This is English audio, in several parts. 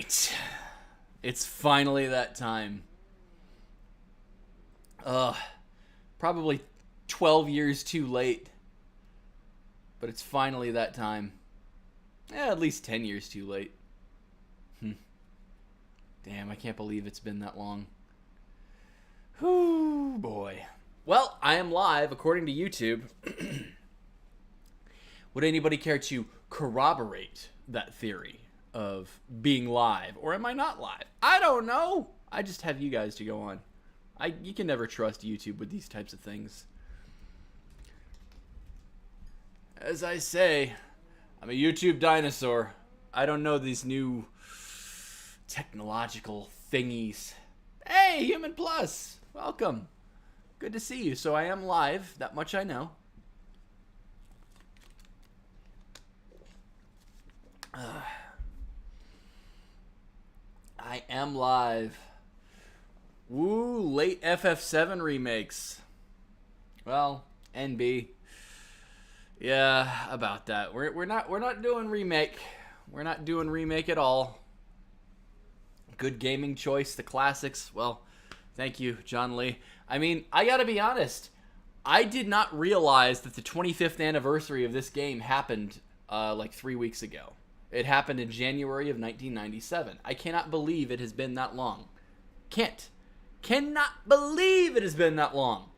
right. It's finally that time. Probably 12 years too late. But it's finally that time. At least 10 years too late. Damn, I can't believe it's been that long. Whoo, boy. Well, I am live, according to YouTube. Would anybody care to corroborate that theory of being live? Or am I not live? I don't know. I just have you guys to go on. You can never trust YouTube with these types of things. As I say, I'm a YouTube dinosaur. I don't know these new technological thingies. Hey, Human Plus, welcome. Good to see you. So I am live, that much I know. I am live. Woo, late FF7 remakes. Well, NB. Yeah, about that. We're not doing remake. We're not doing remake at all. Good gaming choice, the classics. Well, thank you, John Lee. I mean, I gotta be honest. I did not realize that the 25th anniversary of this game happened like 3 weeks ago. It happened in January of 1997. I cannot believe it has been that long. Cannot believe it has been that long.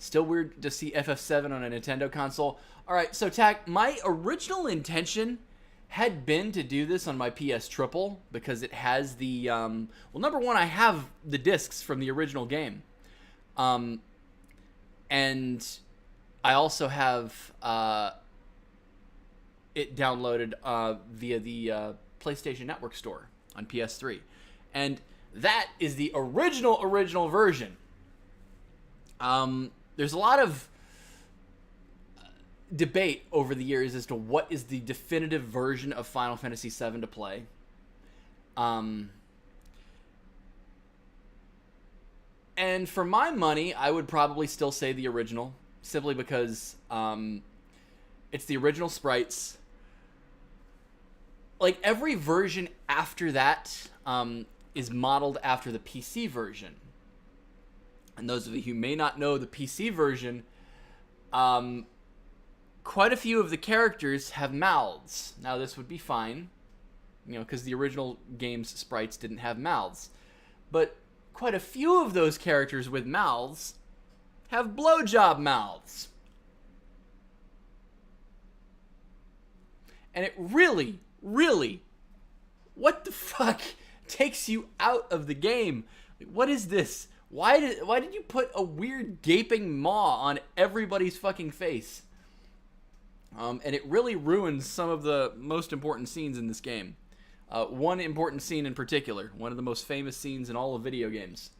Still weird to see FF7 on a Nintendo console. Alright, so Tack, my original intention had been to do this on my PS Triple because it has the, well, number one, I have the discs from the original game. And I also have it downloaded via the PlayStation Network store on PS3. And that is the original version. There's a lot of debate over the years as to what is the definitive version of Final Fantasy VII to play. And for my money, I would probably still say the original, simply because it's the original sprites. Like, every version after that is modeled after the PC version. And those of you who may not know the PC version, quite a few of the characters have mouths. Now, this would be fine, you know, because the original game's sprites didn't have mouths. But quite a few of those characters with mouths have blowjob mouths. And it really, what the fuck takes you out of the game? What is this? Why did you put a weird gaping maw on everybody's fucking face? And it really ruins some of the most important scenes in this game. One important scene in particular, one of the most famous scenes in all of video games.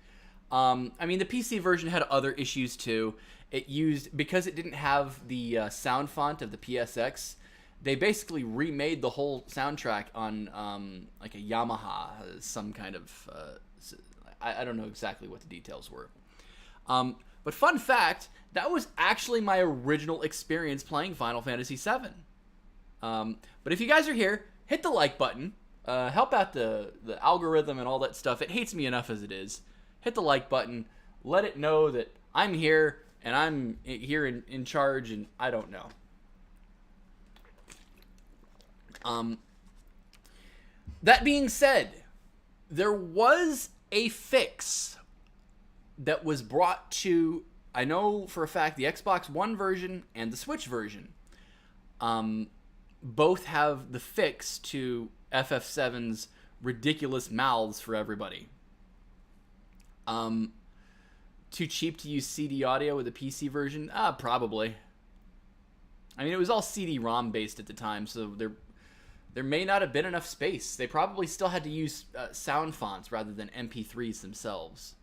I mean, the PC version had other issues too. It used, because it didn't have the sound font of the PSX, they basically remade the whole soundtrack on like a Yamaha, some kind of... I don't know exactly what the details were. But fun fact, that was actually my original experience playing Final Fantasy VII. But if you guys are here, hit the like button. Help out the algorithm and all that stuff. It hates me enough as it is. Hit the like button. Let it know that I'm here, and I'm here in charge, and I don't know. That being said, there was a fix that was brought to, I know for a fact, the Xbox One version and the Switch version. Both have the fix to FF7's ridiculous mouths for everybody. Too cheap to use CD audio with the PC version? Probably. I mean, it was all CD-ROM based at the time, so there may not have been enough space. They probably still had to use sound fonts rather than MP3s themselves.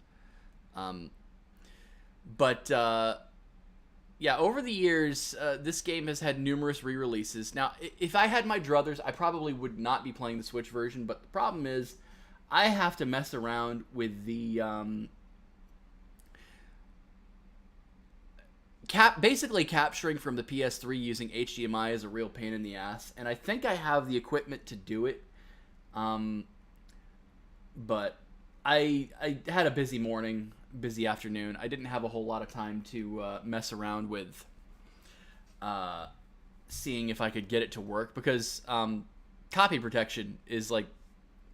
Yeah, over the years, this game has had numerous re-releases. Now, if I had my druthers, I probably would not be playing the Switch version, but the problem is I have to mess around with the... basically capturing from the PS3 using HDMI is a real pain in the ass, and I think I have the equipment to do it, But I had a busy morning, busy afternoon. I didn't have a whole lot of time to mess around with seeing if I could get it to work, because copy protection is like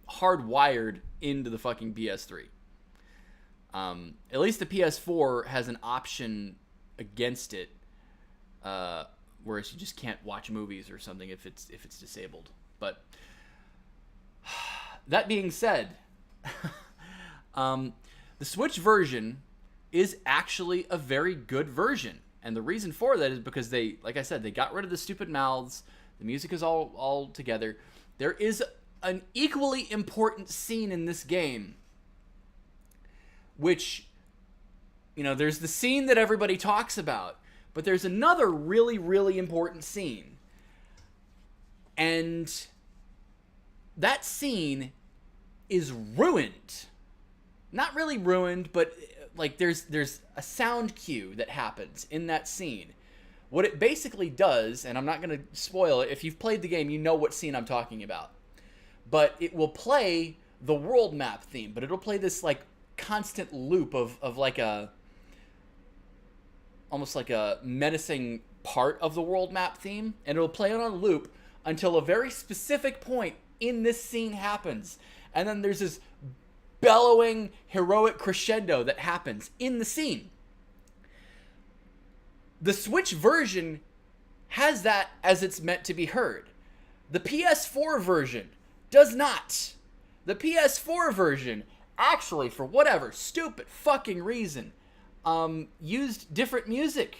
hardwired into the fucking PS3. At least the PS4 has an option against it, whereas you just can't watch movies or something if it's disabled. But that being said, the Switch version is actually a very good version. And the reason for that is because they, like I said, they got rid of the stupid mouths. The music is all together. There is an equally important scene in this game, which, you know, there's the scene that everybody talks about, but there's another really, really important scene. And that scene is ruined. Not really ruined, but like there's a sound cue that happens in that scene. What it basically does, and I'm not going to spoil it, if you've played the game, you know what scene I'm talking about. But it will play the world map theme, but it'll play this like constant loop of like almost like a menacing part of the world map theme, and it'll play it on a loop until a very specific point in this scene happens. And then there's this bellowing, heroic crescendo that happens in the scene. The Switch version has that as it's meant to be heard. The PS4 version does not. The PS4 version actually, for whatever stupid fucking reason, used different music.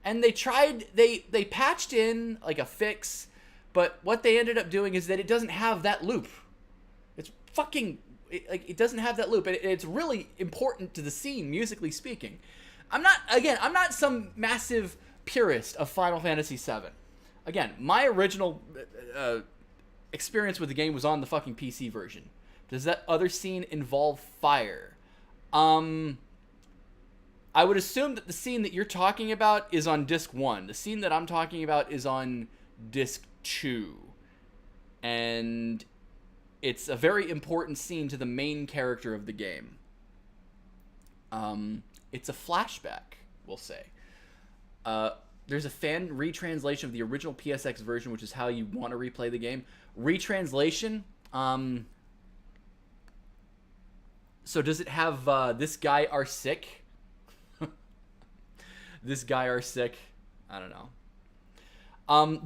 And they patched in like a fix, but what they ended up doing is that it doesn't have that loop. It's fucking, it doesn't have that loop. It's really important to the scene, musically speaking. I'm not some massive purist of Final Fantasy VII. Again, my original experience with the game was on the fucking PC version. Does that other scene involve fire? I would assume that the scene that you're talking about is on disc 1. The scene that I'm talking about is on disc 2. And it's a very important scene to the main character of the game. It's a flashback, we'll say. There's a fan retranslation of the original PSX version, which is how you want to replay the game. Retranslation. So does it have this guy are sick? This guy are sick? I don't know.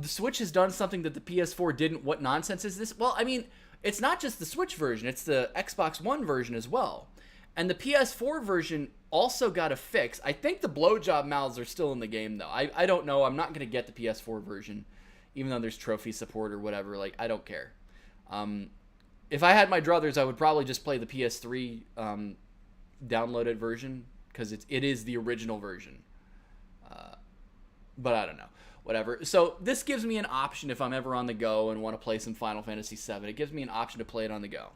The Switch has done something that the PS4 didn't. What nonsense is this? Well, I mean, it's not just the Switch version. It's the Xbox One version as well. And the PS4 version also got a fix. I think the blowjob mouths are still in the game, though. I don't know. I'm not going to get the PS4 version, even though there's trophy support or whatever. Like, I don't care. If I had my druthers, I would probably just play the PS3 downloaded version, because it is the original version. But I don't know. Whatever. So this gives me an option if I'm ever on the go and want to play some Final Fantasy VII. It gives me an option to play it on the go.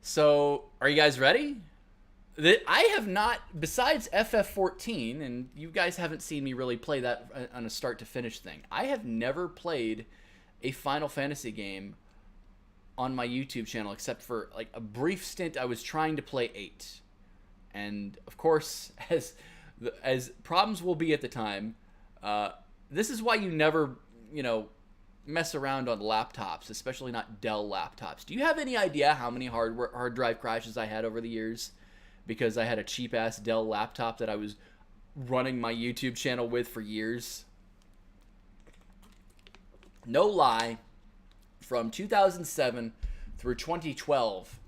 So are you guys ready? I have not, besides FF14, and you guys haven't seen me really play that on a start to finish thing. I have never played a Final Fantasy game on my YouTube channel, except for like a brief stint. I was trying to play 8. And of course, as problems will be at the time, this is why you never, mess around on laptops, especially not Dell laptops. Do you have any idea how many hard drive crashes I had over the years? Because I had a cheap-ass Dell laptop that I was running my YouTube channel with for years. No lie, from 2007 through 2012,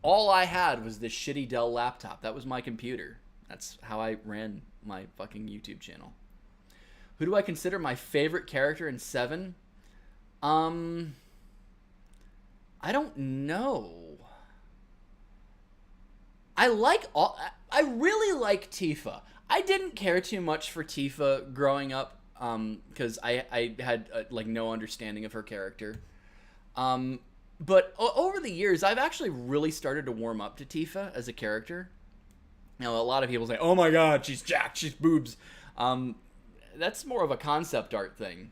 all I had was this shitty Dell laptop. That was my computer. That's how I ran my fucking YouTube channel. Who do I consider my favorite character in 7? I don't know. I really like Tifa. I didn't care too much for Tifa growing up, because I had no understanding of her character. But over the years, I've actually really started to warm up to Tifa as a character. A lot of people say, "Oh my God, she's jacked, she's boobs." That's more of a concept art thing.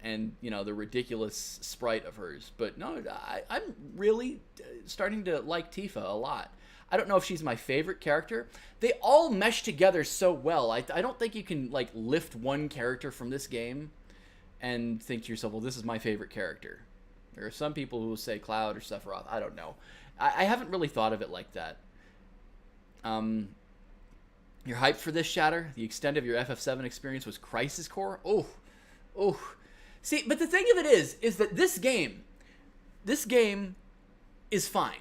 and you know, the ridiculous sprite of hers. But no, I'm really starting to like Tifa a lot. I don't know if she's my favorite character. They all mesh together so well. I don't think you can like lift one character from this game and think to yourself, well, this is my favorite character. There are some people who will say Cloud or Sephiroth. I don't know. I haven't really thought of it like that. You're hyped for this, Shatter? The extent of your FF7 experience was Crisis Core? Oh. See, but the thing of it is that this game is fine.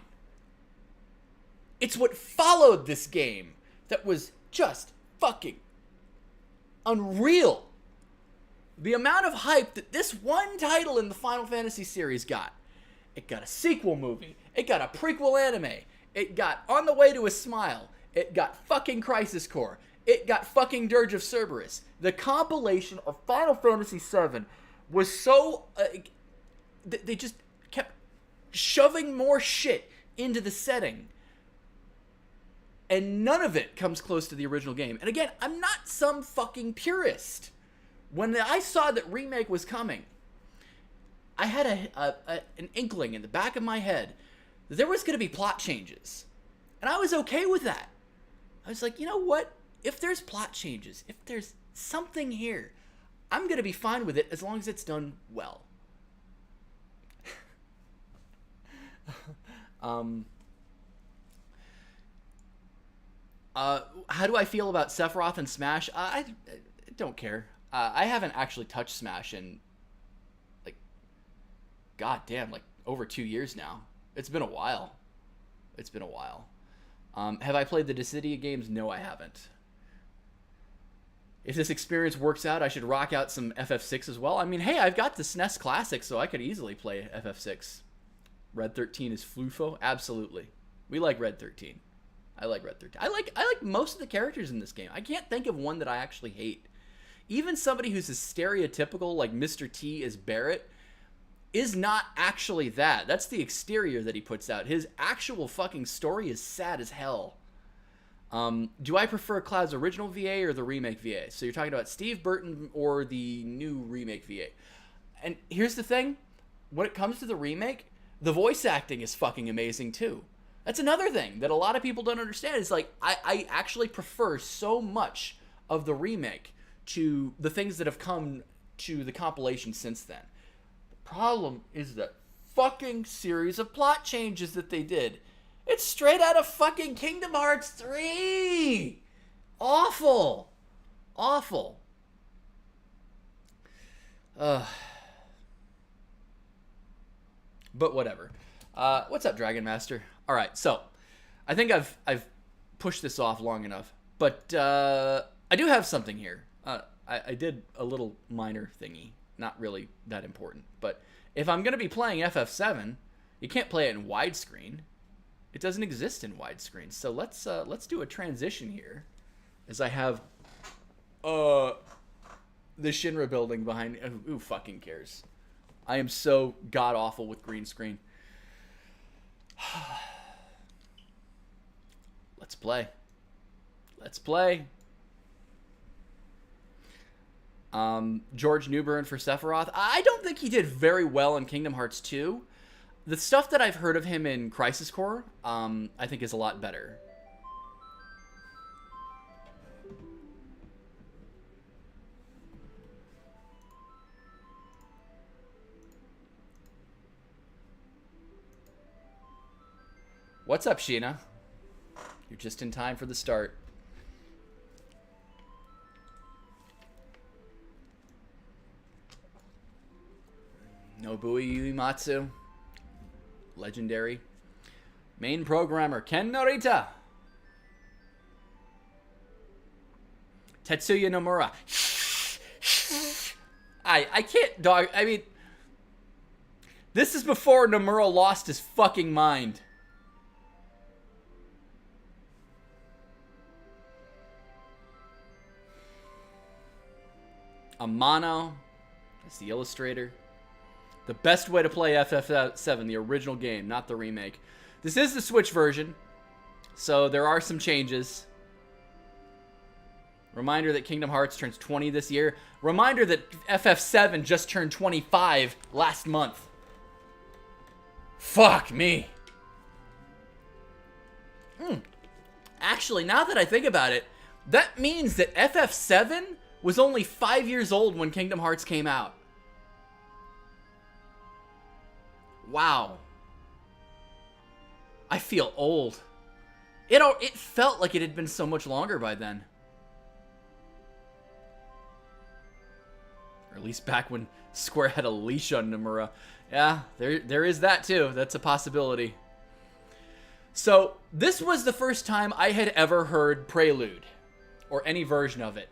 It's what followed this game that was just fucking unreal. The amount of hype that this one title in the Final Fantasy series got. It got a sequel movie. It got a prequel anime. It got On the Way to a Smile. It got fucking Crisis Core. It got fucking Dirge of Cerberus. The compilation of Final Fantasy VII was so... they just kept shoving more shit into the setting. And none of it comes close to the original game. And again, I'm not some fucking purist. When I saw that Remake was coming, I had an inkling in the back of my head that there was going to be plot changes. And I was okay with that. I was like, you know what? If there's plot changes, if there's something here, I'm going to be fine with it as long as it's done well. How do I feel about Sephiroth and Smash? I don't care. I haven't actually touched Smash in, like, goddamn, like, over 2 years now. It's been a while. Have I played the Dissidia games? No, I haven't. If this experience works out, I should rock out some FF6 as well. I mean, hey, I've got the SNES Classic, so I could easily play FF6. Red 13 is Flufo? Absolutely. We like Red 13. I like Red 13. I like most of the characters in this game. I can't think of one that I actually hate. Even somebody who's as stereotypical, like Mr. T as Barrett, is not actually that. That's the exterior that he puts out. His actual fucking story is sad as hell. Do I prefer Cloud's original VA or the remake VA? So you're talking about Steve Burton or the new remake VA. And here's the thing. When it comes to the remake, the voice acting is fucking amazing too. That's another thing that a lot of people don't understand. Is like, I actually prefer so much of the remake to the things that have come to the compilation since then. The problem is that fucking series of plot changes that they did. It's straight out of fucking Kingdom Hearts 3. Awful. But whatever. What's up, Dragon Master? All right, so I think I've pushed this off long enough, but I do have something here. I did a little minor thingy, not really that important. But if I'm gonna be playing FF7, you can't play it in widescreen. It doesn't exist in widescreen. So let's do a transition here, as I have the Shinra building behind. Who fucking cares? I am so god awful with green screen. Let's play. George Newbern for Sephiroth. I don't think he did very well in Kingdom Hearts 2. The stuff that I've heard of him in Crisis Core, I think is a lot better. What's up, Sheena? You're just in time for the start. Nobuo Uematsu. Legendary. Main programmer, Ken Norita. Tetsuya Nomura. I can't, dog. I mean, this is before Nomura lost his fucking mind. Amano is the illustrator. The best way to play FF7, the original game, not the remake. This is the Switch version, so there are some changes. Reminder that Kingdom Hearts turns 20 this year. Reminder that FF7 just turned 25 last month. Fuck me. Actually, now that I think about it, that means that FF7 was only 5 years old when Kingdom Hearts came out. Wow. I feel old. It felt like it had been so much longer by then. Or at least back when Square had a leash on Nomura. Yeah, there is that too. That's a possibility. So, this was the first time I had ever heard Prelude, or any version of it.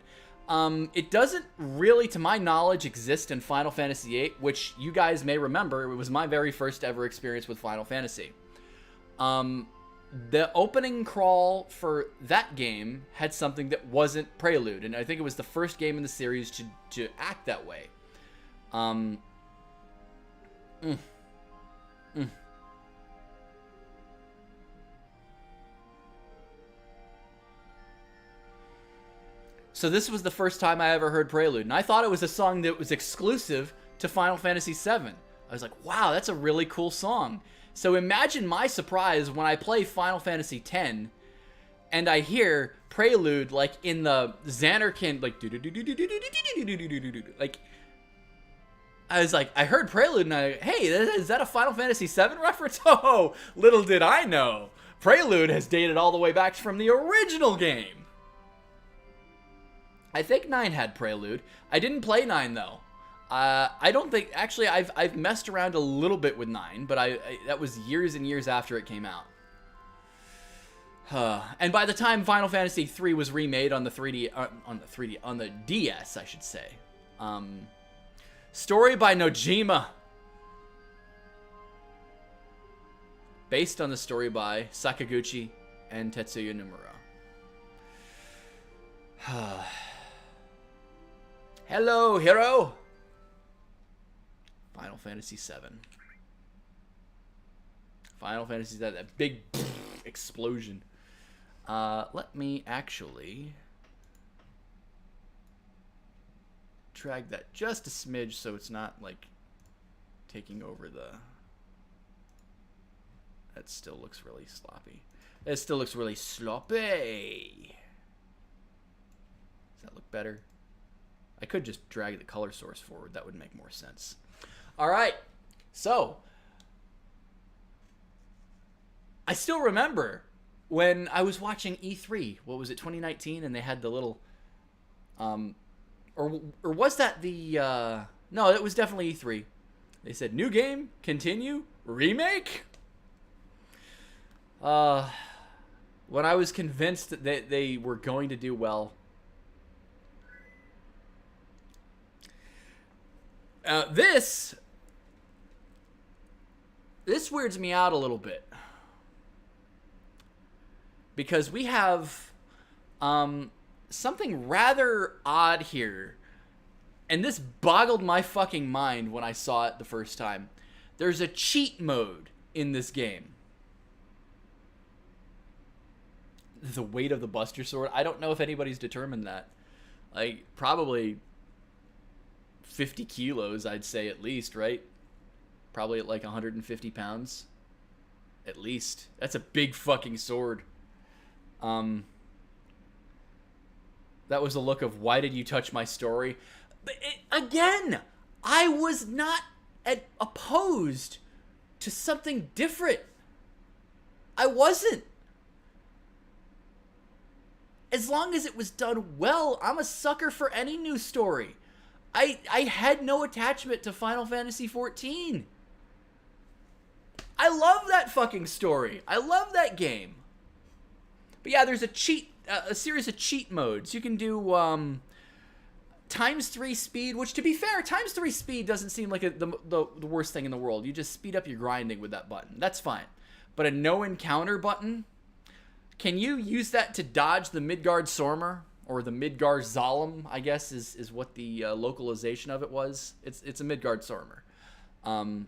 It doesn't really, to my knowledge, exist in Final Fantasy VIII, which you guys may remember, it was my very first ever experience with Final Fantasy. The opening crawl for that game had something that wasn't Prelude, and I think it was the first game in the series to act that way. So this was the first time I ever heard Prelude, and I thought it was a song that was exclusive to Final Fantasy VII. I was like, wow, that's a really cool song. So imagine my surprise when I play Final Fantasy X, and I hear Prelude, like, in the Xanarkin, like, like, I was like, I heard Prelude, and hey, is that a Final Fantasy VII reference? Oh, little did I know. Prelude has dated all the way back from the original game. I think 9 had Prelude. I didn't play 9 though. I don't think, actually, I've messed around a little bit with 9, but that was years and years after it came out. And by the time Final Fantasy 3 was remade on the 3D, on the DS, I should say. Story by Nojima. Based on the story by Sakaguchi and Tetsuya Nomura. Hello, hero. Final Fantasy VII. Final Fantasy VII, that big explosion. Let me actually drag that just a smidge so it's not like taking over the... That still looks really sloppy. It still looks really sloppy. Does that look better? I could just drag the color source forward. That would make more sense. All right. So, I still remember when I was watching E3. What was it, 2019? And they had the little... Or was that the... No, it was definitely E3. They said, new game, continue, remake? When I was convinced that they were going to do well... This weirds me out a little bit. Because we have something rather odd here. And this boggled my fucking mind when I saw it the first time. There's a cheat mode in this game. The weight of the Buster Sword. I don't know if anybody's determined that. Like, probably 50 kilos, I'd say at least, right? Probably at like 150 pounds. At least. That's a big fucking sword. That was a look of, why did you touch my story? But again, I was not opposed to something different. I wasn't. As long as it was done well, I'm a sucker for any new story. I had no attachment to Final Fantasy XIV. I love that fucking story. I love that game. But yeah, there's a series of cheat modes. You can do ×3 speed, which, to be fair, ×3 speed doesn't seem like the worst thing in the world. You just speed up your grinding with that button. That's fine. But a no encounter button, can you use that to dodge the Midgard Sormer? Or the Midgar Zalem, I guess, is what the localization of it was. It's a Midgard Sormer. And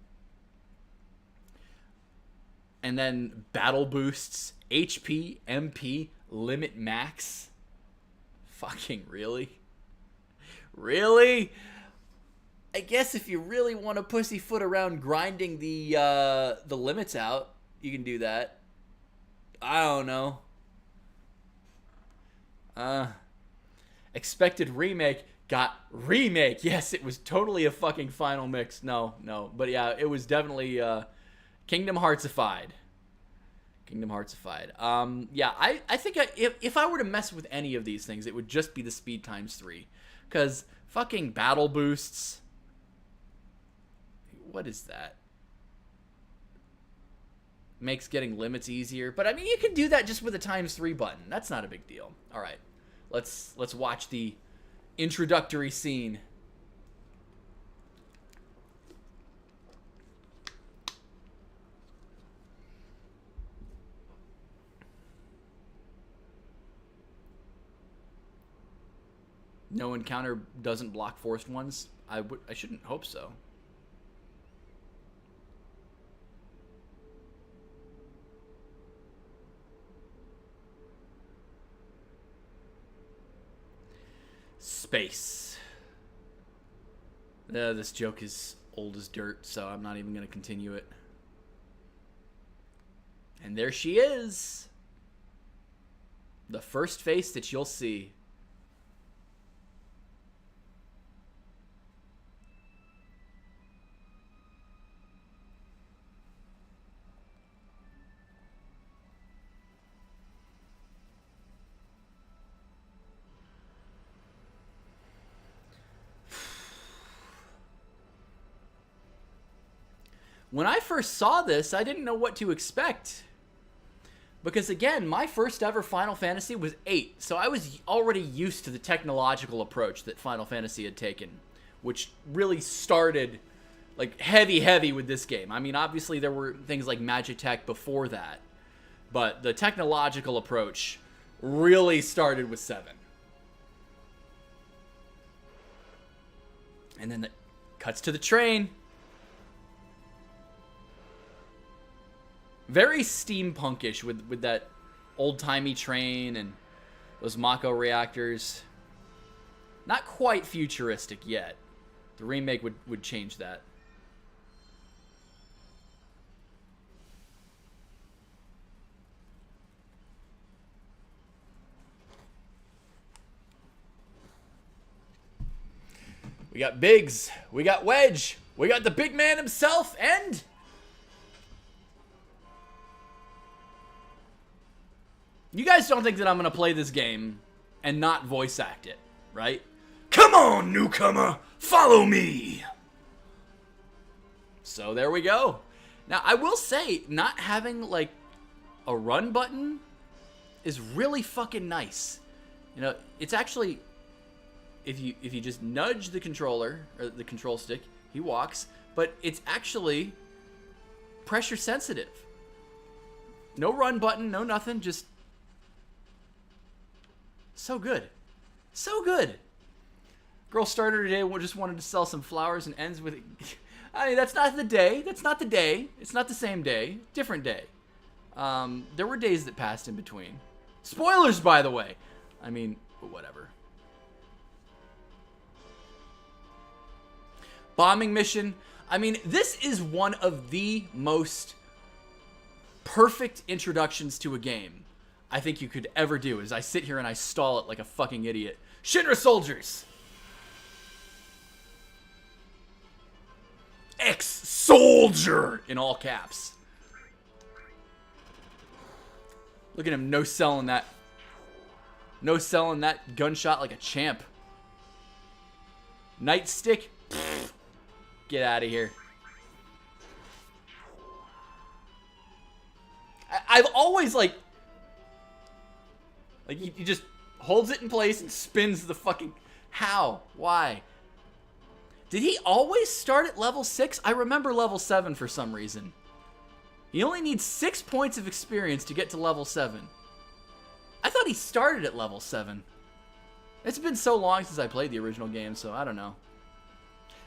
then battle boosts, HP, MP, limit max. Fucking really? Really? I guess if you really want to pussyfoot around grinding the limits out, you can do that. I don't know. Expected remake got remake. Yes, it was totally a fucking final mix. No. But yeah, it was definitely Kingdom Heartsified. Kingdom Heartsified. Yeah, I think if I were to mess with any of these things, it would just be the speed times 3. Because fucking battle boosts. What is that? Makes getting limits easier. But I mean, you can do that just with a times 3 button. That's not a big deal. All right. Let's watch the introductory scene. No encounter doesn't block forced ones. I shouldn't hope so. Space. This joke is old as dirt, so I'm not even going to continue it. And there she is. The first face that you'll see. When I first saw this, I didn't know what to expect. Because again, my first ever Final Fantasy was 8, so I was already used to the technological approach that Final Fantasy had taken, which really started like heavy with this game. I mean, obviously there were things like Magitech before that, but the technological approach really started with 7. And then it cuts to the train. Very steampunkish with that old-timey train and those Mako reactors. Not quite futuristic yet. The remake would change that. We got Biggs. We got Wedge. We got the big man himself and... You guys don't think that I'm going to play this game and not voice act it, right? Come on, newcomer! Follow me! So there we go. Now, I will say, not having, like, a run button is really fucking nice. You know, it's actually... If you just nudge the controller, or the control stick, he walks. But it's actually pressure sensitive. No run button, no nothing, just... So good. So good. Girl started her day, just wanted to sell some flowers and ends with... I mean, that's not the day. That's not the day. It's not the same day. Different day. There were days that passed in between. Spoilers, by the way. I mean, whatever. Bombing mission. I mean, this is one of the most perfect introductions to a game I think you could ever do, is I sit here and I stall it like a fucking idiot. Shinra soldiers! Ex-soldier! In all caps. Look at him no-selling that. No-selling that gunshot like a champ. Nightstick? Pfft. Get out of here. I've always, like he just holds it in place and spins the fucking... How? Why? Did he always start at level 6? I remember level 7 for some reason. He only needs 6 points of experience to get to level 7. I thought he started at level 7. It's been so long since I played the original game, so I don't know.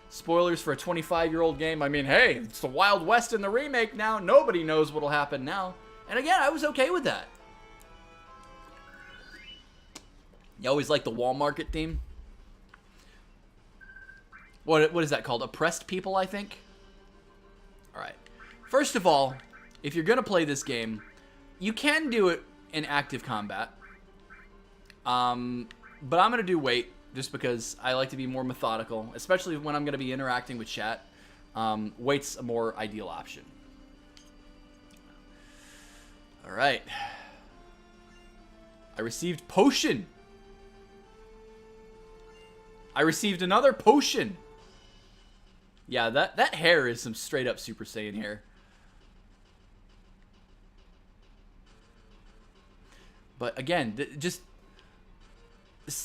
Spoilers for a 25-year-old game. I mean, hey, it's the Wild West in the remake now. Nobody knows what'll happen now. And again, I was okay with that. You always like the wall market theme. What is that called? Oppressed people, I think. All right. First of all, if you're gonna play this game, you can do it in active combat. But I'm gonna do wait just because I like to be more methodical, especially when I'm gonna be interacting with chat. Wait's a more ideal option. All right. I received potion. I received another potion. Yeah, that hair is some straight up Super Saiyan hair. But again,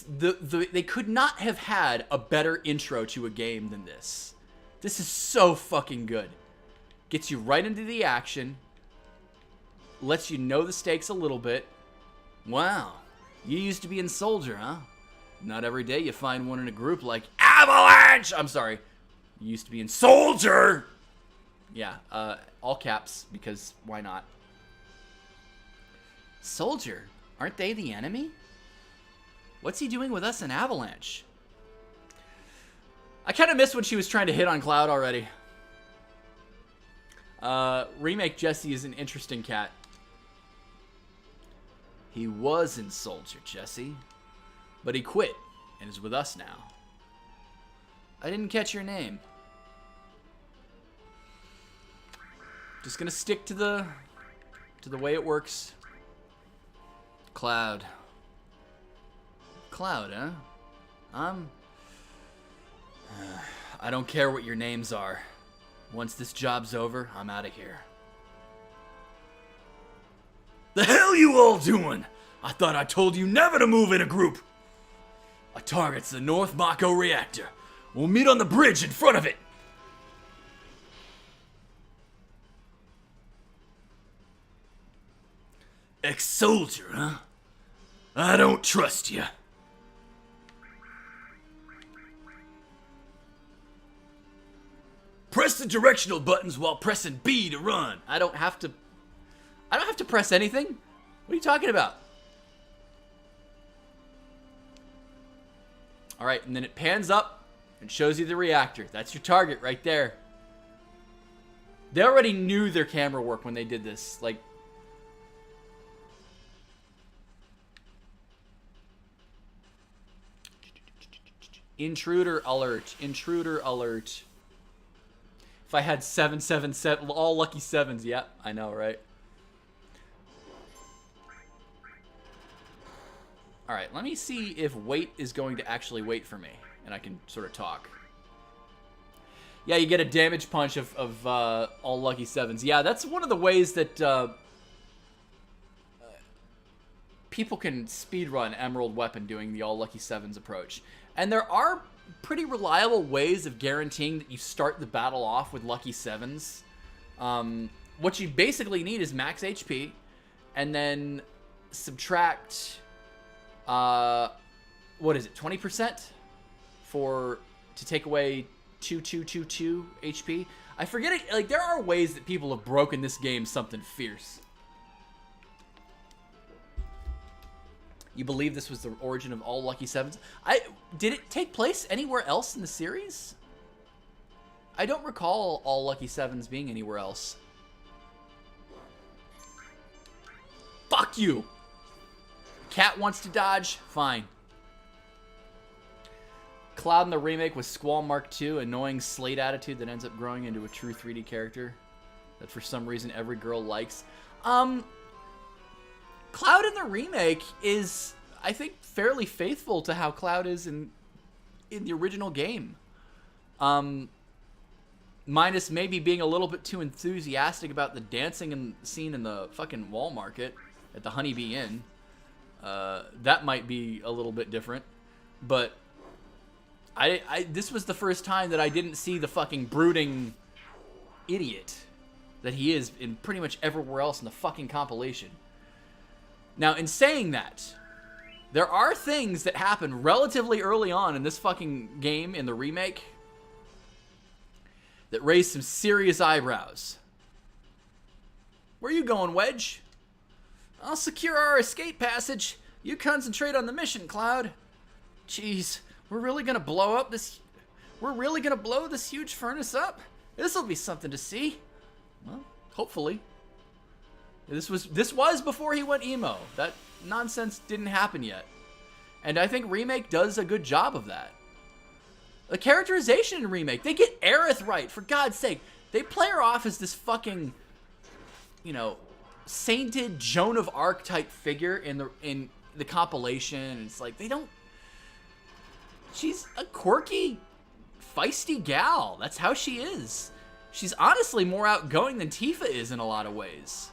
they could not have had a better intro to a game than this. This is so fucking good. Gets you right into the action. Lets you know the stakes a little bit. Wow, you used to be in Soldier, huh? Not every day you find one in a group like Avalanche! I'm sorry. You used to be in Soldier! Yeah, all caps, because why not? Soldier? Aren't they the enemy? What's he doing with us in Avalanche? I kind of missed when she was trying to hit on Cloud already. Remake Jessie is an interesting cat. He was in Soldier, Jessie. But he quit and is with us now. I didn't catch your name. Just gonna stick to the way it works. Cloud. Cloud, huh? I don't care what your names are. Once this job's over, I'm out of here. The hell you all doing? I thought I told you never to move in a group. Our target's the North Mako reactor. We'll meet on the bridge in front of it. Ex-soldier, huh? I don't trust you. Press the directional buttons while pressing B to run. I don't have to press anything. What are you talking about? All right, and then it pans up and shows you the reactor. That's your target right there. They already knew their camera work when they did this. Like, intruder alert. Intruder alert. If I had 777, all lucky sevens. Yep, I know, right? All right, let me see if wait is going to actually wait for me, and I can sort of talk. Yeah, you get a damage punch of all lucky sevens. Yeah, that's one of the ways that people can speedrun Emerald Weapon doing the all lucky sevens approach. And there are pretty reliable ways of guaranteeing that you start the battle off with lucky sevens. What you basically need is max HP, and then subtract, what is it, 20% to take away 2222 HP. I forget it. Like, there are ways that people have broken this game something fierce. You believe this was the origin of all lucky sevens? Did it take place anywhere else in the series? I don't recall all lucky sevens being anywhere else. Fuck you. Cat wants to dodge? Fine. Cloud in the remake was Squall Mark II, annoying slate attitude that ends up growing into a true 3D character that for some reason every girl likes. Cloud in the remake is, I think, fairly faithful to how Cloud is in the original game. Minus maybe being a little bit too enthusiastic about the dancing scene in the fucking wall market at the Honeybee Inn. That might be a little bit different. But this was the first time that I didn't see the fucking brooding idiot that he is in pretty much everywhere else in the fucking compilation. Now, in saying that, there are things that happen relatively early on in this fucking game, in the remake, that raise some serious eyebrows. Where are you going, Wedge? I'll secure our escape passage. You concentrate on the mission, Cloud. Jeez, we're really gonna blow up this... We're really gonna blow this huge furnace up? This'll be something to see. Well, hopefully. This was before he went emo. That nonsense didn't happen yet. And I think Remake does a good job of that. The characterization in Remake, they get Aerith right, for God's sake. They play her off as this fucking, you know, sainted Joan of Arc type figure in the compilation. And it's like, they don't... She's a quirky, feisty gal. That's how she is. She's honestly more outgoing than Tifa is in a lot of ways.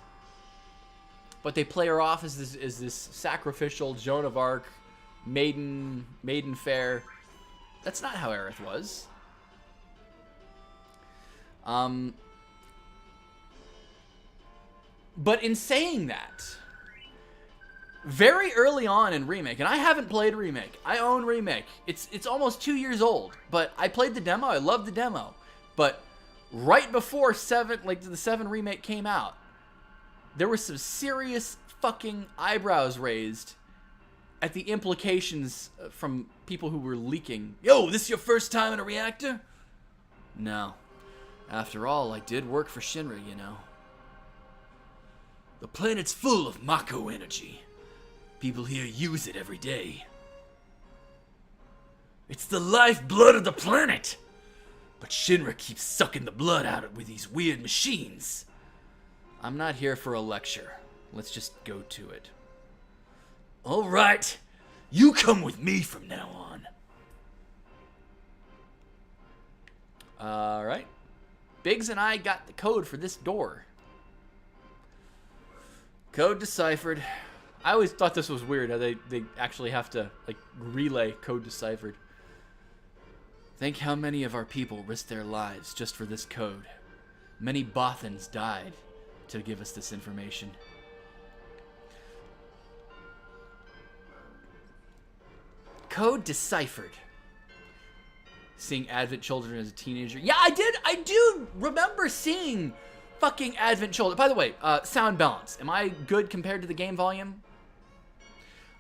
But they play her off as this sacrificial Joan of Arc, maiden fair. That's not how Aerith was. But in saying that, very early on in Remake, and I haven't played Remake. I own Remake. It's almost 2 years old, but I played the demo. I loved the demo. But right before the 7 Remake came out, there were some serious fucking eyebrows raised at the implications from people who were leaking. Yo, this your first time in a reactor? No. After all, I did work for Shinra, you know. The planet's full of Mako energy. People here use it every day. It's the lifeblood of the planet. But Shinra keeps sucking the blood out of it with these weird machines. I'm not here for a lecture. Let's just go to it. All right, you come with me from now on. All right. Biggs and I got the code for this door. Code deciphered. I always thought this was weird how they actually have to like relay code deciphered. Think how many of our people risked their lives just for this code. Many Bothans died to give us this information. Code deciphered. Seeing Advent Children as a teenager. Yeah, I do remember seeing fucking Advent Children. By the way, sound balance. Am I good compared to the game volume?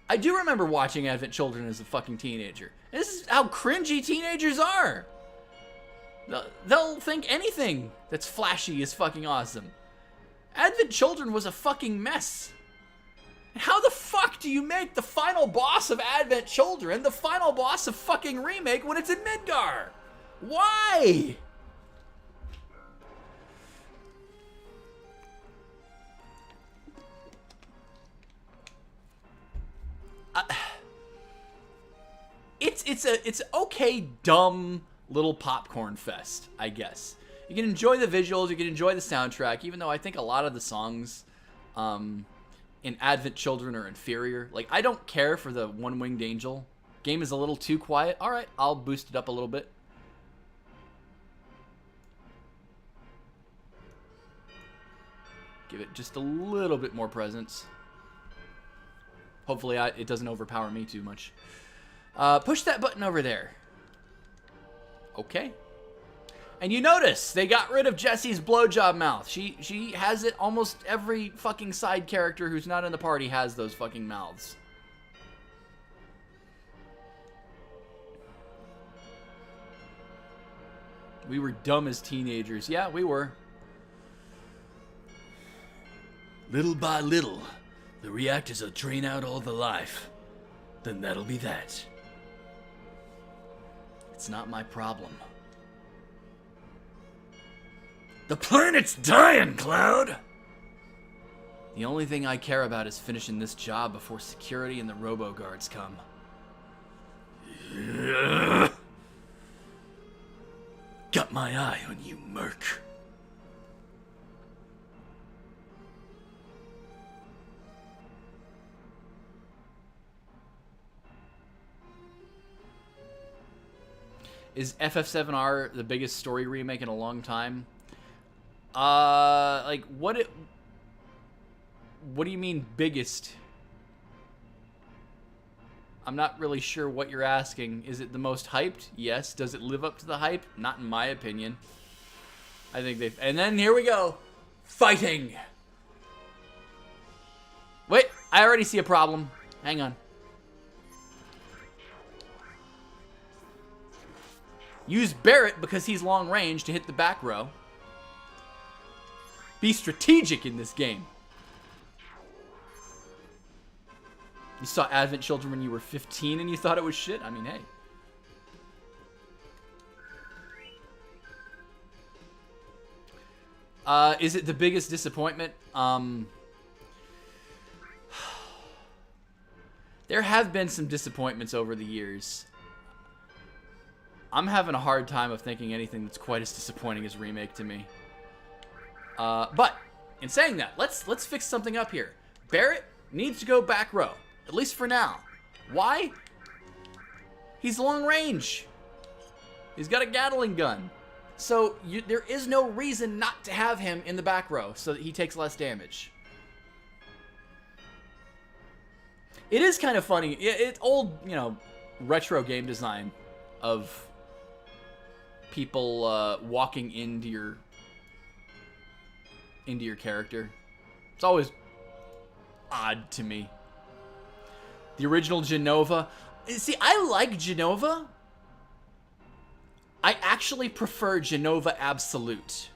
I do remember watching Advent Children as a fucking teenager. And this is how cringy teenagers are. They'll think anything that's flashy is fucking awesome. Advent Children was a fucking mess. How the fuck do you make the final boss of Advent Children the final boss of fucking Remake when it's in Midgar? Why? It's okay dumb little popcorn fest, I guess. You can enjoy the visuals, you can enjoy the soundtrack, even though I think a lot of the songs in Advent Children are inferior. Like, I don't care for the One-Winged Angel. Game is a little too quiet. Alright, I'll boost it up a little bit. Give it just a little bit more presence. Hopefully it doesn't overpower me too much. Push that button over there. Okay. And you notice they got rid of Jessie's blowjob mouth. She has it. Almost every fucking side character who's not in the party has those fucking mouths. We were dumb as teenagers. Yeah, we were. Little by little, the reactors will drain out all the life. Then that'll be that. It's not my problem. The planet's dying, Cloud! The only thing I care about is finishing this job before security and the robo-guards come. Got my eye on you, Merc. Is FF7R the biggest story remake in a long time? Like, what do you mean biggest? I'm not really sure what you're asking. Is it the most hyped? Yes. Does it live up to the hype? Not in my opinion. I think they've... And then here we go. Fighting. Wait, I already see a problem. Hang on. Use Barrett because he's long range to hit the back row. Be strategic in this game. You saw Advent Children when you were 15 and you thought it was shit? I mean, hey. Is it the biggest disappointment? There have been some disappointments over the years. I'm having a hard time of thinking anything that's quite as disappointing as Remake to me. But in saying that, let's fix something up here. Barrett needs to go back row, at least for now. Why? He's long range. He's got a Gatling gun. So there is no reason not to have him in the back row so that he takes less damage. It is kind of funny. It's old, you know, retro game design of people walking into your character. It's always odd to me. The original Genova. See, I like Genova. I actually prefer Genova Absolute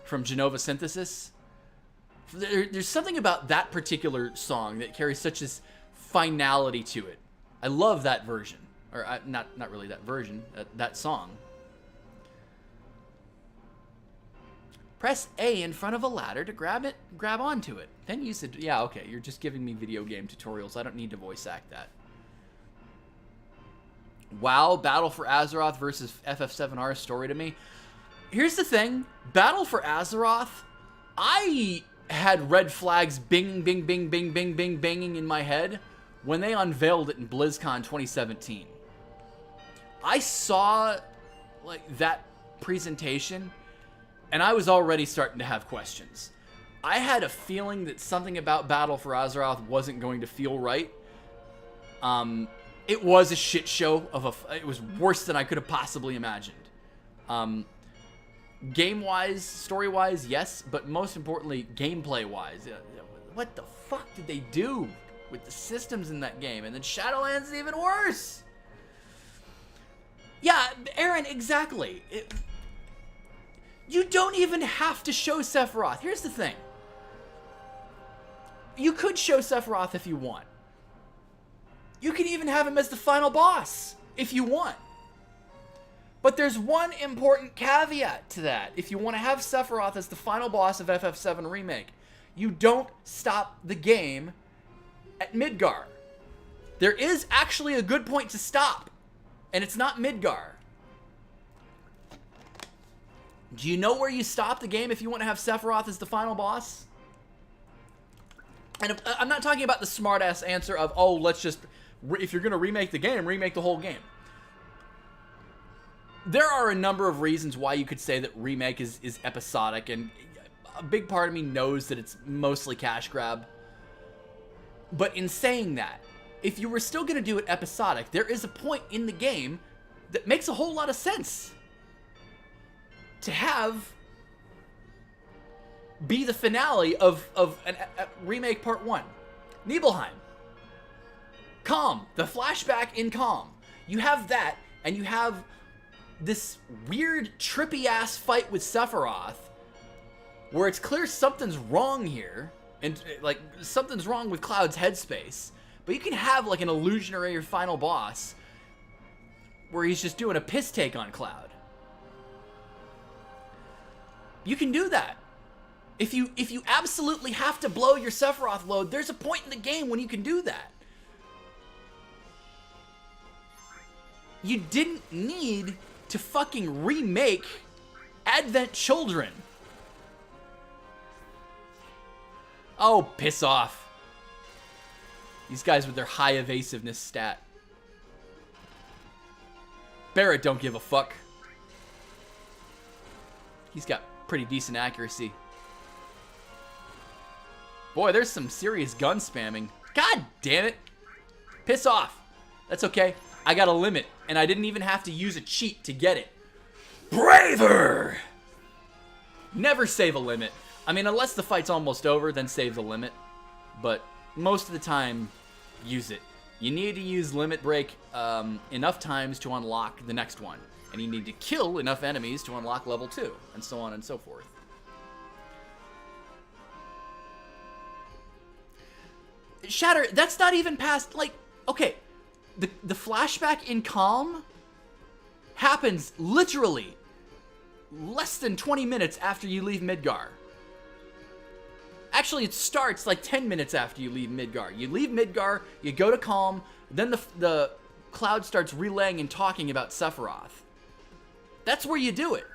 from Genova Synthesis. There's something about that particular song that carries such a finality to it. I love that version. Or not really that version, that song. Press A in front of a ladder to grab onto it. Then use it. Yeah, okay, you're just giving me video game tutorials. I don't need to voice act that. Wow, Battle for Azeroth versus FF7R story to me. Here's the thing. Battle for Azeroth, I had red flags bing, bing, bing, bing, bing, bing, banging in my head when they unveiled it in BlizzCon 2017. I saw like that presentation and I was already starting to have questions. I had a feeling that something about Battle for Azeroth wasn't going to feel right. It was a shit show it was worse than I could have possibly imagined. Game-wise, story-wise, yes, but most importantly, gameplay-wise. What the fuck did they do with the systems in that game? And then Shadowlands is even worse. Yeah, Aaron, exactly. You don't even have to show Sephiroth. Here's the thing. You could show Sephiroth if you want. You can even have him as the final boss if you want. But there's one important caveat to that. If you want to have Sephiroth as the final boss of FF7 Remake, you don't stop the game at Midgar. There is actually a good point to stop, and it's not Midgar. Do you know where you stop the game if you want to have Sephiroth as the final boss? And I'm not talking about the smart-ass answer of, oh, let's just... If you're going to remake the game, remake the whole game. There are a number of reasons why you could say that Remake is episodic, and a big part of me knows that it's mostly cash grab. But in saying that, if you were still going to do it episodic, there is a point in the game that makes a whole lot of sense to have be the finale of a Remake Part 1. Nibelheim. Calm. The flashback in Calm. You have that, and you have this weird, trippy-ass fight with Sephiroth, where it's clear something's wrong here, and, like, something's wrong with Cloud's headspace, but you can have, like, an illusionary final boss where he's just doing a piss take on Cloud. You can do that. If you absolutely have to blow your Sephiroth load, there's a point in the game when you can do that. You didn't need to fucking remake Advent Children. Oh, piss off. These guys with their high evasiveness stat. Barrett don't give a fuck. He's got pretty decent accuracy. Boy, there's some serious gun spamming. God damn it. Piss off. That's okay. I got a limit, and I didn't even have to use a cheat to get it. Braver! Never save a limit. I mean, unless the fight's almost over, then save the limit. But most of the time, use it. You need to use Limit Break enough times to unlock the next one. And you need to kill enough enemies to unlock level 2, and so on and so forth. Shatter, that's not even past, like, okay, the flashback in Calm happens literally less than 20 minutes after you leave Midgar. Actually, it starts like 10 minutes after you leave Midgar. You leave Midgar, you go to Calm, then the Cloud starts relaying and talking about Sephiroth. That's where you do it.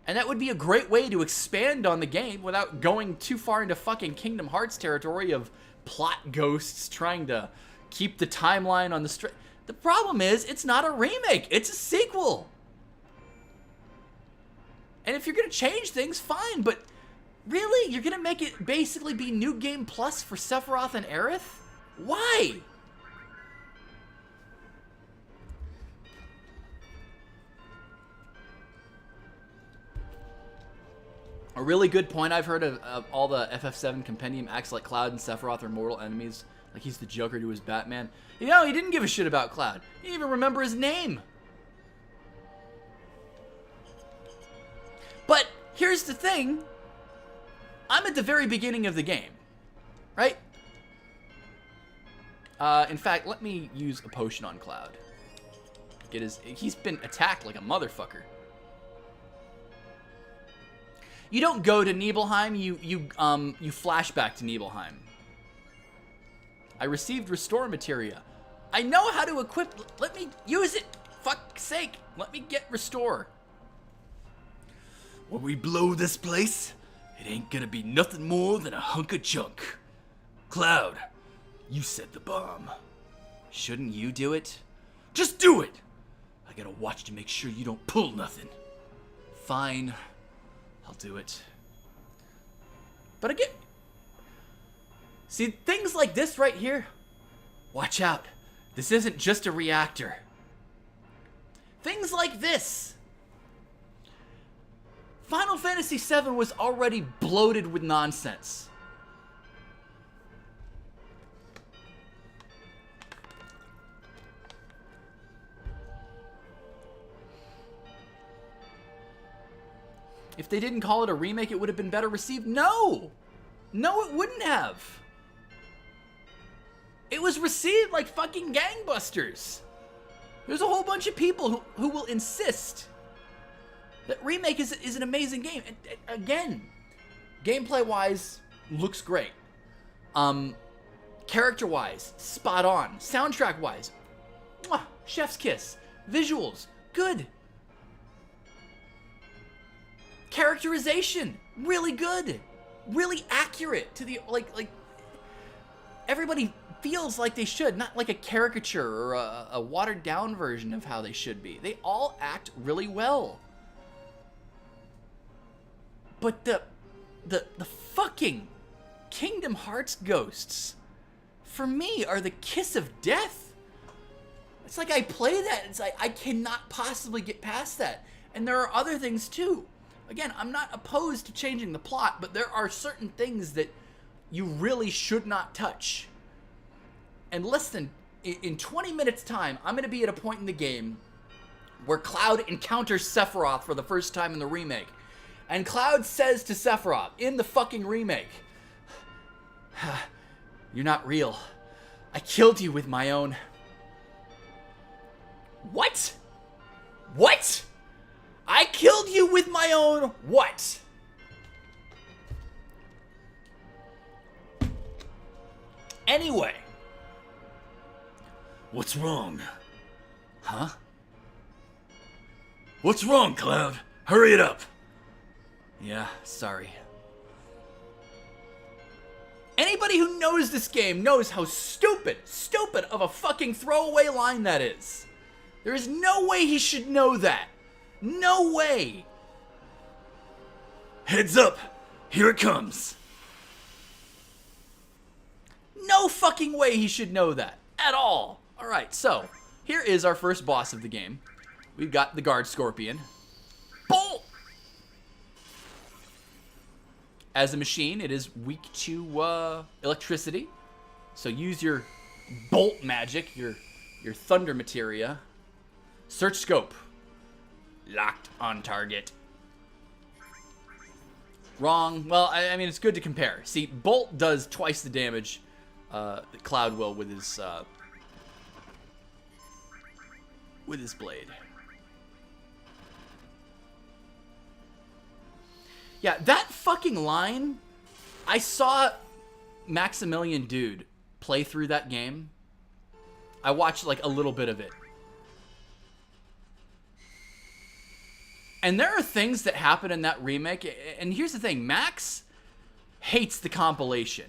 And that would be a great way to expand on the game without going too far into fucking Kingdom Hearts territory of plot ghosts trying to keep the timeline on the straight. The problem is, it's not a remake, it's a sequel. And if you're gonna change things, fine, but really? You're gonna make it basically be New Game Plus for Sephiroth and Aerith? Why? A really good point I've heard of all the FF7 compendium acts like Cloud and Sephiroth are mortal enemies. Like he's the Joker to his Batman. You know, he didn't give a shit about Cloud. He didn't even remember his name. But here's the thing. I'm at the very beginning of the game, right? In fact, let me use a potion on Cloud. He's been attacked like a motherfucker. You don't go to Nibelheim, you flash back to Nibelheim. I received restore materia. I know how to equip, let me use it. Fuck's sake, let me get restore. When we blow this place, it ain't gonna be nothing more than a hunk of junk. Cloud, you set the bomb. Shouldn't you do it? Just do it! I gotta watch to make sure you don't pull nothing. Fine. I'll do it. But again, see, things like this right here, watch out. This isn't just a reactor. Things like this. Final Fantasy VII was already bloated with nonsense. If they didn't call it a remake, it would have been better received. No! No, it wouldn't have. It was received like fucking gangbusters. There's a whole bunch of people who will insist that Remake is an amazing game. And again, gameplay-wise, looks great. Character-wise, spot on. Soundtrack-wise, mwah, chef's kiss. Visuals, good. Characterization, really good, really accurate to the like everybody feels like they should, not like a caricature or a watered down version of how they should be. They all act really well. But the fucking Kingdom Hearts ghosts, for me, are the kiss of death. It's like I play that, it's like I cannot possibly get past that. And there are other things too. Again, I'm not opposed to changing the plot, but there are certain things that you really should not touch. And listen, in 20 minutes time, I'm going to be at a point in the game where Cloud encounters Sephiroth for the first time in the remake. And Cloud says to Sephiroth, in the fucking remake, "You're not real. I killed you with my own..." What? What? I killed you with my own what? Anyway. What's wrong? Huh? What's wrong, Cloud? Hurry it up. Yeah, sorry. Anybody who knows this game knows how stupid of a fucking throwaway line that is. There is no way he should know that. No way! Heads up! Here it comes! No fucking way he should know that. At all! Alright, so, here is our first boss of the game. we've got the Guard Scorpion. Bolt! As a machine, it is weak to electricity. So use your bolt magic, your thunder materia. Search scope. Locked on target. Wrong. Well, I mean, it's good to compare. See, Bolt does twice the damage that Cloud will with his blade. Yeah, that fucking line, I saw Maximilian Dude play through that game. I watched like a little bit of it. And there are things that happen in that remake, and here's the thing, Max hates the compilation.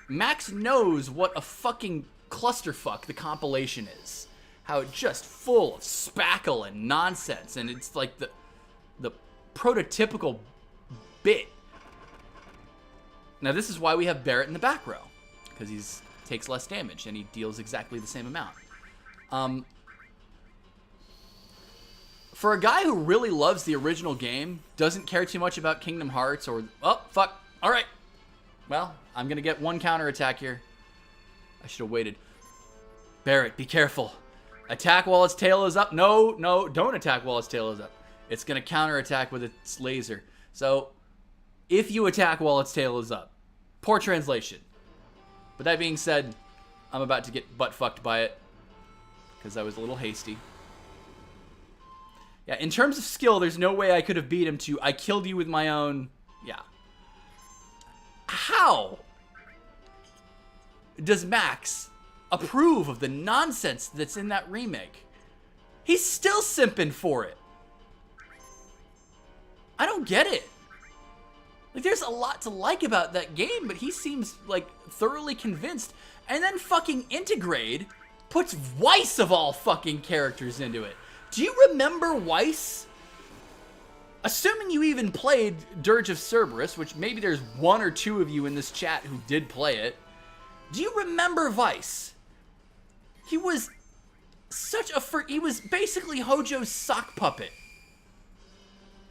Max knows what a fucking clusterfuck the compilation is. How it's just full of spackle and nonsense, and it's like the prototypical bit. Now this is why we have Barrett in the back row, because he takes less damage and he deals exactly the same amount. For a guy who really loves the original game, doesn't care too much about Kingdom Hearts or... Oh, fuck. All right. Well, I'm going to get one counterattack here. I should have waited. Barrett, be careful. Attack while its tail is up. No, don't attack while its tail is up. It's going to counterattack with its laser. So, if you attack while its tail is up. Poor translation. But that being said, I'm about to get butt-fucked by it. Because I was a little hasty. Yeah, in terms of skill, there's no way I could have beat him to, I killed you with my own... Yeah. How does Max approve of the nonsense that's in that remake? He's still simping for it. I don't get it. Like, there's a lot to like about that game, but he seems, like, thoroughly convinced. And then fucking Integrade puts Weiss of all fucking characters into it. Do you remember Weiss? Assuming you even played Dirge of Cerberus, which maybe there's one or two of you in this chat who did play it. Do you remember Weiss? He was such a... He was basically Hojo's sock puppet.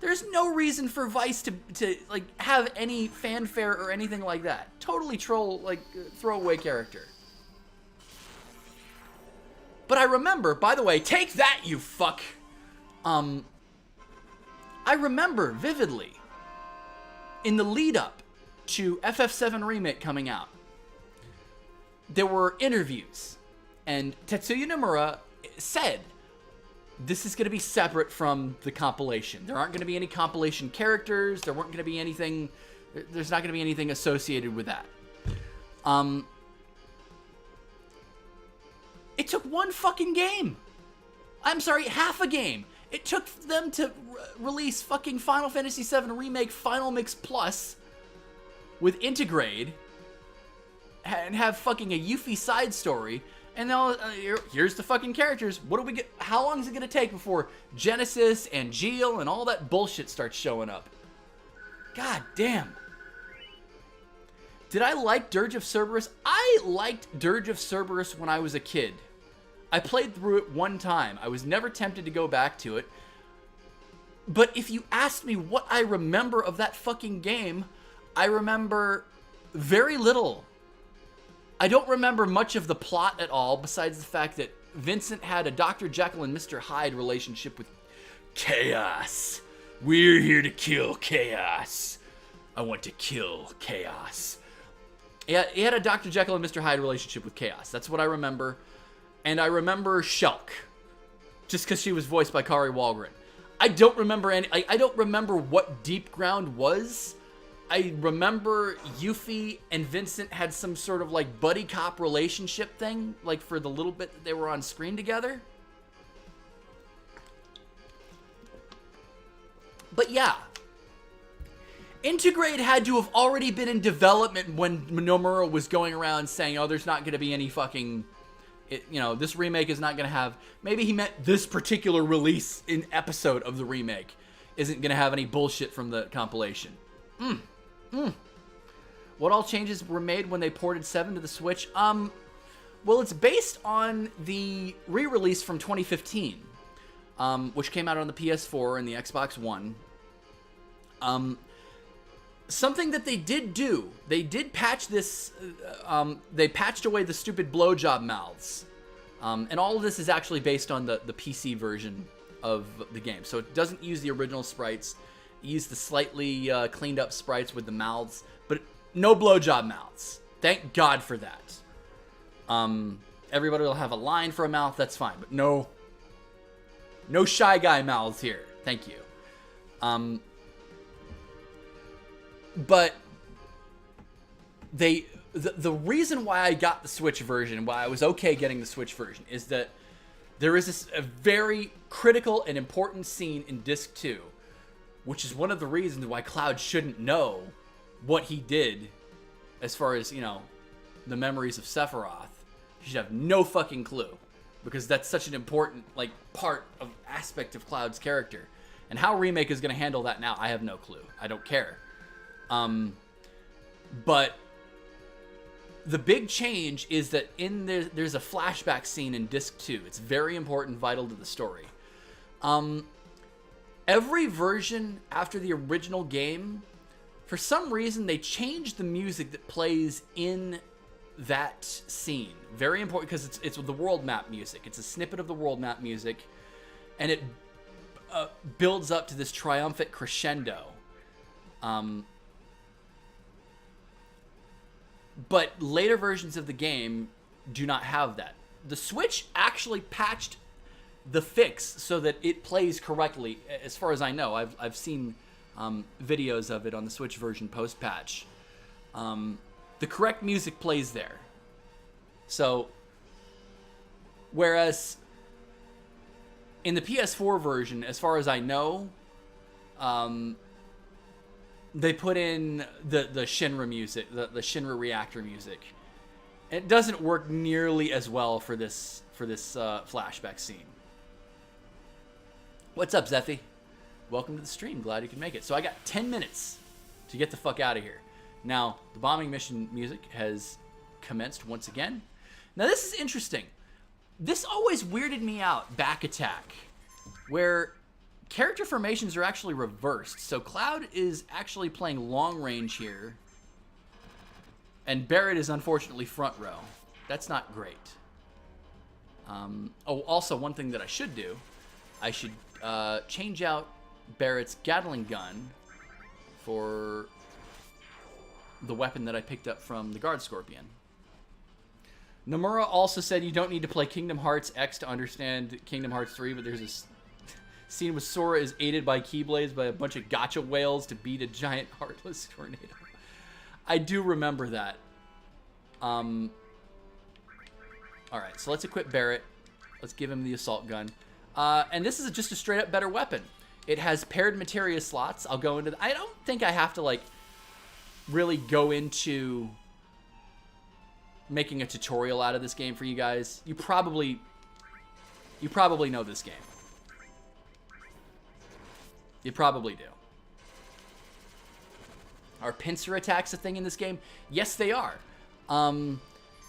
There's no reason for Weiss to like, have any fanfare or anything like that. Totally troll, like, throwaway character. But I remember, by the way, take that, you fuck. I remember vividly, in the lead up to FF7 Remake coming out, there were interviews, and Tetsuya Nomura said, this is going to be separate from the compilation. There aren't going to be any compilation characters, there weren't going to be anything, there's not going to be anything associated with that. It took one fucking game. I'm sorry, half a game. It took them to release fucking Final Fantasy VII Remake Final Mix Plus with Integrade and have fucking a Yuffie side story. And now here's the fucking characters. What do we get? How long is it gonna take before Genesis and Geel and all that bullshit starts showing up? God damn. Did I like Dirge of Cerberus? I liked Dirge of Cerberus when I was a kid. I played through it one time. I was never tempted to go back to it. But if you asked me what I remember of that fucking game, I remember very little. I don't remember much of the plot at all, besides the fact that Vincent had a Dr. Jekyll and Mr. Hyde relationship with Chaos. We're here to kill Chaos. I want to kill Chaos. Yeah, he had a Dr. Jekyll and Mr. Hyde relationship with Chaos. That's what I remember. And I remember Shulk, just because she was voiced by Kari Walgren. I don't remember any. I don't remember what Deep Ground was. I remember Yuffie and Vincent had some sort of like buddy cop relationship thing, like for the little bit that they were on screen together. But yeah. Integrate had to have already been in development when Nomura was going around saying, oh, there's not going to be any fucking, this remake is not going to have, maybe he meant this particular release in episode of the remake isn't going to have any bullshit from the compilation. What all changes were made when they ported 7 to the Switch? Well, it's based on the re-release from 2015. which came out on the PS4 and the Xbox One. Something that they did do, they did patch this, they patched away the stupid blowjob mouths. And all of this is actually based on the PC version of the game. So it doesn't use the original sprites. It used the slightly cleaned up sprites with the mouths, but no blowjob mouths. Thank God for that. Everybody will have a line for a mouth, that's fine, but no Shy Guy mouths here. Thank you. But the reason why I got the Switch version, why I was okay getting the Switch version, is that there is a very critical and important scene in Disc 2, which is one of the reasons why Cloud shouldn't know what he did as far as, the memories of Sephiroth. He should have no fucking clue, because that's such an important, aspect of Cloud's character. And how Remake is going to handle that now, I have no clue. I don't care. But the big change is that there's a flashback scene in Disc 2. It's very important, vital to the story. Every version after the original game, for some reason, they changed the music that plays in that scene. Very important, because it's the world map music. It's a snippet of the world map music, and it builds up to this triumphant crescendo. But later versions of the game do not have that. The Switch actually patched the fix so that it plays correctly. As far as I know, I've seen videos of it on the Switch version post-patch. The correct music plays there. So, whereas in the PS4 version, as far as I know, they put in the Shinra music, the Shinra reactor music. It doesn't work nearly as well for this flashback scene. What's up, Zephy? Welcome to the stream. Glad you can make it. So I got 10 minutes to get the fuck out of here. Now, the bombing mission music has commenced once again. Now, this is interesting. This always weirded me out, Back Attack, where character formations are actually reversed. So Cloud is actually playing long range here, and Barrett is unfortunately front row. That's not great. Also, one thing that I should do, I should change out Barrett's Gatling gun for the weapon that I picked up from the Guard Scorpion. Nomura also said you don't need to play Kingdom Hearts X to understand Kingdom Hearts 3, but there's a scene with Sora is aided by Keyblades by a bunch of gotcha whales to beat a giant heartless tornado. I do remember that. Alright, so let's equip Barrett. Let's give him the assault gun. And this is just a straight up better weapon. It has paired materia slots. I'll go into... I don't think I have to, like, really go into making a tutorial out of this game for you guys. You probably know this game. You probably do. Are pincer attacks a thing in this game? Yes, they are.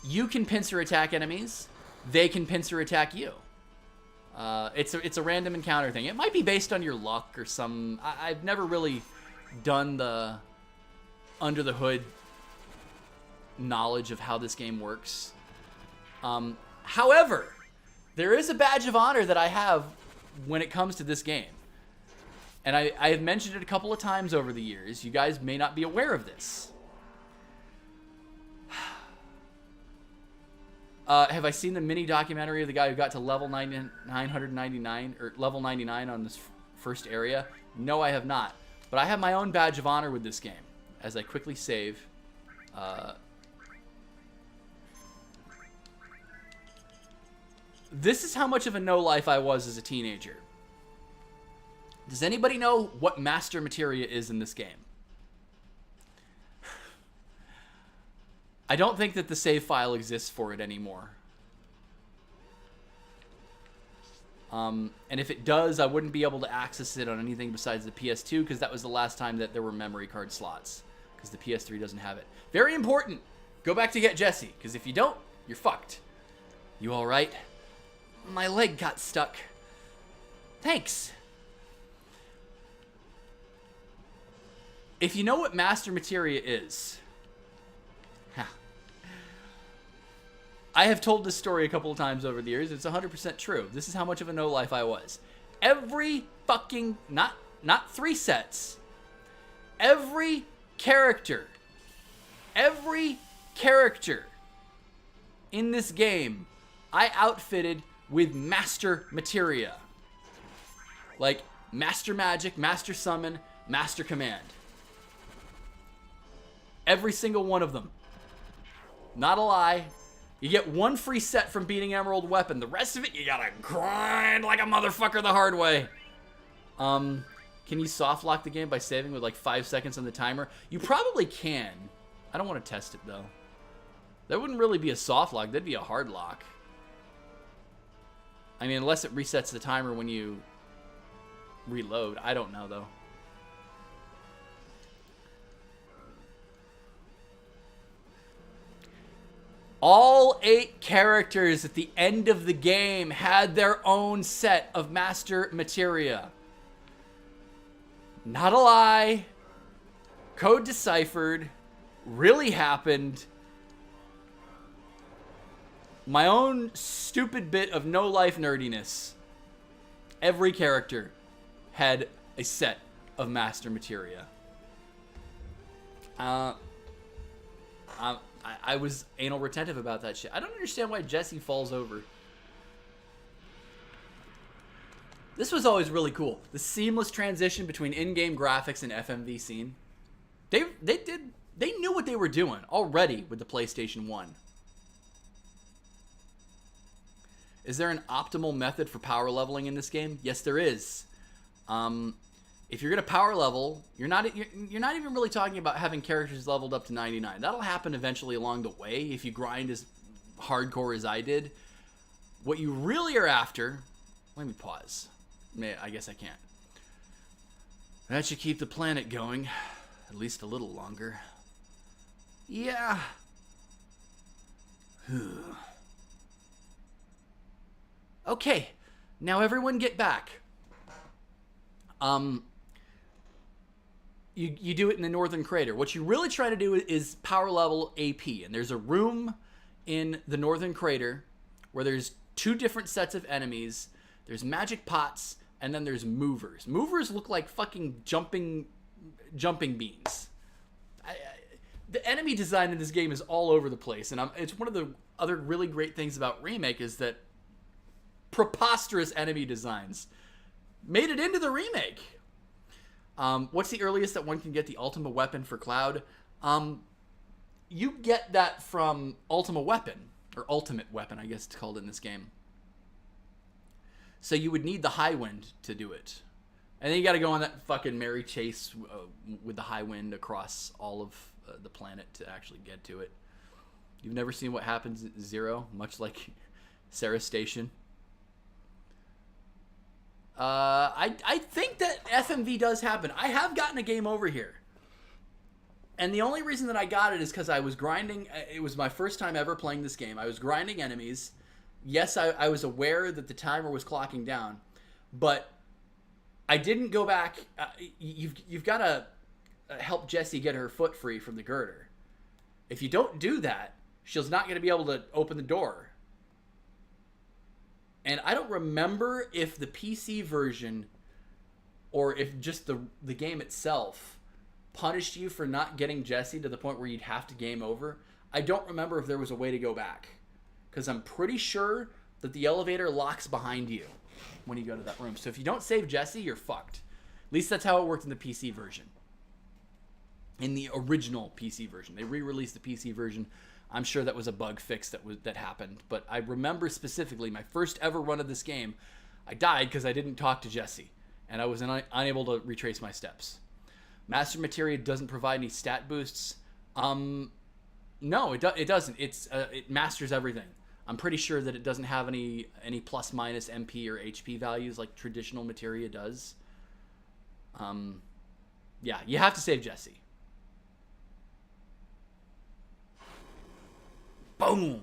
You can pincer attack enemies. They can pincer attack you. It's a random encounter thing. It might be based on your luck or some... I've never really done the under the hood knowledge of how this game works. However, there is a badge of honor that I have when it comes to this game. And I have mentioned it a couple of times over the years. You guys may not be aware of this. Have I seen the mini documentary of the guy who got to level 999 or level 99 on this first area? No, I have not. But I have my own badge of honor with this game. As I quickly save. This is how much of a no-life I was as a teenager. Does anybody know what master materia is in this game? I don't think that the save file exists for it anymore. And if it does, I wouldn't be able to access it on anything besides the PS2, because that was the last time that there were memory card slots, because the PS3 doesn't have it. Very important. Go back to get Jessie, because if you don't, you're fucked. You all right? My leg got stuck. Thanks. If you know what Master Materia is... I have told this story a couple of times over the years. It's 100% true. This is how much of a no-life I was. Every fucking... Not 3 sets. Every character in this game, I outfitted with Master Materia. Like, Master Magic, Master Summon, Master Command. Every single one of them. Not a lie. You get 1 free set from beating Emerald Weapon. The rest of it, you gotta grind like a motherfucker the hard way. Can you soft lock the game by saving with like 5 seconds on the timer? You probably can. I don't want to test it though. That wouldn't really be a soft lock. That'd be a hard lock. I mean, unless it resets the timer when you reload. I don't know though. All 8 characters at the end of the game had their own set of Master Materia. Not a lie. Code deciphered. Really happened. My own stupid bit of no-life nerdiness. Every character had a set of Master Materia. I was anal retentive about that shit. I don't understand why Jessie falls over. This was always really cool. The seamless transition between in-game graphics and FMV scene. They knew what they were doing already with the PlayStation 1. Is there an optimal method for power leveling in this game? Yes, there is. If you're gonna power level, you're not even really talking about having characters leveled up to 99. That'll happen eventually along the way if you grind as hardcore as I did. What you really are after, let me pause. I guess I can't. That should keep the planet going, at least a little longer. Yeah. Okay, now everyone get back. You do it in the Northern Crater. What you really try to do is power level AP. And there's a room in the Northern Crater where there's 2 different sets of enemies. There's magic pots, and then there's movers. Movers look like fucking jumping beans. The enemy design in this game is all over the place. And it's one of the other really great things about Remake is that preposterous enemy designs made it into the remake. What's the earliest that one can get the Ultima Weapon for Cloud? You get that from Ultima Weapon, or Ultimate Weapon, I guess it's called in this game. So you would need the High Wind to do it. And then you gotta go on that fucking merry chase with the High Wind across all of the planet to actually get to it. You've never seen what happens at Zero, much like Sarah Station. I think that FMV does happen. I have gotten a game over here. And the only reason that I got it is because I was grinding. It was my first time ever playing this game. I was grinding enemies. Yes, I was aware that the timer was clocking down. But I didn't go back. You've got to help Jessie get her foot free from the girder. If you don't do that, she's not going to be able to open the door. And I don't remember if the PC version or if just the game itself punished you for not getting Jessie to the point where you'd have to game over. I don't remember if there was a way to go back. Because I'm pretty sure that the elevator locks behind you when you go to that room. So if you don't save Jessie, you're fucked. At least that's how it worked in the PC version. In the original PC version. They re-released the PC version. I'm sure that was a bug fix that happened. But I remember specifically my first ever run of this game, I died because I didn't talk to Jessie. And I was unable to retrace my steps. Master Materia doesn't provide any stat boosts. No, it doesn't. It masters everything. I'm pretty sure that it doesn't have any plus minus MP or HP values like traditional Materia does. Yeah, you have to save Jessie. Boom!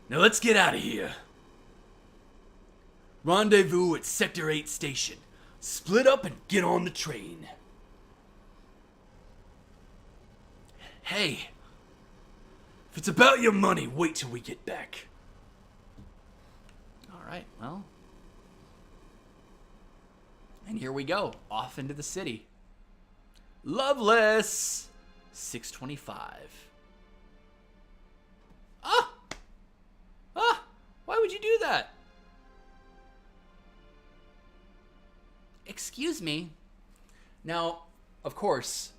Now let's get out of here. Rendezvous at Sector 8 station. Split up and get on the train. Hey, if it's about your money, wait till we get back. Alright, well. And here we go, off into the city. Loveless! 6:25. Why would you do that? Excuse me. Now, of course,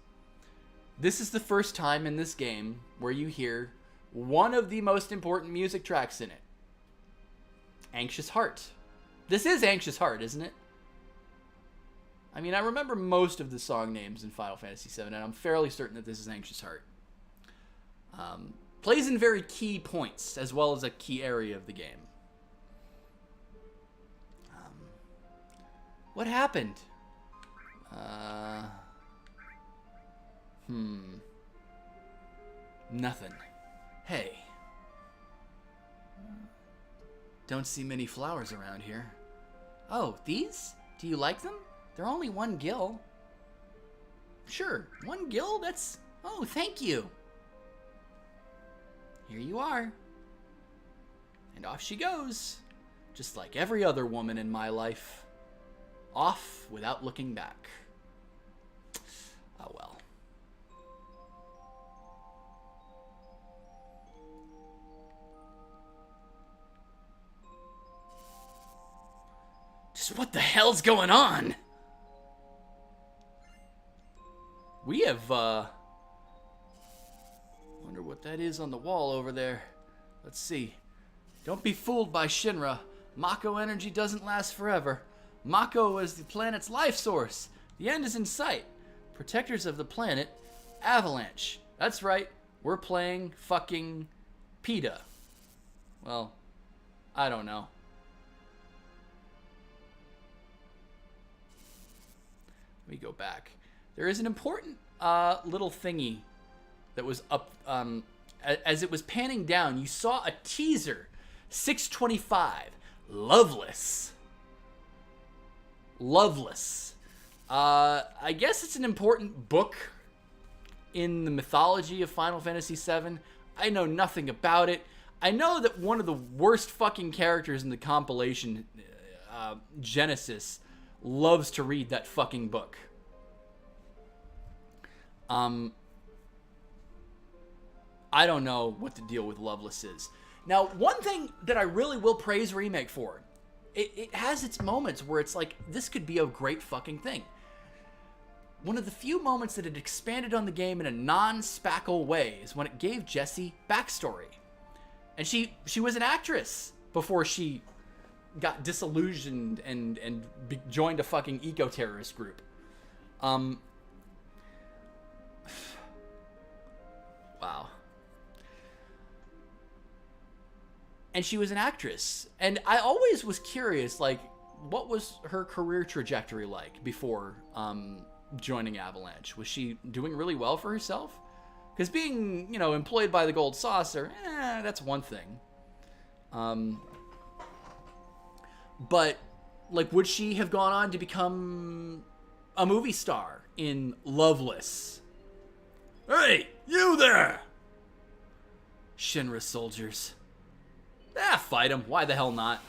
this is the first time in this game where you hear one of the most important music tracks in it. Anxious Heart. This is Anxious Heart, isn't it? I mean, I remember most of the song names in Final Fantasy VII, and I'm fairly certain that this is Anxious Heart. Plays in very key points, as well as a key area of the game. What happened? Nothing. Hey. Don't see many flowers around here. Oh, these? Do you like them? They're only 1 gil. Sure, 1 gil? That's... Oh, thank you. Here you are. And off she goes. Just like every other woman in my life. Off without looking back. Oh well. Just what the hell's going on? We have, wonder what that is on the wall over there. Let's see. Don't be fooled by Shinra. Mako energy doesn't last forever. Mako is the planet's life source. The end is in sight. Protectors of the planet, Avalanche. That's right. We're playing fucking PETA. Well, I don't know. Let me go back. There is an important little thingy that was up. As it was panning down, you saw a teaser. 6:25. Loveless. Loveless. I guess it's an important book in the mythology of Final Fantasy VII. I know nothing about it. I know that one of the worst fucking characters in the compilation, Genesis, loves to read that fucking book. I don't know what the deal with Loveless is. Now, one thing that I really will praise Remake for, it has its moments where it's like, this could be a great fucking thing. One of the few moments that it expanded on the game in a non-spackle way is when it gave Jessie Backstory. And she was an actress before she got disillusioned and joined a fucking eco-terrorist group. Wow. And she was an actress. And I always was curious, like, what was her career trajectory like before joining Avalanche? Was she doing really well for herself? Because being, you know, employed by the Gold Saucer, that's one thing. But, like, would she have gone on to become a movie star in Loveless? Hey, you there! Shinra soldiers. Fight them. Why the hell not?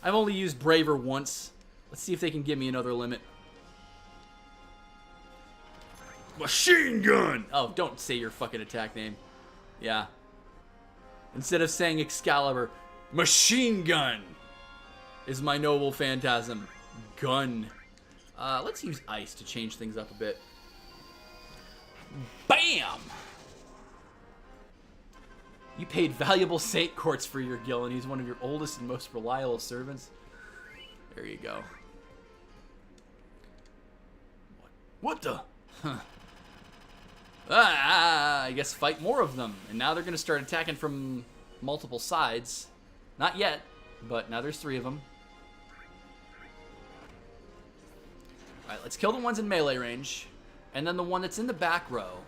I've only used Braver once. Let's see if they can give me another limit. Machine gun! Oh, don't say your fucking attack name. Yeah. Instead of saying Excalibur, machine gun is my noble phantasm. Gun. Let's use ice to change things up a bit. Bam! You paid valuable Saint Quartz for your Gil, and he's one of your oldest and most reliable servants. There you go. What the? Huh. I guess fight more of them. And now they're going to start attacking from multiple sides. Not yet, but now there's 3 of them. Alright, let's kill the ones in melee range. And then the one that's in the back row.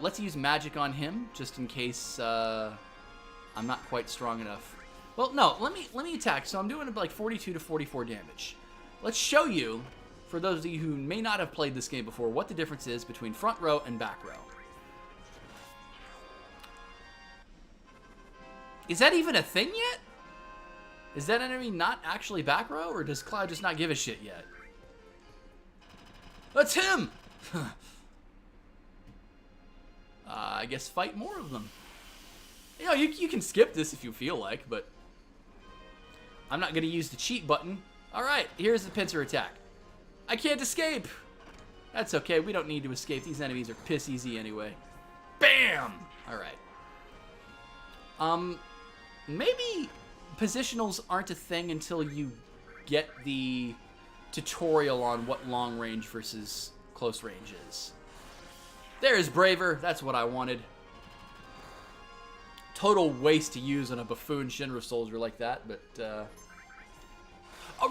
Let's use magic on him, just in case, I I'm not quite strong enough. Well, no, let me attack. So I'm doing like 42 to 44 damage. Let's show you, for those of you who may not have played this game before, what the difference is between front row and back row. Is that even a thing yet? Is that enemy not actually back row, or does Cloud just not give a shit yet? That's him! I guess fight more of them. You know, you can skip this if you feel like, but I'm not going to use the cheat button. Alright, here's the pincer attack. I can't escape! That's okay, we don't need to escape. These enemies are piss easy anyway. Bam! Alright. Maybe positionals aren't a thing until you get the tutorial on what long range versus close range is. There's Braver. That's what I wanted. Total waste to use on a buffoon Shinra soldier like that, but oh,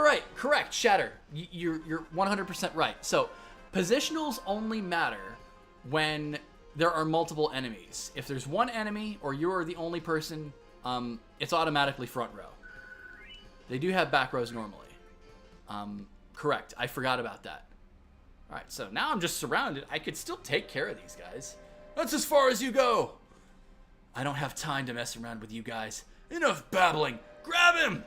right. Correct, Shatter. You're 100% right. So, positionals only matter when there are multiple enemies. If there's one enemy or you're the only person, it's automatically front row. They do have back rows normally. Correct. I forgot about that. All right, so now I'm just surrounded. I could still take care of these guys. That's as far as you go. I don't have time to mess around with you guys. Enough babbling. Grab him!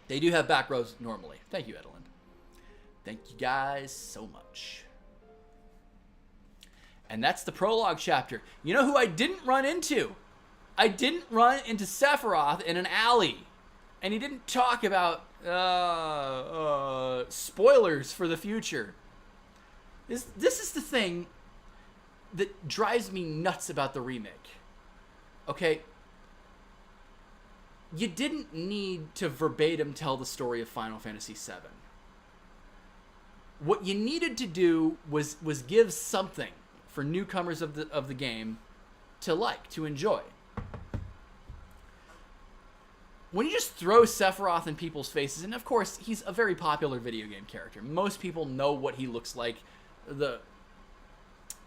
They do have back rows normally. Thank you, Edelin. Thank you guys so much. And that's the prologue chapter. You know who I didn't run into? I didn't run into Sephiroth in an alley. And he didn't talk about spoilers for the future. This is the thing that drives me nuts about the remake. Okay? You didn't need to verbatim tell the story of Final Fantasy VII. What you needed to do was give something for newcomers of the game to like, to enjoy. When you just throw Sephiroth in people's faces, and of course, he's a very popular video game character. Most people know what he looks like. The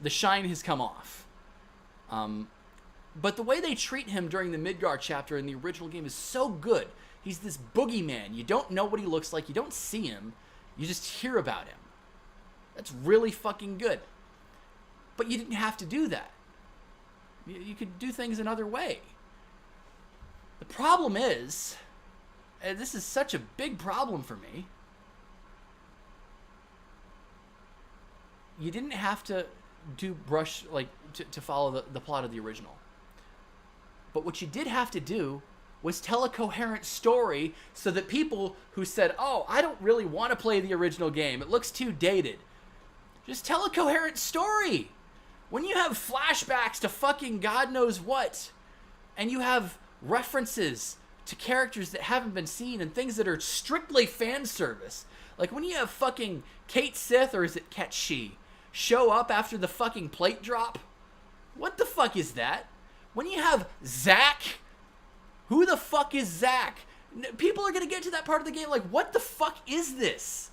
shine has come off. But the way they treat him during the Midgar chapter in the original game is so good. He's this boogeyman. You don't know what he looks like. You don't see him. You just hear about him. That's really fucking good. But you didn't have to do that. You could do things another way. The problem is, and this is such a big problem for me, you didn't have to to follow the plot of the original. But what you did have to do was tell a coherent story so that people who said, oh, I don't really want to play the original game, it looks too dated, just tell a coherent story. When you have flashbacks to fucking God knows what, and you have references to characters that haven't been seen and things that are strictly fan service, like when you have fucking Kate Sith, or is it Ketshi, show up after the fucking plate drop, what the fuck is that? When you have Zack, who the fuck is Zack? People are gonna get to that part of the game like, what the fuck is this?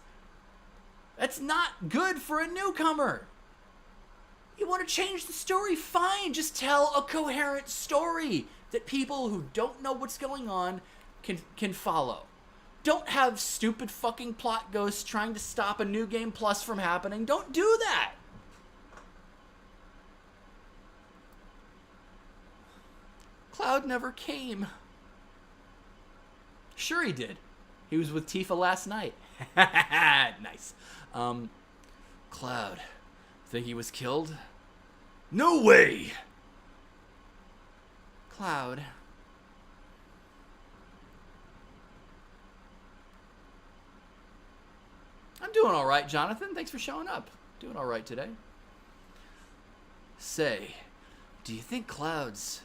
That's not good for a newcomer. You want to change the story? Fine, just tell a coherent story that people who don't know what's going on can follow. Don't have stupid fucking plot ghosts trying to stop a New Game Plus from happening. Don't do that. Cloud never came. Sure he did. He was with Tifa last night. Nice. Cloud, think he was killed? No way! Cloud. I'm doing all right, Jonathan. Thanks for showing up. Doing all right today. Say, do you think Cloud's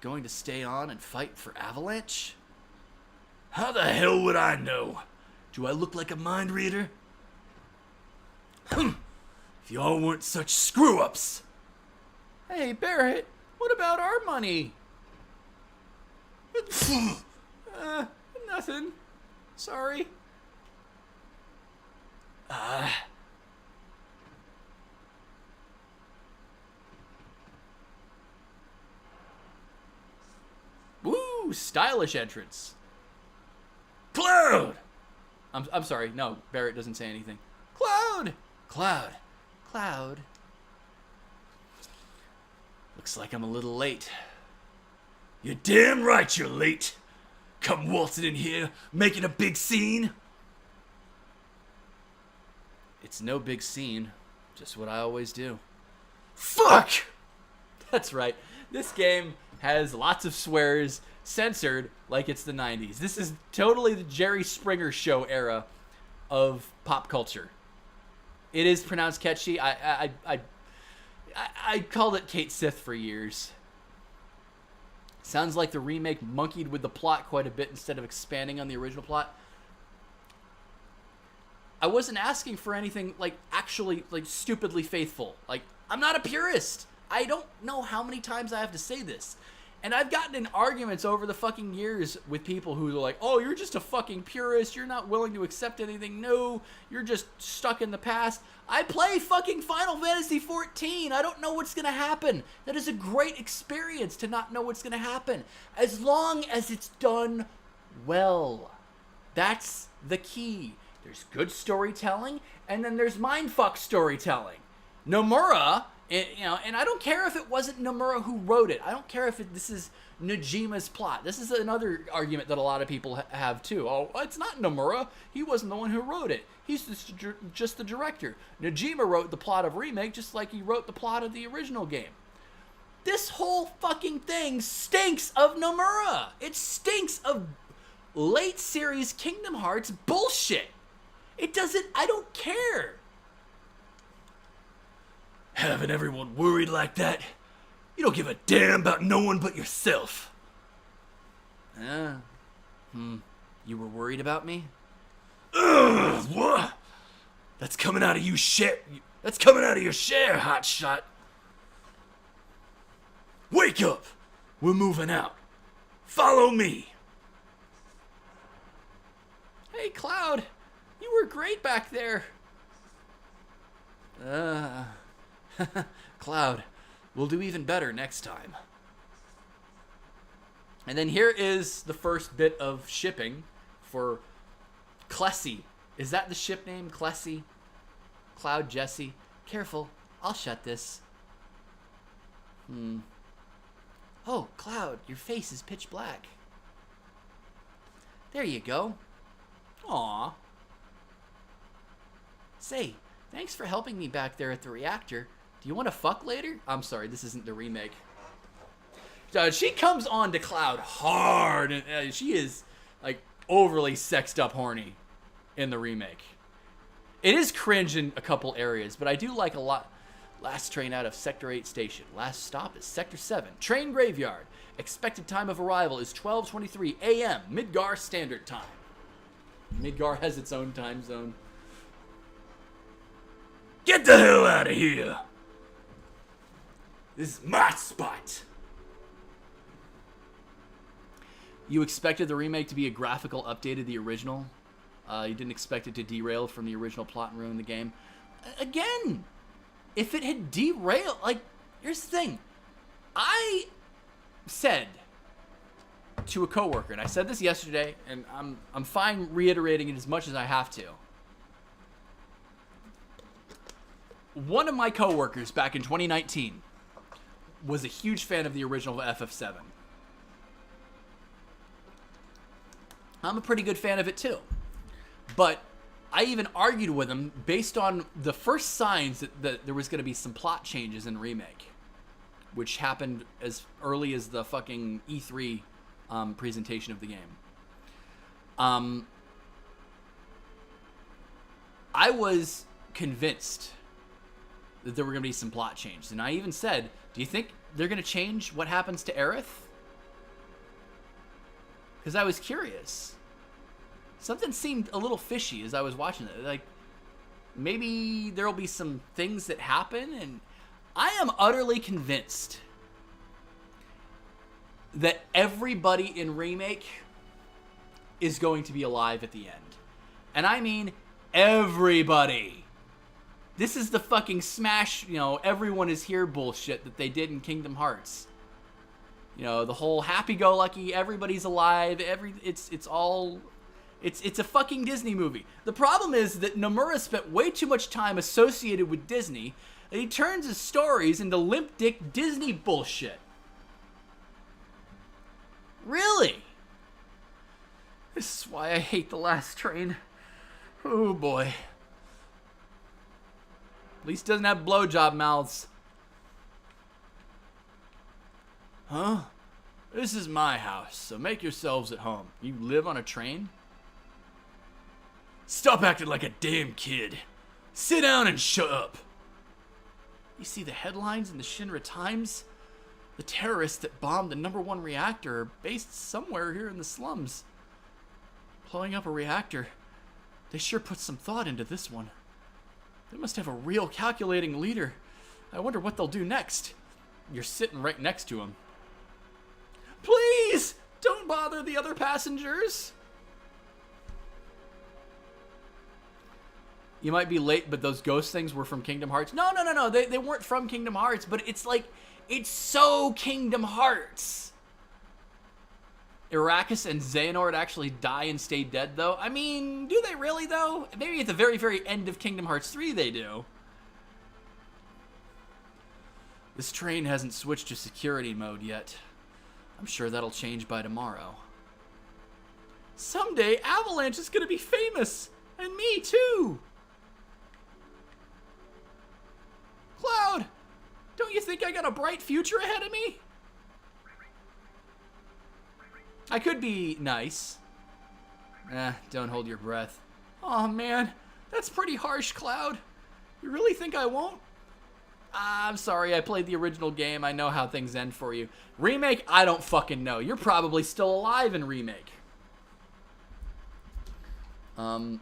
going to stay on and fight for Avalanche? How the hell would I know? Do I look like a mind reader? If y'all weren't such screw-ups. Hey, Barrett, what about our money? Nothing. Sorry. stylish entrance. Cloud! I'm sorry. No, Barrett doesn't say anything. Cloud! Cloud. Looks like I'm a little late. You're damn right you're late. Come waltzing in here, making a big scene. It's no big scene. Just what I always do. Fuck! That's right. This game has lots of swears, censored like it's the 90s. This is totally the Jerry Springer Show era of pop culture. It is pronounced catchy. I called it Kate Sith for years. Sounds like the remake monkeyed with the plot quite a bit instead of expanding on the original plot. I wasn't asking for anything like actually like stupidly faithful. Like, I'm not a purist. I don't know how many times I have to say this. And I've gotten in arguments over the fucking years with people who are like, oh, you're just a fucking purist. You're not willing to accept anything new. You're just stuck in the past. I play fucking Final Fantasy XIV. I don't know what's going to happen. That is a great experience to not know what's going to happen. As long as it's done well. That's the key. There's good storytelling, and then there's mindfuck storytelling. Nomura... and I don't care if it wasn't Nomura who wrote it. I don't care if this is Nojima's plot. This is another argument that a lot of people have too. Oh, it's not Nomura. He wasn't the one who wrote it. He's just the director. Nojima wrote the plot of Remake just like he wrote the plot of the original game. This whole fucking thing stinks of Nomura. It stinks of late series Kingdom Hearts bullshit. I don't care. Having everyone worried like that? You don't give a damn about no one but yourself. You were worried about me? What? That's coming out of you shit. That's coming out of your share, hotshot. Wake up. We're moving out. Follow me. Hey, Cloud. You were great back there. Cloud, we'll do even better next time. And then here is the first bit of shipping for Clessy. Is that the ship name? Clessy? Cloud, Jessie? Careful, I'll shut this. Oh, Cloud, your face is pitch black. There you go. Aw. Say, thanks for helping me back there at the reactor. Do you want to fuck later? I'm sorry, this isn't the remake. She comes on to Cloud hard, and she is like overly sexed up horny in the remake. It is cringe in a couple areas, but I do like a lot. Last train out of Sector 8 station. Last stop is Sector 7. Train graveyard. Expected time of arrival is 12:23 a.m. Midgar Standard Time. Midgar has its own time zone. Get the hell out of here! This is my spot. You expected the remake to be a graphical update of the original. You didn't expect it to derail from the original plot and ruin the game. Again, if it had derailed, like, here's the thing. I said to a coworker, and I said this yesterday, and I'm fine reiterating it as much as I have to. One of my coworkers back in 2019 was a huge fan of the original FF7. I'm a pretty good fan of it too. But I even argued with him based on the first signs that there was going to be some plot changes in Remake, which happened as early as the fucking E3 presentation of the game. I was convinced that there were going to be some plot changes. And I even said, do you think they're going to change what happens to Aerith? Because I was curious. Something seemed a little fishy as I was watching it. Like, maybe there will be some things that happen. And I am utterly convinced that everybody in Remake is going to be alive at the end. And I mean everybody. This is the fucking smash, everyone is here bullshit that they did in Kingdom Hearts. You know, the whole happy-go-lucky, everybody's alive, it's a fucking Disney movie. The problem is that Nomura spent way too much time associated with Disney, and he turns his stories into limp dick Disney bullshit. Really? This is why I hate The Last Train. Oh boy. At least it doesn't have blowjob mouths. Huh? This is my house, so make yourselves at home. You live on a train? Stop acting like a damn kid. Sit down and shut up. You see the headlines in the Shinra Times? The terrorists that bombed the #1 reactor are based somewhere here in the slums. Blowing up a reactor. They sure put some thought into this one. They must have a real calculating leader. I wonder what they'll do next. You're sitting right next to him. Please, don't bother the other passengers. You might be late, but those ghost things were from Kingdom Hearts. No. They weren't from Kingdom Hearts, but it's like, it's so Kingdom Hearts. Arrakis and Xehanort actually die and stay dead, though. I mean, do they really, though? Maybe at the very, very end of Kingdom Hearts 3 they do. This train hasn't switched to security mode yet. I'm sure that'll change by tomorrow. Someday, Avalanche is gonna be famous! And me, too! Cloud! Don't you think I got a bright future ahead of me? I could be nice. Don't hold your breath. Oh man, that's pretty harsh, Cloud. You really think I won't? I'm sorry, I played the original game. I know how things end for you. Remake, I don't fucking know. You're probably still alive in Remake. How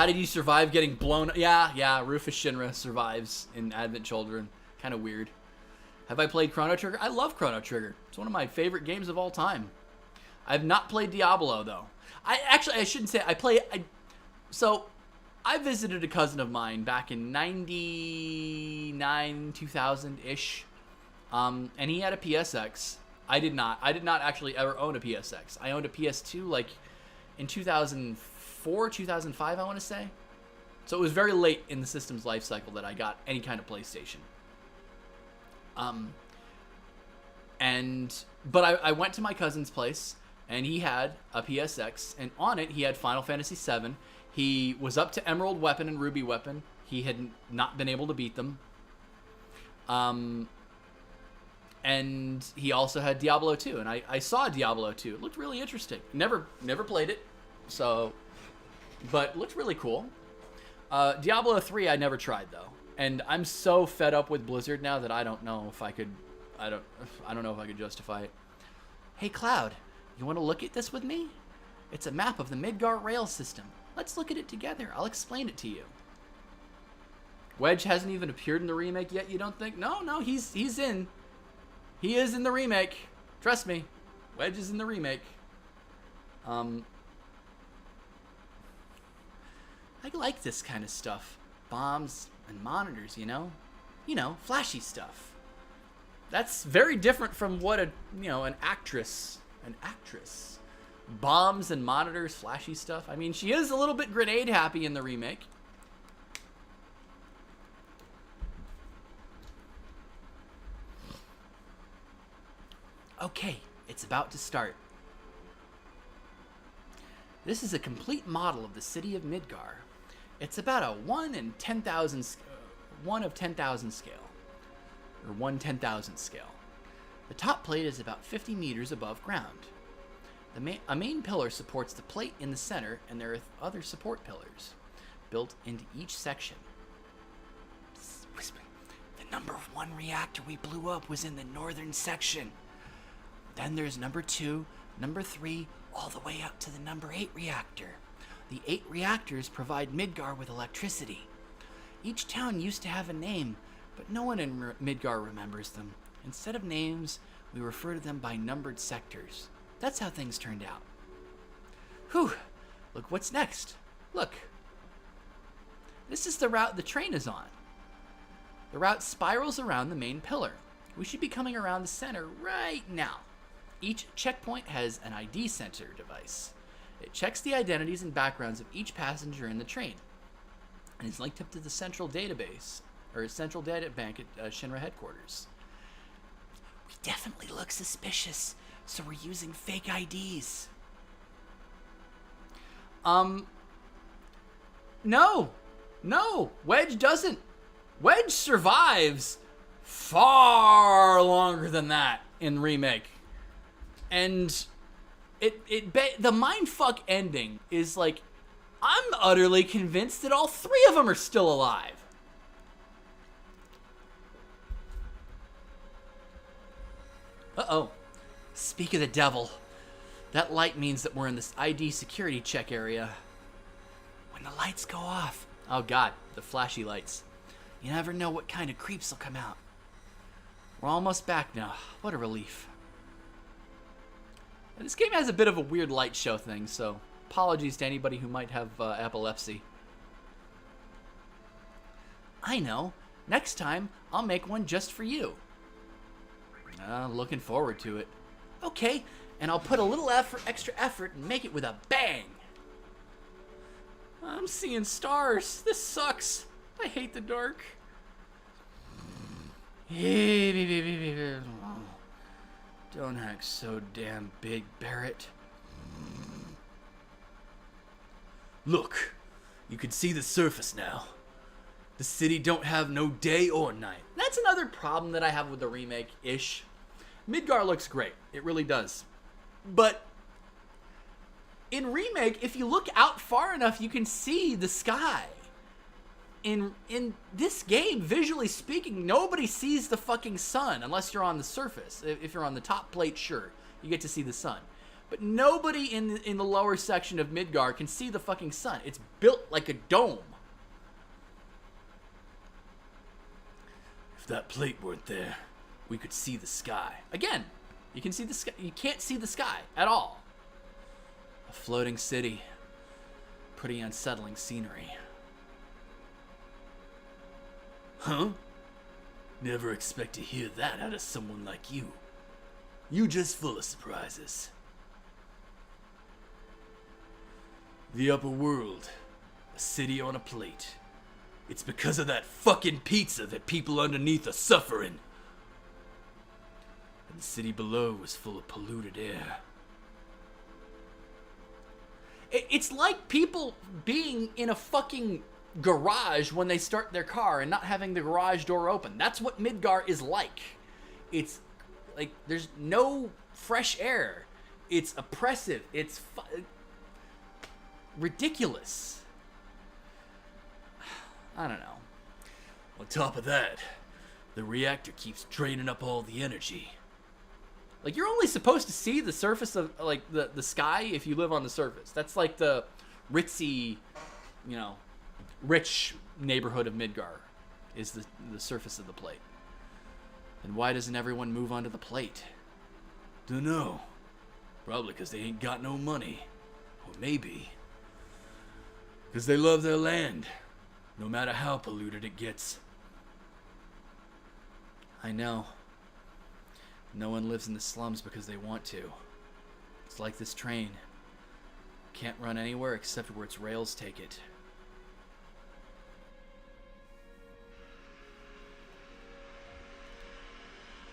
did you survive getting blown? Yeah, Rufus Shinra survives in Advent Children. Kind of weird. Have I played Chrono Trigger? I love Chrono Trigger. It's one of my favorite games of all time. I've not played Diablo, though. I shouldn't say So, I visited a cousin of mine back in 99, 2000-ish. And he had a PSX. I did not actually ever own a PSX. I owned a PS2 like in 2004, 2005, I want to say. So it was very late in the system's life cycle that I got any kind of PlayStation. But I went to my cousin's place, and he had a PSX, and on it he had Final Fantasy VII. He was up to Emerald Weapon and Ruby Weapon. He had not been able to beat them. And he also had Diablo 2, and I saw Diablo 2. It looked really interesting. Never played it, but it looked really cool. Diablo 3 I never tried, though. And I'm so fed up with Blizzard now that I don't know if I could justify it. Hey Cloud, you want to look at this with me? It's a map of the Midgar rail system. Let's look at it together. I'll explain it to you. Wedge hasn't even appeared in the remake yet, you don't think? No, he's in. He is in the remake. Trust me. Wedge is in the remake. I like this kind of stuff. Bombs and monitors, you know, flashy stuff. That's very different from what an actress. Bombs and monitors, flashy stuff. I mean, she is a little bit grenade happy in the remake. Okay, it's about to start. This is a complete model of the city of Midgar. It's about a 1 of 10,000 scale. Or 1/10,000 scale. The top plate is about 50 meters above ground. A main pillar supports the plate in the center, and there are other support pillars built into each section. Whisper. The #1 reactor we blew up was in the northern section. Then there's #2, #3, all the way up to the #8 reactor. The 8 reactors provide Midgar with electricity. Each town used to have a name, but no one in Midgar remembers them. Instead of names, we refer to them by numbered sectors. That's how things turned out. Whew! Look what's next. Look. This is the route the train is on. The route spirals around the main pillar. We should be coming around the center right now. Each checkpoint has an ID sensor device. It checks the identities and backgrounds of each passenger in the train, and is linked up to the central database, or central data bank at Shinra headquarters. We definitely look suspicious, so we're using fake IDs. No, Wedge doesn't. Wedge survives far longer than that in Remake. And the mindfuck ending is like, I'm utterly convinced that all three of them are still alive. Uh-oh. Speak of the devil. That light means that we're in this ID security check area. When the lights go off. Oh god, the flashy lights. You never know what kind of creeps will come out. We're almost back now. What a relief. And this game has a bit of a weird light show thing, so apologies to anybody who might have epilepsy. I know. Next time, I'll make one just for you. Looking forward to it. Okay, and I'll put a little extra effort and make it with a bang. I'm seeing stars. This sucks. I hate the dark. Don't act so damn big, Barrett. Look, you can see the surface now. The city don't have no day or night. That's another problem that I have with the remake-ish. Midgar looks great. It really does. But in Remake, if you look out far enough, you can see the sky. In this game, visually speaking, nobody sees the fucking sun unless you're on the surface. If you're on the top plate, sure, you get to see the sun. But nobody in the lower section of Midgar can see the fucking sun. It's built like a dome. If that plate weren't there, we could see the sky. Again, you can see the sky. You can't see the sky at all. A floating city. Pretty unsettling scenery. Huh? Never expect to hear that out of someone like you. You just full of surprises. The upper world. A city on a plate. It's because of that fucking pizza that people underneath are suffering. And the city below is full of polluted air. It's like people being in a fucking garage when they start their car and not having the garage door open. That's what Midgar is like. It's like there's no fresh air. It's oppressive. It's ridiculous. I don't know. On top of that, the reactor keeps draining up all the energy. Like, you're only supposed to see the surface of, like, the sky if you live on the surface. That's like the ritzy, you know, rich neighborhood of Midgar is the surface of the plate. And why doesn't everyone move onto the plate? Dunno. Probably because they ain't got no money. Or maybe because they love their land, no matter how polluted it gets. I know. No one lives in the slums because they want to. It's like this train. Can't run anywhere except where its rails take it.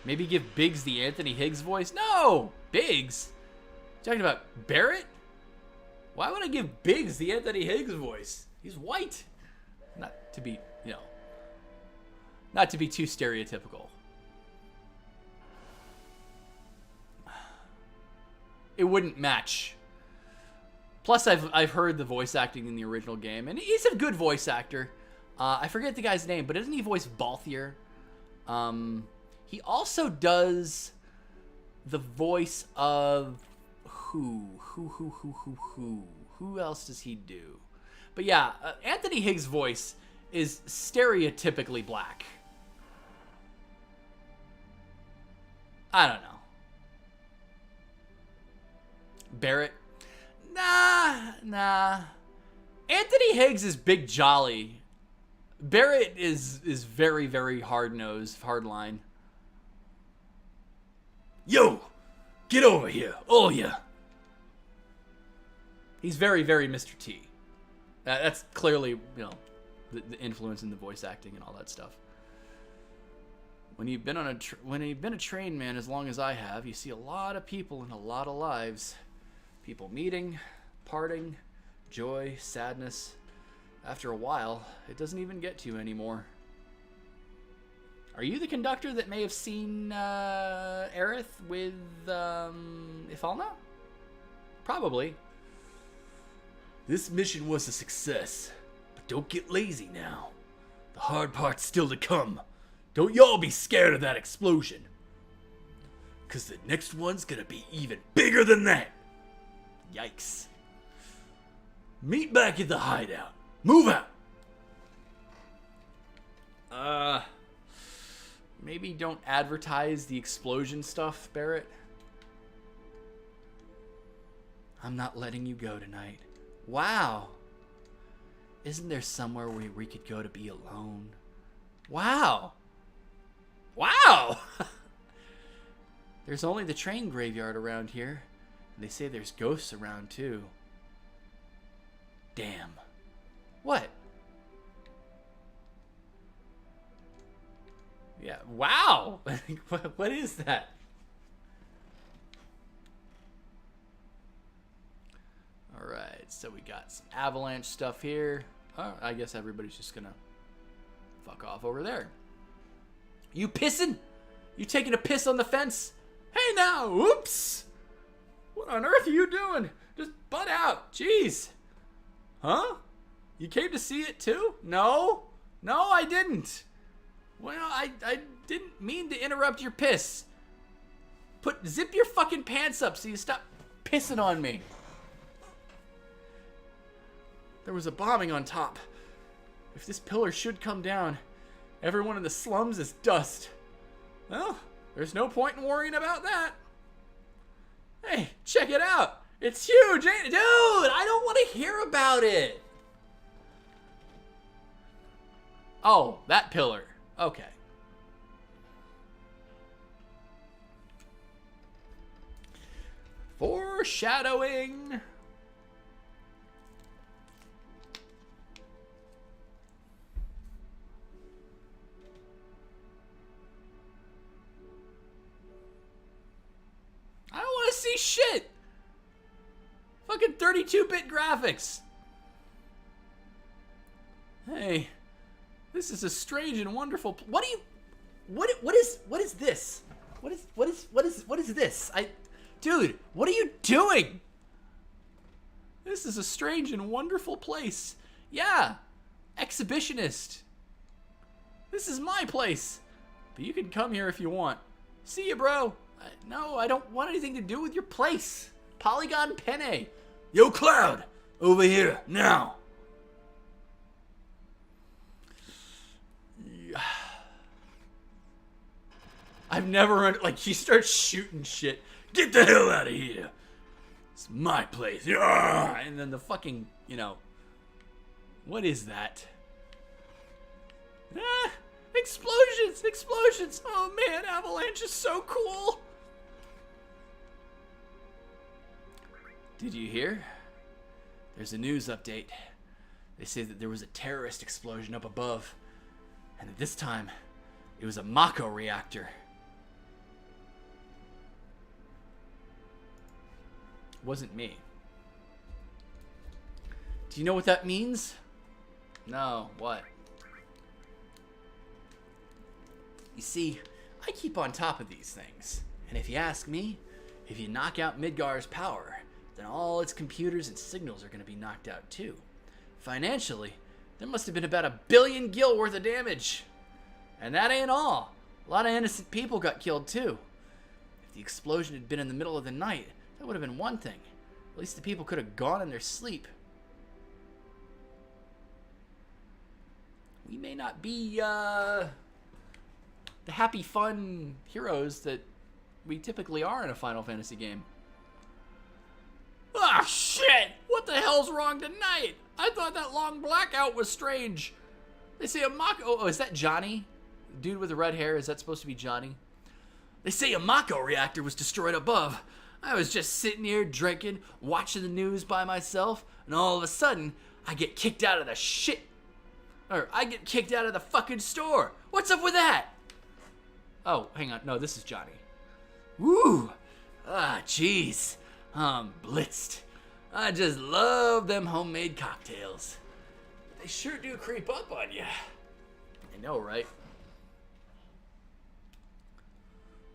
Maybe give Biggs the Anthony Higgs voice? No! Biggs? Talking about Barrett? Why would I give Biggs the Anthony Higgs voice? He's white. Not to be, you know, not to be too stereotypical. It wouldn't match. Plus, I've heard the voice acting in the original game, and he's a good voice actor. I forget the guy's name, but doesn't he voice Balthier? He also does the voice of who else does he do? But yeah, Anthony Higgs' voice is stereotypically black. I don't know. Barrett? Nah. Anthony Higgs is Big Jolly. Barrett is very, very hard-nosed, hard-line. Yo! Get over here, all ya! He's very, very Mr. T. That's clearly, the influence in the voice acting and all that stuff. When you've been a train man as long as I have, you see a lot of people in a lot of lives. People meeting, parting, joy, sadness. After a while, it doesn't even get to you anymore. Are you the conductor that may have seen Aerith with Ifalna? Probably. This mission was a success, but don't get lazy now. The hard part's still to come. Don't y'all be scared of that explosion. 'Cause the next one's gonna be even bigger than that. Yikes. Meet back at the hideout. Move out. Maybe don't advertise the explosion stuff, Barrett. I'm not letting you go tonight. Wow. Isn't there somewhere where we could go to be alone? Wow. Wow. There's only the train graveyard around here. And they say there's ghosts around too. Damn. What? Yeah, wow! What is that? Alright, so we got some avalanche stuff here. Oh, I guess everybody's just gonna fuck off over there. You pissing? You taking a piss on the fence? Hey now, whoops! What on earth are you doing? Just butt out, jeez. Huh? You came to see it too? No? No, I didn't. Well, I didn't mean to interrupt your piss. Zip your fucking pants up so you stop pissing on me. There was a bombing on top. If this pillar should come down, everyone in the slums is dust. Well, there's no point in worrying about that. Hey, check it out. It's huge, ain't it? Dude, I don't want to hear about it. Oh, that pillar. Okay. Foreshadowing. I don't want to see shit. Fucking 32-bit graphics. Hey. This is a strange and wonderful. What is this? What is this? Dude, what are you doing? This is a strange and wonderful place. Yeah, exhibitionist. This is my place, but you can come here if you want. See ya, bro. No, I don't want anything to do with your place. Polygon Penne. Yo, Cloud, over here now. I've never she starts shooting shit. Get the hell out of here. It's my place. And then the fucking, what is that? Explosions, explosions. Oh man, Avalanche is so cool. Did you hear? There's a news update. They say that there was a terrorist explosion up above. And this time, it was a Mako reactor. Wasn't me. Do you know what that means? No, what? You see, I keep on top of these things. And if you ask me, if you knock out Midgar's power, then all its computers and signals are going to be knocked out too. Financially, there must have been about 1 billion gil worth of damage. And that ain't all. A lot of innocent people got killed too. If the explosion had been in the middle of the night, that would have been one thing. At least the people could have gone in their sleep. We may not be the happy, fun heroes that we typically are in a Final Fantasy game. Ah, shit! What the hell's wrong tonight? I thought that long blackout was strange. They say a Mako... Oh, is that Johnny? Dude with the red hair, is that supposed to be Johnny? They say a Mako reactor was destroyed above. I was just sitting here drinking, watching the news by myself, and all of a sudden, I get kicked out of the shit. Or, I get kicked out of the fucking store. What's up with that? Oh, hang on. No, this is Johnny. Woo! Ah, jeez. I'm blitzed. I just love them homemade cocktails. They sure do creep up on you. I know, right?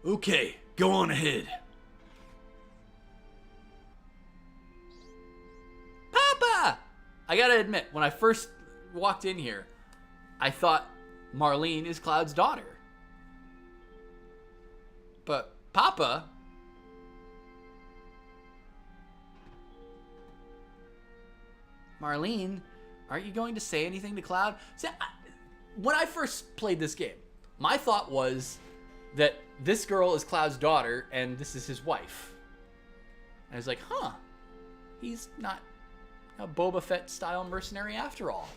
Okay, go on ahead. Papa! I gotta admit, when I first walked in here, I thought Marlene is Cloud's daughter. But Papa... Marlene, aren't you going to say anything to Cloud? See, when I first played this game, my thought was that this girl is Cloud's daughter and this is his wife. And I was like, huh, he's not a Boba Fett style mercenary after all.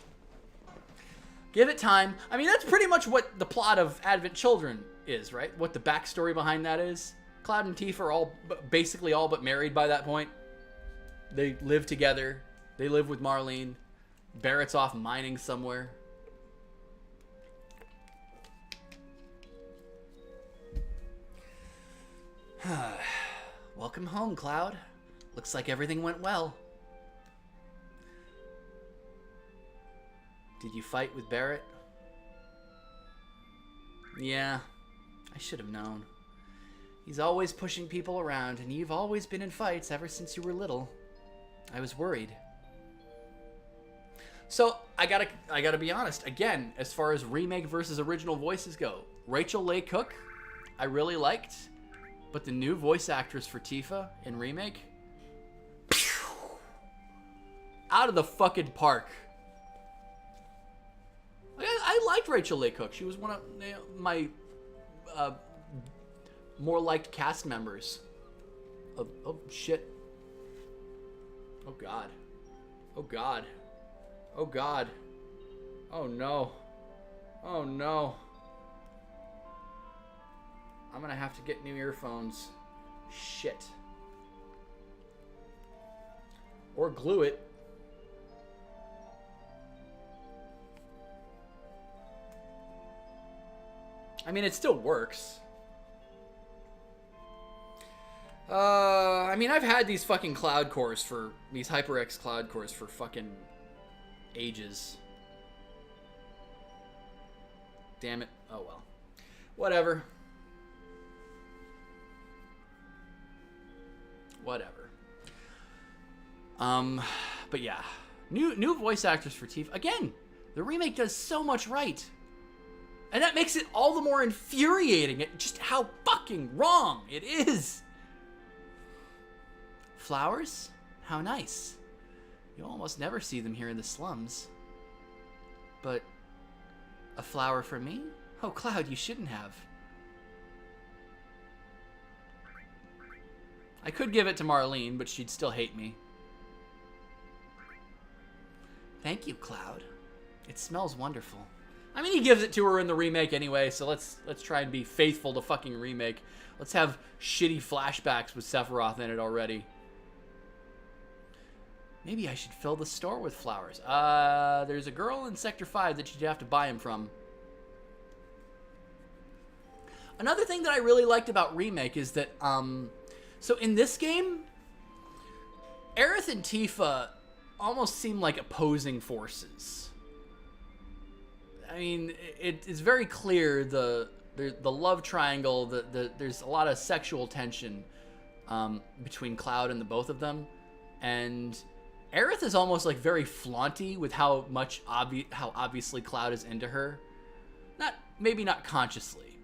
Give it time. I mean, that's pretty much what the plot of Advent Children is, right? What the backstory behind that is. Cloud and Tifa are all basically all but married by that point. They live together. They live with Marlene. Barrett's off mining somewhere. Welcome home, Cloud. Looks like everything went well. Did you fight with Barrett? Yeah, I should have known. He's always pushing people around, and you've always been in fights ever since you were little. I was worried. So, I gotta be honest. Again, as far as remake versus original voices go, Rachel Leigh Cook, I really liked. But the new voice actress for Tifa in Remake, out of the fucking park. I liked Rachel Leigh Cook. She was one of my more liked cast members. Oh, shit. Oh, God. Oh, God. Oh, God. Oh, no. Oh, no. I'm gonna have to get new earphones. Shit. Or glue it. I mean, it still works. I mean, I've had these fucking cloud cores for... These HyperX cloud cores for fucking ages. Damn it. Oh, well. Whatever. Whatever. But yeah. New voice actors for Tifa. Again, the remake does so much right. And that makes it all the more infuriating at just how fucking wrong it is. Flowers? How nice. You almost never see them here in the slums. But a flower for me? Oh, Cloud, you shouldn't have. I could give it to Marlene, but she'd still hate me. Thank you, Cloud. It smells wonderful. I mean, he gives it to her in the remake anyway, so let's try and be faithful to fucking Remake. Let's have shitty flashbacks with Sephiroth in it already. Maybe I should fill the store with flowers. There's a girl in Sector 5 that you'd have to buy them from. Another thing that I really liked about Remake is that, so in this game, Aerith and Tifa almost seem like opposing forces. I mean, it's very clear the love triangle, there's a lot of sexual tension between Cloud and the both of them, and Aerith is almost like very flaunty with how obviously Cloud is into her. Maybe not consciously,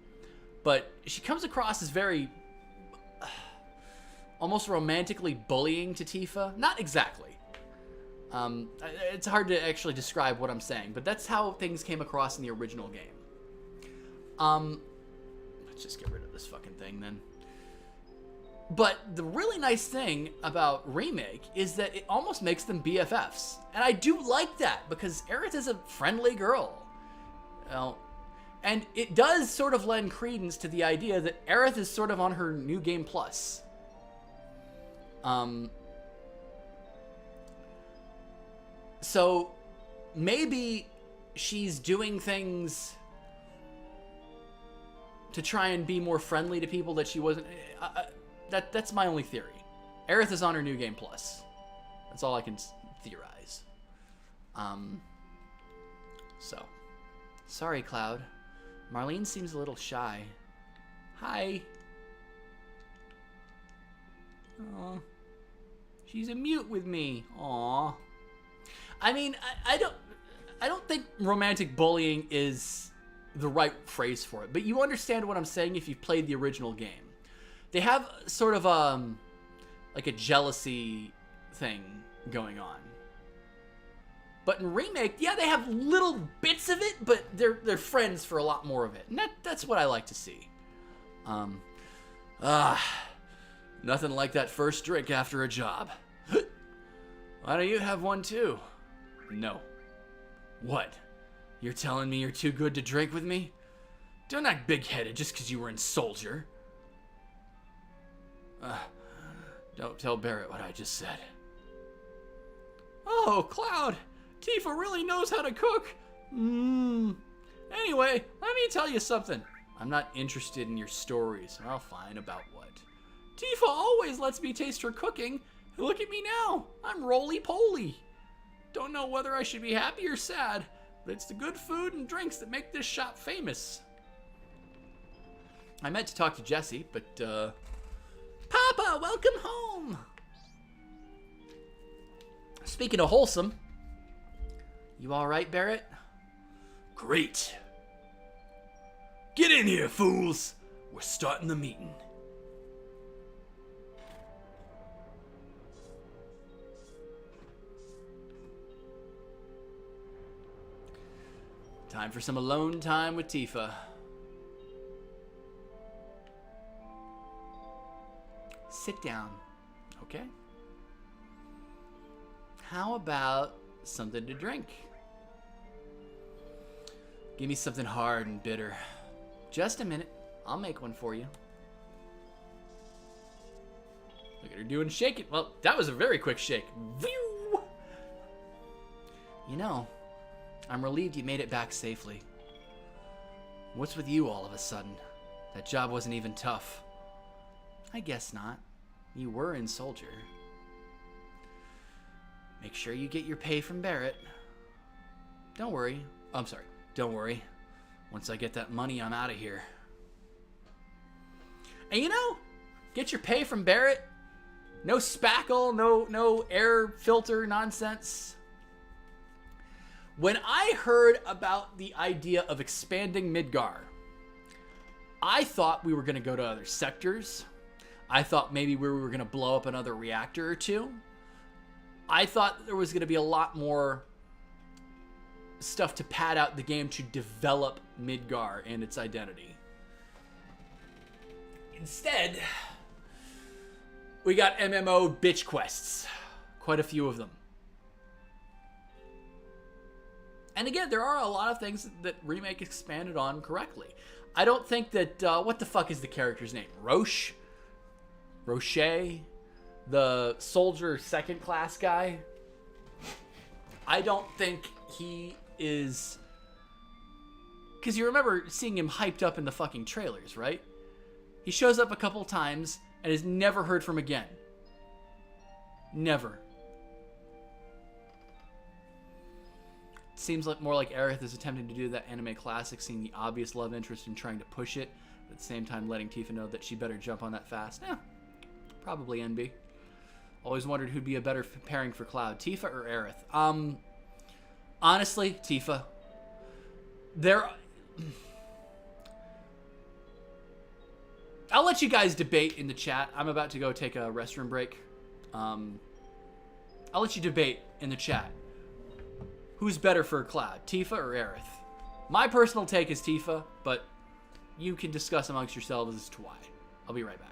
but she comes across as very almost romantically bullying to Tifa. Not exactly. It's hard to actually describe what I'm saying, but that's how things came across in the original game. Let's just get rid of this fucking thing then. But the really nice thing about Remake is that it almost makes them BFFs. And I do like that, because Aerith is a friendly girl. Well, and it does sort of lend credence to the idea that Aerith is sort of on her New Game Plus. So maybe she's doing things to try and be more friendly to people that she wasn't. That's my only theory. Aerith is on her New Game Plus. That's all I can theorize. So, sorry, Cloud. Marlene seems a little shy. Hi. Aw. She's a mute with me. Aw. I mean, I don't think romantic bullying is the right phrase for it, but you understand what I'm saying if you've played the original game. They have sort of like a jealousy thing going on. But in Remake, yeah, they have little bits of it, but they're friends for a lot more of it. And that's what I like to see. Nothing like that first drink after a job. Why don't you have one too? No. What? You're telling me you're too good to drink with me? Don't act big-headed just because you were in Soldier. Don't tell Barrett what I just said. Oh, Cloud! Tifa really knows how to cook. Anyway, let me tell you something. I'm not interested in your stories. Well, fine, about what? Tifa always lets me taste her cooking. Look at me now. I'm roly-poly. Don't know whether I should be happy or sad, but it's the good food and drinks that make this shop famous. I meant to talk to Jessie, but, Papa, welcome home! Speaking of wholesome, you alright, Barrett? Great. Get in here, fools. We're starting the meeting. Time for some alone time with Tifa. Sit down, okay? How about something to drink? Give me something hard and bitter. Just a minute. I'll make one for you. Look at her doing shake it. Well, that was a very quick shake. View. You know, I'm relieved you made it back safely. What's with you all of a sudden? That job wasn't even tough. I guess not. You were in Soldier. Make sure you get your pay from Barrett. Don't worry. Oh, I'm sorry. Don't worry. Once I get that money, I'm out of here. And you know, get your pay from Barrett. No spackle, no air filter nonsense. When I heard about the idea of expanding Midgar, I thought we were going to go to other sectors. I thought maybe we were going to blow up another reactor or two. I thought there was going to be a lot more stuff to pad out the game to develop Midgar and its identity. Instead, we got MMO bitch quests. Quite a few of them. And again, there are a lot of things that Remake expanded on correctly. I don't think that, what the fuck is the character's name? Roche? The soldier second class guy? I don't think he is... Because you remember seeing him hyped up in the fucking trailers, right? He shows up a couple times and is never heard from again. Never. Seems like more like Aerith is attempting to do that anime classic, seeing the obvious love interest and trying to push it, but at the same time letting Tifa know that she better jump on that fast. Probably NB. Always wondered who'd be a better pairing for Cloud, Tifa or Aerith. Honestly, Tifa. I'll let you guys debate in the chat. I'm about to go take a restroom break. I'll let you debate in the chat. Who's better for Cloud, Tifa or Aerith? My personal take is Tifa, but you can discuss amongst yourselves as to why. I'll be right back.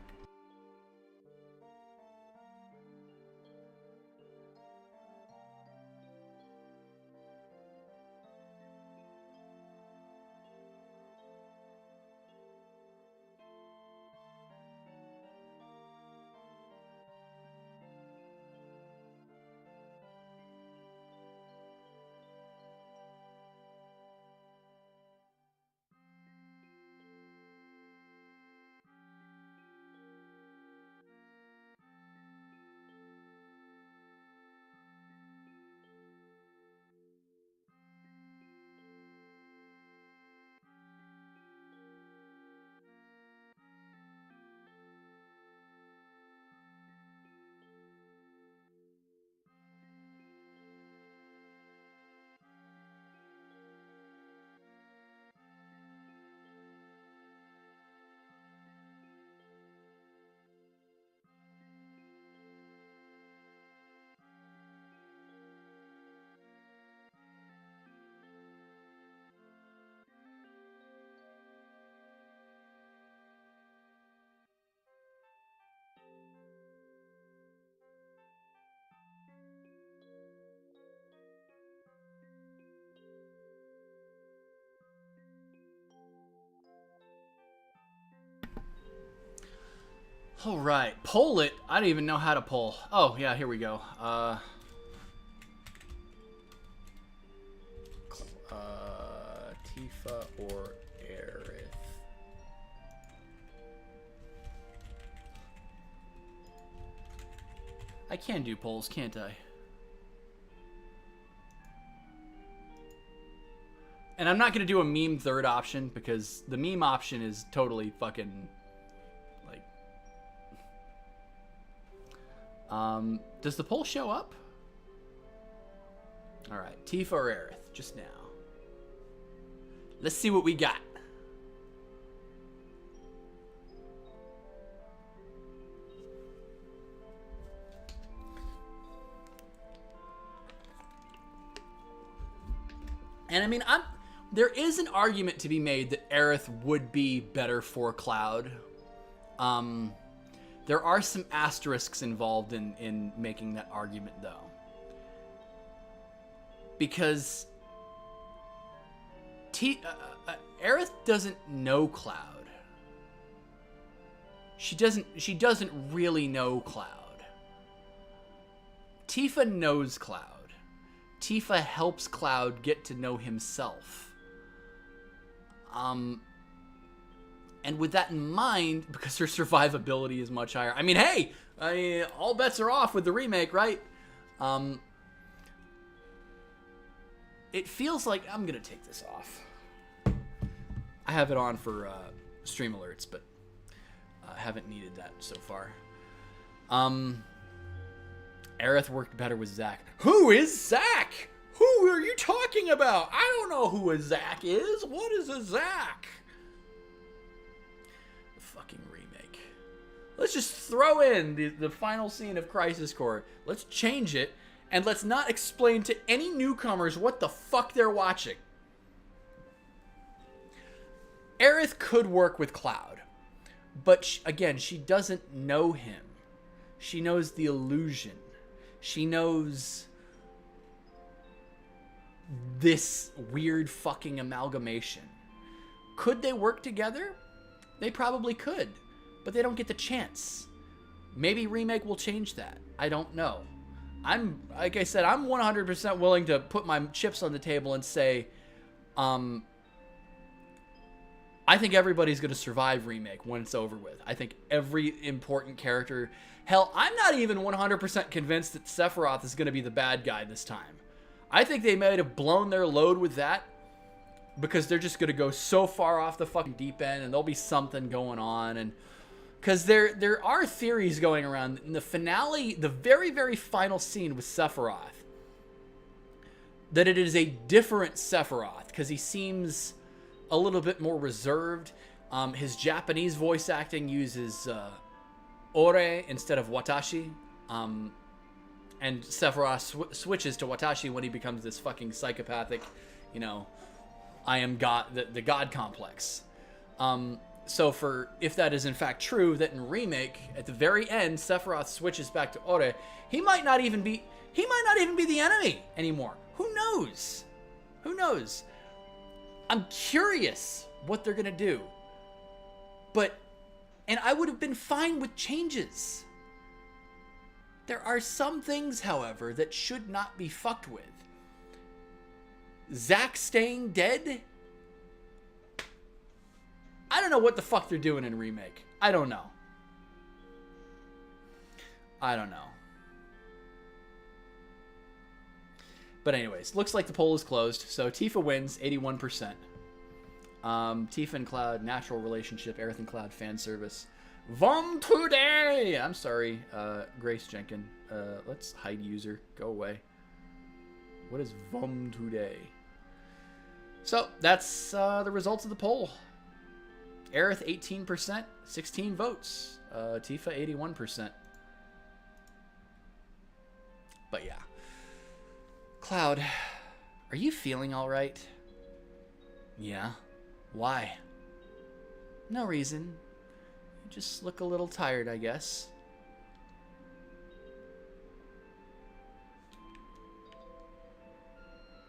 All right, poll it. I don't even know how to poll. Oh yeah, here we go. Tifa or Aerith? I can do polls, can't I? And I'm not going to do a meme third option because the meme option is totally fucking like... does the poll show up? Alright, Tifa or Aerith, just now. Let's see what we got. And I mean, there is an argument to be made that Aerith would be better for Cloud. There are some asterisks involved in making that argument, though. Because Aerith doesn't know Cloud. She doesn't really know Cloud. Tifa knows Cloud. Tifa helps Cloud get to know himself. And with that in mind, because her survivability is much higher. I mean, hey, all bets are off with the remake, right? It feels like I'm gonna take this off. I have it on for stream alerts, but I haven't needed that so far. Aerith worked better with Zack. Who is Zack? Who are you talking about? I don't know who a Zack is. What is a Zack? The fucking remake. Let's just throw in the final scene of Crisis Core. Let's change it, and let's not explain to any newcomers what the fuck they're watching. Aerith could work with Cloud, but again, she doesn't know him. She knows the illusion. She knows this weird fucking amalgamation. Could they work together? They probably could, but they don't get the chance. Maybe Remake will change that. I don't know. Like I said, I'm 100% willing to put my chips on the table and say, I think everybody's going to survive Remake when it's over with. I think every important character... Hell, I'm not even 100% convinced that Sephiroth is going to be the bad guy this time. I think they might have blown their load with that because they're just going to go so far off the fucking deep end and there'll be something going on. And because there are theories going around in the finale, the very, very final scene with Sephiroth, that it is a different Sephiroth because he seems a little bit more reserved. His Japanese voice acting uses ore instead of watashi. And Sephiroth switches to watashi when he becomes this fucking psychopathic, I am God, the God complex. So if that is in fact true, that in Remake, at the very end, Sephiroth switches back to ore, he might not even be the enemy anymore. Who knows? Who knows? I'm curious what they're gonna do. And I would have been fine with changes. There are some things, however, that should not be fucked with. Zack staying dead? I don't know what the fuck they're doing in Remake. I don't know. But anyways, looks like the poll is closed. So Tifa wins, 81%. Tifa and Cloud, natural relationship. Aerith and Cloud, fan service. Vom today! I'm sorry, Grace Jenkin. Let's hide user. Go away. What is Vom today? So, that's the results of the poll. Aerith, 18%, 16 votes. Tifa, 81%. But yeah. Cloud, are you feeling alright? Yeah. Why? No reason. You just look a little tired, I guess.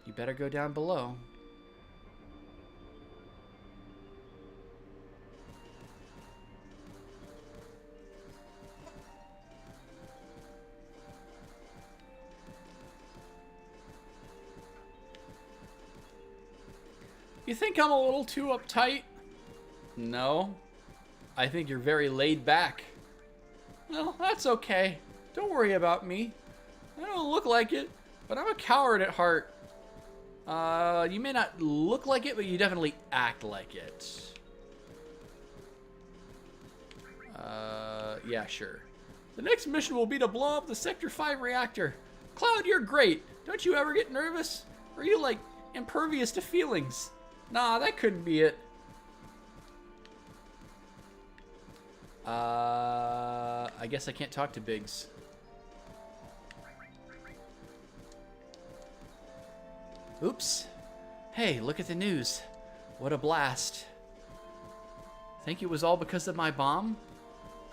You better go down below. You think I'm a little too uptight? No. I think you're very laid back. Well, that's okay. Don't worry about me. I don't look like it, but I'm a coward at heart. You may not look like it, but you definitely act like it. Yeah, sure. The next mission will be to blow up the Sector 5 reactor. Cloud, you're great. Don't you ever get nervous? Or are you, like, impervious to feelings? Nah, that couldn't be it. I guess I can't talk to Biggs. Oops. Hey, look at the news. What a blast. Think it was all because of my bomb?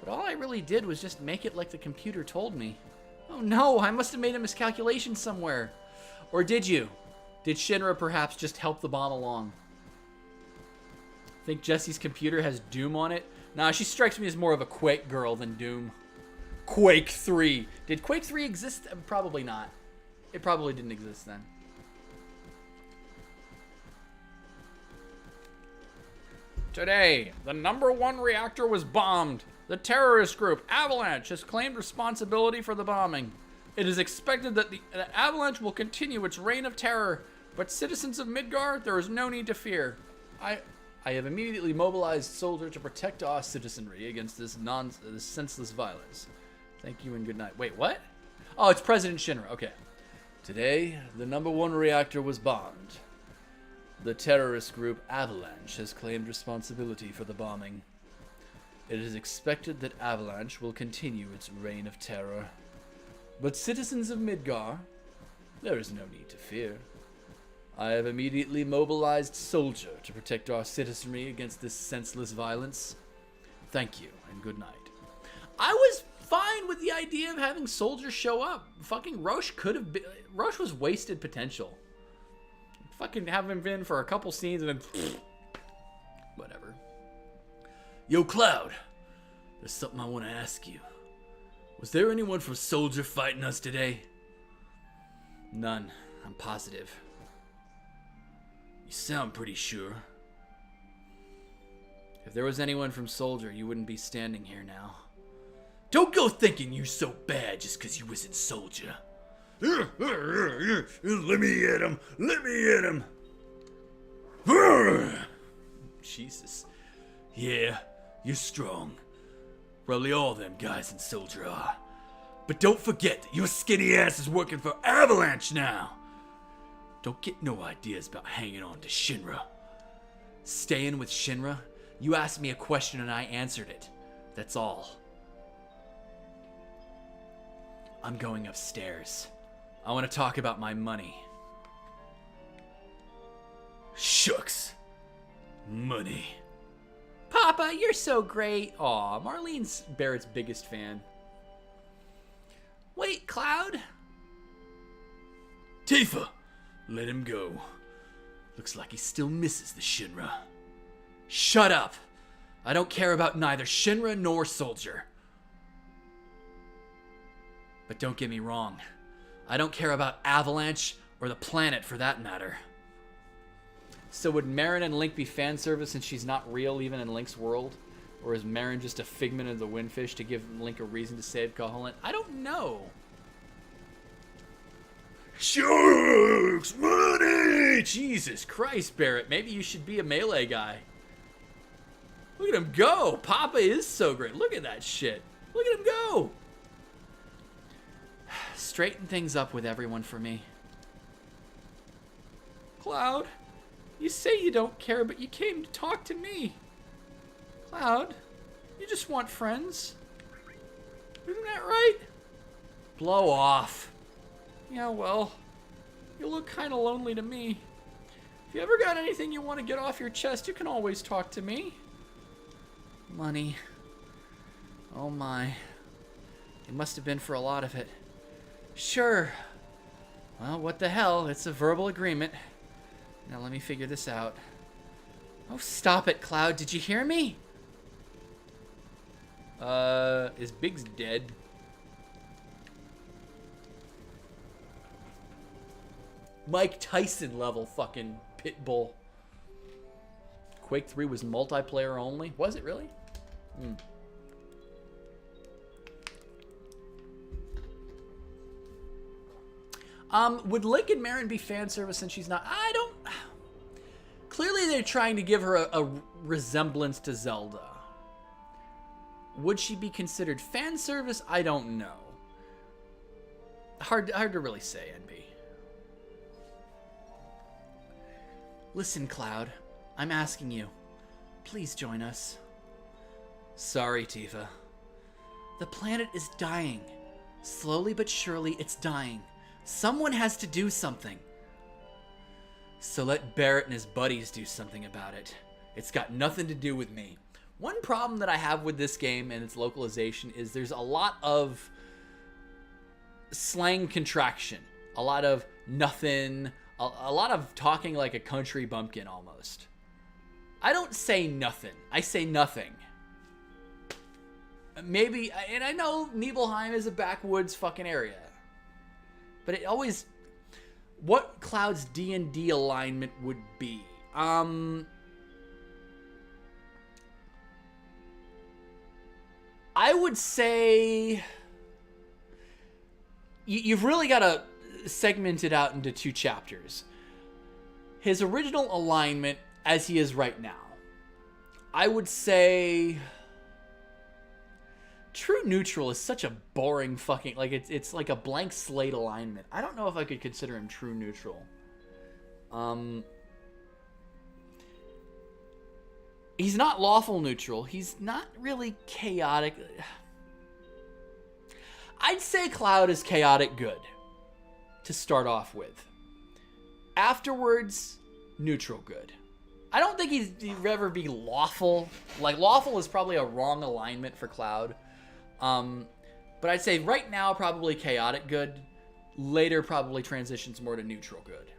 But all I really did was just make it like the computer told me. Oh no, I must have made a miscalculation somewhere. Or did you? Did Shinra perhaps just help the bomb along? Think Jessie's computer has Doom on it? Nah, she strikes me as more of a Quake girl than Doom. Quake 3. Did Quake 3 exist? Probably not. It probably didn't exist then. Today, the #1 reactor was bombed. The terrorist group, Avalanche, has claimed responsibility for the bombing. It is expected that the Avalanche will continue its reign of terror, but citizens of Midgar, there is no need to fear. I have immediately mobilized soldiers to protect our citizenry against this senseless violence. Thank you and good night. Wait, what? Oh, it's President Shinra. Okay. Today, the #1 reactor was bombed. The terrorist group Avalanche has claimed responsibility for the bombing. It is expected that Avalanche will continue its reign of terror. But citizens of Midgar, there is no need to fear. I have immediately mobilized soldier to protect our citizenry against this senseless violence. Thank you and good night. I was fine with the idea of having soldiers show up. Fucking Roche could have been... Roche was wasted potential. Fucking have him in for a couple scenes and then... whatever. Yo, Cloud. There's something I want to ask you. Was there anyone from Soldier fighting us today? None. I'm positive. You sound pretty sure. If there was anyone from Soldier, you wouldn't be standing here now. Don't go thinking you're so bad just because you was in Soldier. Let me hit him. Let me hit him. Jesus. Yeah, you're strong. Probably all them guys in Soldier are. But don't forget that your skinny ass is working for Avalanche now. Don't get no ideas about hanging on to Shinra. Staying with Shinra? You asked me a question and I answered it. That's all. I'm going upstairs. I want to talk about my money. Shucks. Money. Papa, you're so great. Aw, Marlene's Barrett's biggest fan. Wait, Cloud. Tifa, let him go. Looks like he still misses the Shinra. Shut up. I don't care about neither Shinra nor Soldier. But don't get me wrong. I don't care about Avalanche or the planet for that matter. So would Marin and Link be fan service since she's not real even in Link's world? Or is Marin just a figment of the Windfish to give Link a reason to save Koholint? I don't know. Sharks! Money! Jesus Christ, Barrett. Maybe you should be a melee guy. Look at him go. Papa is so great. Look at that shit. Look at him go. Straighten things up with everyone for me. Cloud, you say you don't care, but you came to talk to me. Cloud, you just want friends. Isn't that right? Blow off. Yeah, well, you look kind of lonely to me. If you ever got anything you want to get off your chest, you can always talk to me. Money. Oh my. It must have been for a lot of it. Sure. Well, what the hell? It's a verbal agreement. Now let me figure this out. Oh, stop it, Cloud. Did you hear me? Is Biggs dead? Mike Tyson level fucking pit bull. Quake 3 was multiplayer only. Was it really? Would Link and Marin be fan service since she's not? I don't... Clearly they're trying to give her a resemblance to Zelda. Would she be considered fan service? I don't know. Hard to really say, NB. Listen, Cloud. I'm asking you. Please join us. Sorry, Tifa. The planet is dying. Slowly but surely, it's dying. Someone has to do something. So let Barrett and his buddies do something about it. It's got nothing to do with me. One problem that I have with this game and its localization is there's a lot of slang contraction. A lot of nothing. A lot of talking like a country bumpkin almost. I don't say nothing. I say nothing. Maybe, and I know Nibelheim is a backwoods fucking area. But it always... What Cloud's D&D alignment would be? I would say... You've really got to segment it out into 2 chapters. His original alignment as he is right now. I would say... True neutral is such a boring fucking... Like, it's like a blank slate alignment. I don't know if I could consider him true neutral. He's not lawful neutral. He's not really chaotic. I'd say Cloud is chaotic good to start off with. Afterwards, neutral good. I don't think he'd ever be lawful. Like, lawful is probably a wrong alignment for Cloud. But I'd say right now, probably chaotic good. Later, probably transitions more to neutral good.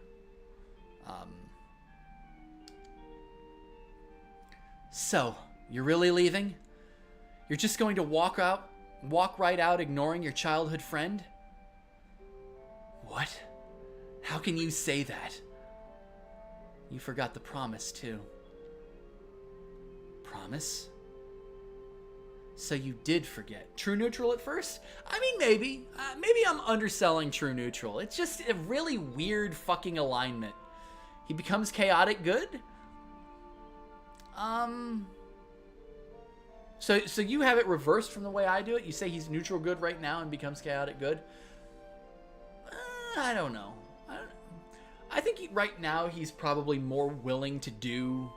So, you're really leaving? You're just going to walk right out, ignoring your childhood friend? What? How can you say that? You forgot the promise, too. Promise? So you did forget. True neutral at first? I mean, maybe. Maybe I'm underselling true neutral. It's just a really weird fucking alignment. He becomes chaotic good? So you have it reversed from the way I do it? You say he's neutral good right now and becomes chaotic good? I don't know. I think right now he's probably more willing to do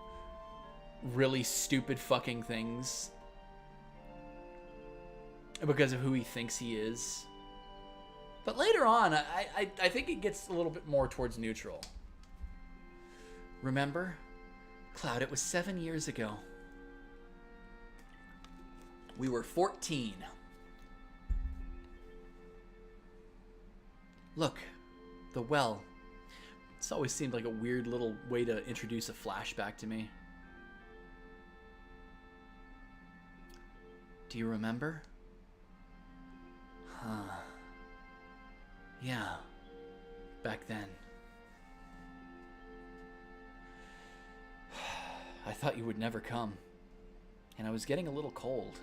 really stupid fucking things because of who he thinks he is. But later on, I think it gets a little bit more towards neutral. Remember? Cloud, it was 7 years ago. We were 14. Look, the well. It's always seemed like a weird little way to introduce a flashback to me. Do you remember? Huh. Yeah. Back then. I thought you would never come. And I was getting a little cold.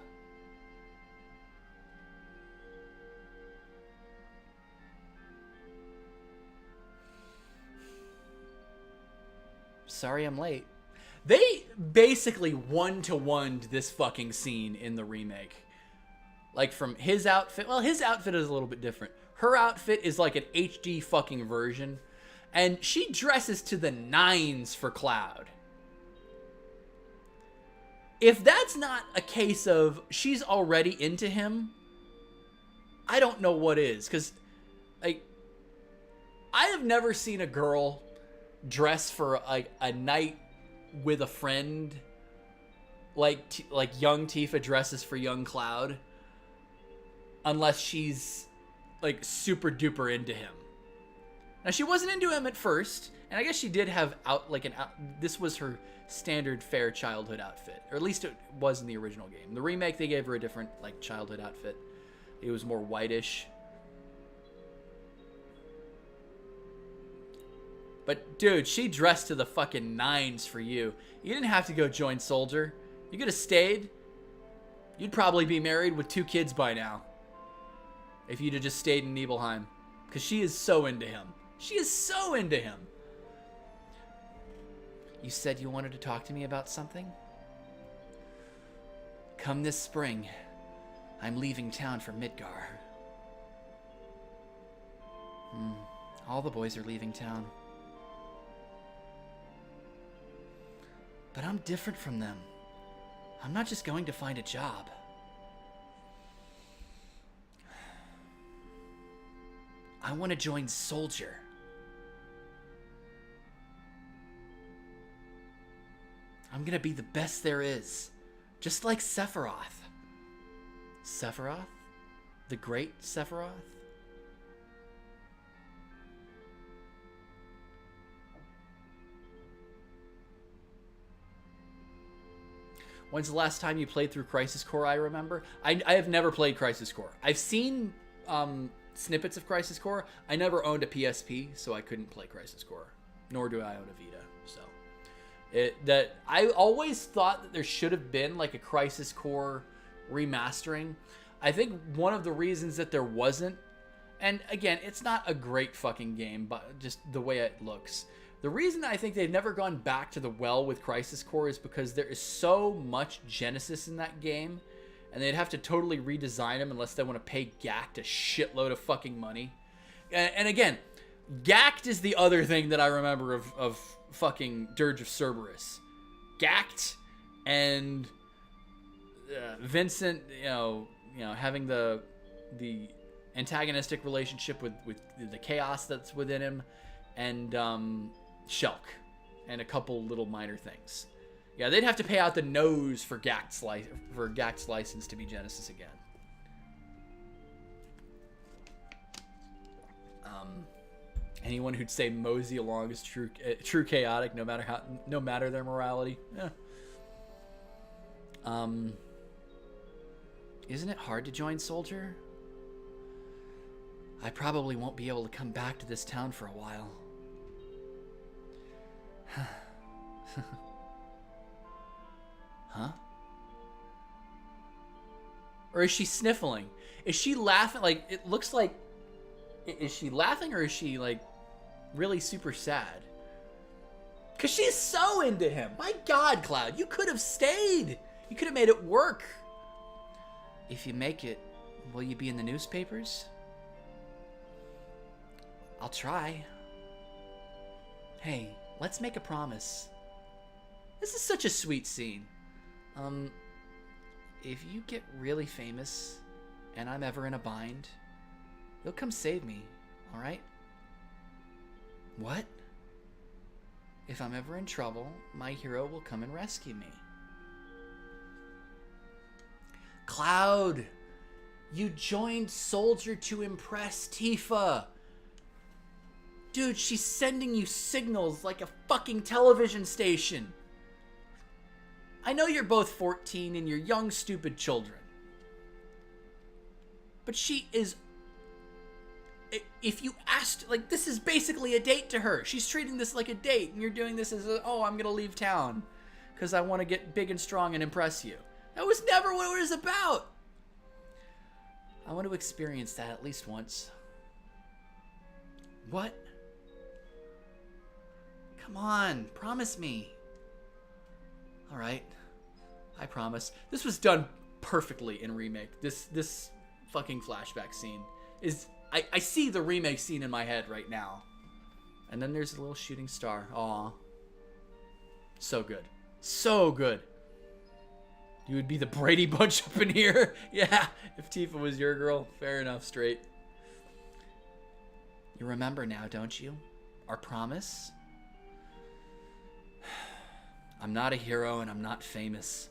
Sorry I'm late. They basically one-to-one'd this fucking scene in the remake. Like from his outfit. Well, his outfit is a little bit different. Her outfit is like an HD fucking version. And she dresses to the nines for Cloud. If that's not a case of she's already into him, I don't know what is. Because, like, I have never seen a girl dress for a night with a friend like young Tifa dresses for young Cloud, unless she's like super duper into him. Now she wasn't into him at first, and I guess she did have this was her standard fair childhood outfit, or at least it was in the original game. The remake, they gave her a different like childhood outfit. It was more whitish. But, dude, she dressed to the fucking nines for you. You didn't have to go join Soldier. You could have stayed. You'd probably be married with 2 kids by now. If you'd have just stayed in Nibelheim. Because she is so into him. She is so into him. You said you wanted to talk to me about something? Come this spring, I'm leaving town for Midgar. All the boys are leaving town. But I'm different from them. I'm not just going to find a job. I want to join Soldier. I'm gonna be the best there is. Just like Sephiroth. Sephiroth? The great Sephiroth? When's the last time you played through Crisis Core, I remember? I have never played Crisis Core. I've seen snippets of Crisis Core. I never owned a PSP, so I couldn't play Crisis Core. Nor do I own a Vita, so... I always thought that there should have been like a Crisis Core remastering. I think one of the reasons that there wasn't, and again, it's not a great fucking game, but just the way it looks. The reason I think they've never gone back to the well with Crisis Core is because there is so much Genesis in that game, and they'd have to totally redesign them unless they want to pay Gact a shitload of fucking money. And again, Gact is the other thing that I remember of fucking Dirge of Cerberus. Gact and Vincent, you know, having the antagonistic relationship with the chaos that's within him, and Shulk, and a couple little minor things. Yeah, they'd have to pay out the nose for Gact's license to be Genesis again. Anyone who'd say mosey along is true chaotic, no matter their morality. Yeah. Isn't it hard to join Soldier? I probably won't be able to come back to this town for a while. Huh? Or is she sniffling? Is she laughing? Like, it looks like... Is she laughing, or is she, like, really super sad? Because she's so into him. My God, Cloud, you could have stayed. You could have made it work. If you make it, will you be in the newspapers? I'll try. Hey, let's make a promise. This is such a sweet scene. If you get really famous and I'm ever in a bind, you'll come save me, all right? What? If I'm ever in trouble, my hero will come and rescue me. Cloud, you joined Soldier to impress Tifa. Dude, she's sending you signals like a fucking television station. I know you're both 14 and you're young, stupid children. But she is... If you asked, like, this is basically a date to her. She's treating this like a date, and you're doing this as a, oh, I'm gonna leave town because I want to get big and strong and impress you. That was never what it was about. I want to experience that at least once. What? Come on, promise me. All right, I promise. This was done perfectly in Remake. This fucking flashback scene is... I see the Remake scene in my head right now. And then there's a little shooting star. Aw. So good. So good. You would be the Brady Bunch up in here? Yeah, if Tifa was your girl. Fair enough, straight. You remember now, don't you? Our promise? I'm not a hero and I'm not famous,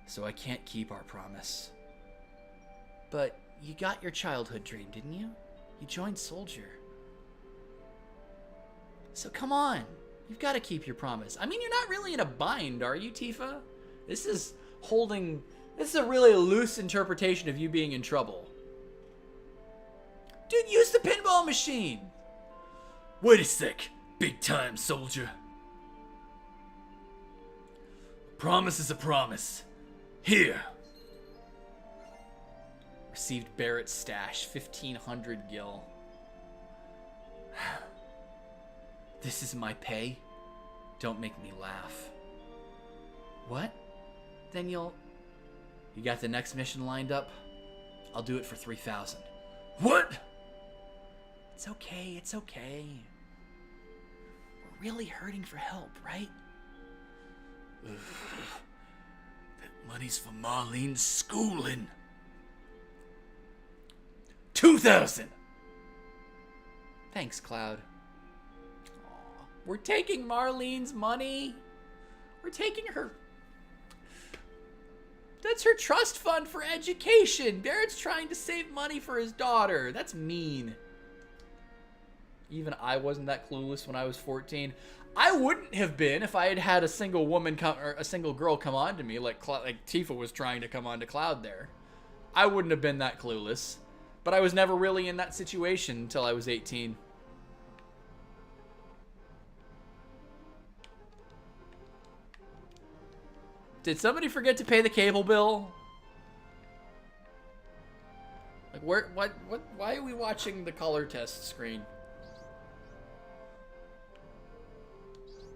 so I can't keep our promise. But you got your childhood dream, didn't you? You joined Soldier. So come on. You've got to keep your promise. I mean, you're not really in a bind, are you, Tifa? This is a really loose interpretation of you being in trouble. Dude, use the pinball machine. Wait a sec. Big time, soldier. Promise is a promise. Here. Received Barrett's stash, 1,500 gil. This is my pay? Don't make me laugh. What? Then You got the next mission lined up? I'll do it for 3,000. What? It's okay, it's okay. We're really hurting for help, right? That money's for Marlene's schooling. 2,000! Thanks, Cloud. Aw, we're taking Marlene's money. We're taking her... That's her trust fund for education. Barrett's trying to save money for his daughter. That's mean. Even I wasn't that clueless when I was 14. I wouldn't have been if I had had a single woman or a single girl come on to me like Tifa was trying to come on to Cloud there. I wouldn't have been that clueless. But I was never really in that situation until I was 18. Did somebody forget to pay the cable bill? Like why are we watching the color test screen?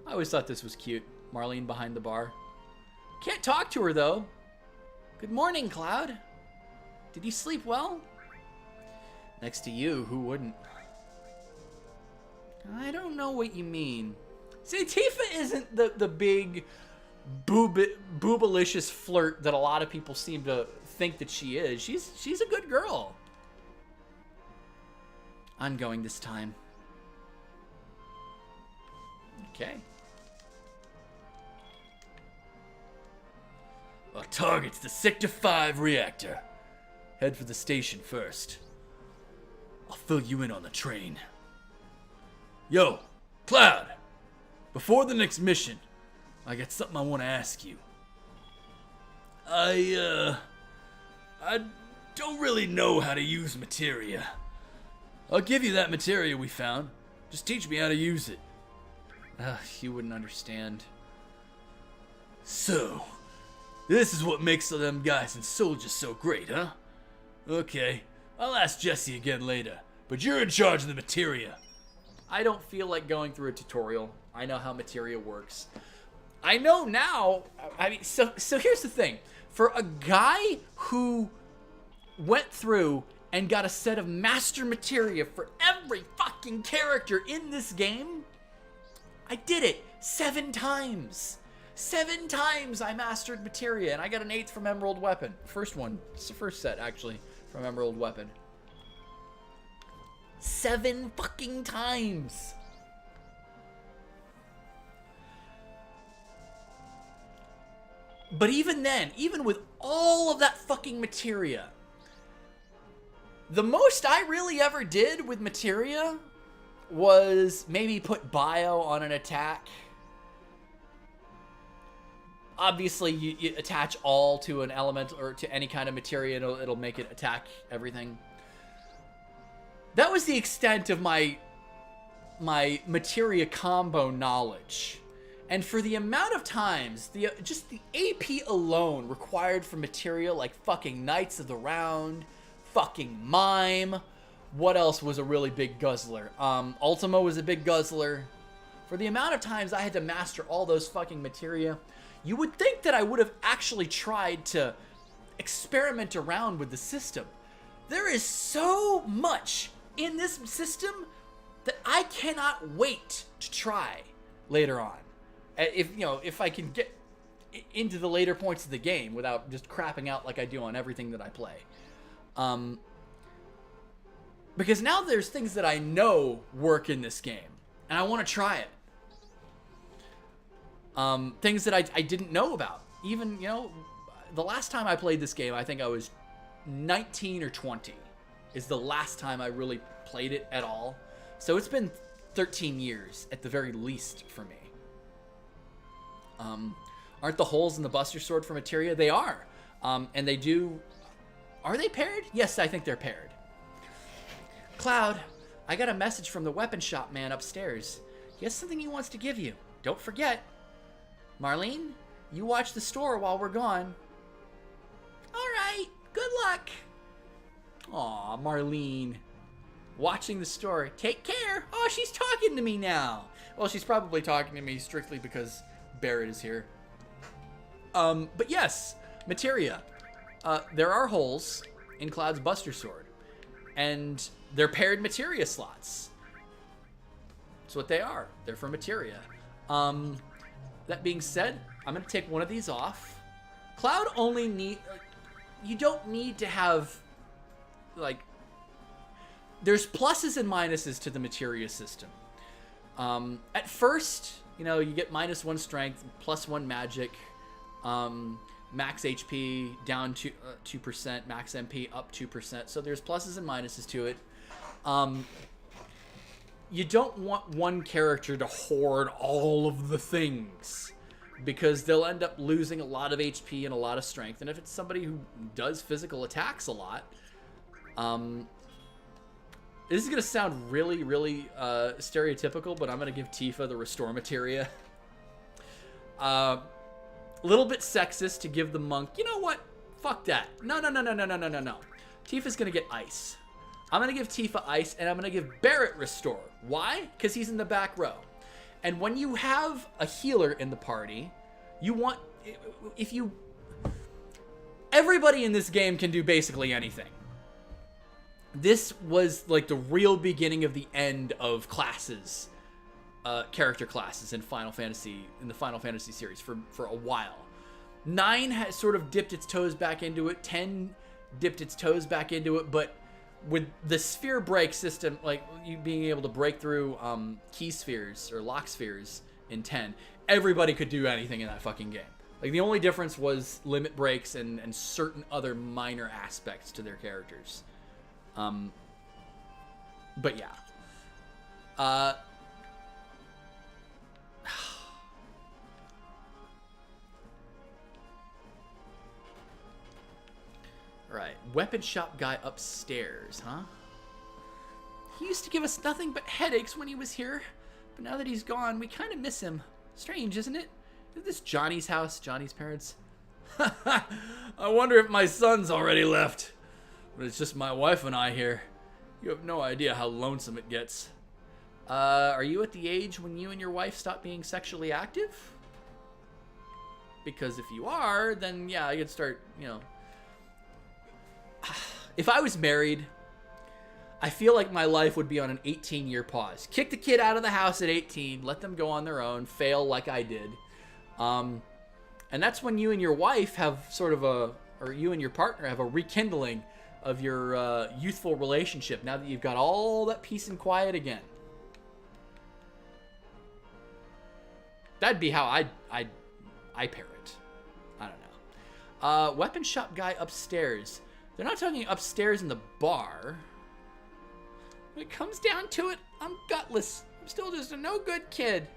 I always thought this was cute. Marlene behind the bar. Can't talk to her though. Good morning, Cloud. Did you sleep well? Next to you, who wouldn't? I don't know what you mean. See, Tifa isn't the big boobalicious flirt that a lot of people seem to think that she is. She's a good girl. I'm going this time. Okay. Our target's the Sector 5 reactor. Head for the station first. I'll fill you in on the train. Yo, Cloud! Before the next mission, I got something I want to ask you. I don't really know how to use materia. I'll give you that materia we found. Just teach me how to use it. You wouldn't understand. So, this is what makes them guys and soldiers so great, huh? Okay, I'll ask Jessie again later, but you're in charge of the materia. I don't feel like going through a tutorial. I know how materia works. I know now. I mean, so here's the thing. For a guy who went through and got a set of master materia for every fucking character in this game, I did it 7 times. 7 times I mastered materia, and I got an 8th from Emerald Weapon. First one. It's the first set, actually, from Emerald Weapon. 7 fucking times. But even then, even with all of that fucking materia, the most I really ever did with materia was maybe put bio on an attack. Obviously, you attach all to an element or to any kind of materia, and it'll make it attack everything. That was the extent of my materia combo knowledge. And for the amount of times, just the AP alone required for materia like fucking Knights of the Round, fucking Mime. What else was a really big guzzler? Ultima was a big guzzler. For the amount of times I had to master all those fucking materia, you would think that I would have actually tried to experiment around with the system. There is so much in this system that I cannot wait to try later on. If I can get into the later points of the game without just crapping out like I do on everything that I play. Because now there's things that I know work in this game, and I want to try it. Things that I didn't know about. Even, the last time I played this game, I think I was 19 or 20 is the last time I really played it at all. So it's been 13 years at the very least for me. Aren't the holes in the Buster Sword for materia? They are. And they do... Are they paired? Yes, I think they're paired. Cloud, I got a message from the weapon shop man upstairs. He has something he wants to give you. Don't forget. Marlene, you watch the store while we're gone. All right. Good luck. Aw, Marlene. Watching the store. Take care. Oh, she's talking to me now. Well, she's probably talking to me strictly because Barrett is here. But yes, materia. There are holes in Cloud's Buster Sword. And they're paired materia slots. That's what they are. They're for materia. That being said, I'm going to take one of these off. Cloud only need... you don't need to have... like... there's pluses and minuses to the materia system. At first, you know, you get -1 strength, +1 magic, max HP down to 2%, max MP up 2%. So there's pluses and minuses to it. You don't want one character to hoard all of the things because they'll end up losing a lot of HP and a lot of strength. And if it's somebody who does physical attacks a lot, this is going to sound really, really stereotypical, but I'm going to give Tifa the restore materia. A little bit sexist to give the monk, you know what? Fuck that. No. Tifa's going to get ice. I'm going to give Tifa ice, and I'm going to give Barrett restore. Why? Because he's in the back row. And when you have a healer in the party, you want... everybody in this game can do basically anything. This was like the real beginning of the end of classes, character classes in the Final Fantasy series for a while. 9 has sort of dipped its toes back into it. 10 dipped its toes back into it, but with the sphere break system, like you being able to break through key spheres or lock spheres in 10, everybody could do anything in that fucking game. Like the only difference was limit breaks and certain other minor aspects to their characters. But yeah. Right, weapon shop guy upstairs, huh? He used to give us nothing but headaches when he was here, but now that he's gone, we kind of miss him. Strange, isn't it? Is this Johnny's house, Johnny's parents? I wonder if my son's already left. But it's just my wife and I here. You have no idea how lonesome it gets. Are you at the age when you and your wife stop being sexually active? Because if you are, then yeah, I could start, you know. If I was married, I feel like my life would be on an 18-year pause. Kick the kid out of the house at 18, let them go on their own, fail like I did. And that's when you and your wife have sort of or you and your partner have a rekindling of your youthful relationship now that you've got all that peace and quiet again. That'd be how I pair it. I don't know. Weapon shop guy upstairs. They're not talking upstairs in the bar. When it comes down to it, I'm gutless. I'm still just a no good kid.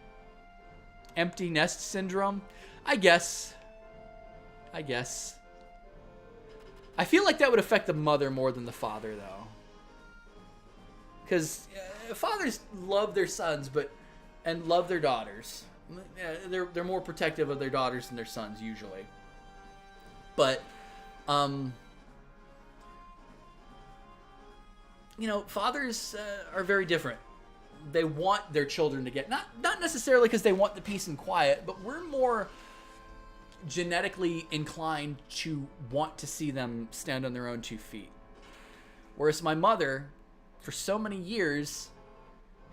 Empty nest syndrome? I guess. I feel like that would affect the mother more than the father, though. Because fathers love their sons, and love their daughters. They're more protective of their daughters than their sons, usually. But, you know, fathers are very different. They want their children to get, not necessarily because they want the peace and quiet, but we're more genetically inclined to want to see them stand on their own 2 feet. Whereas my mother, for so many years,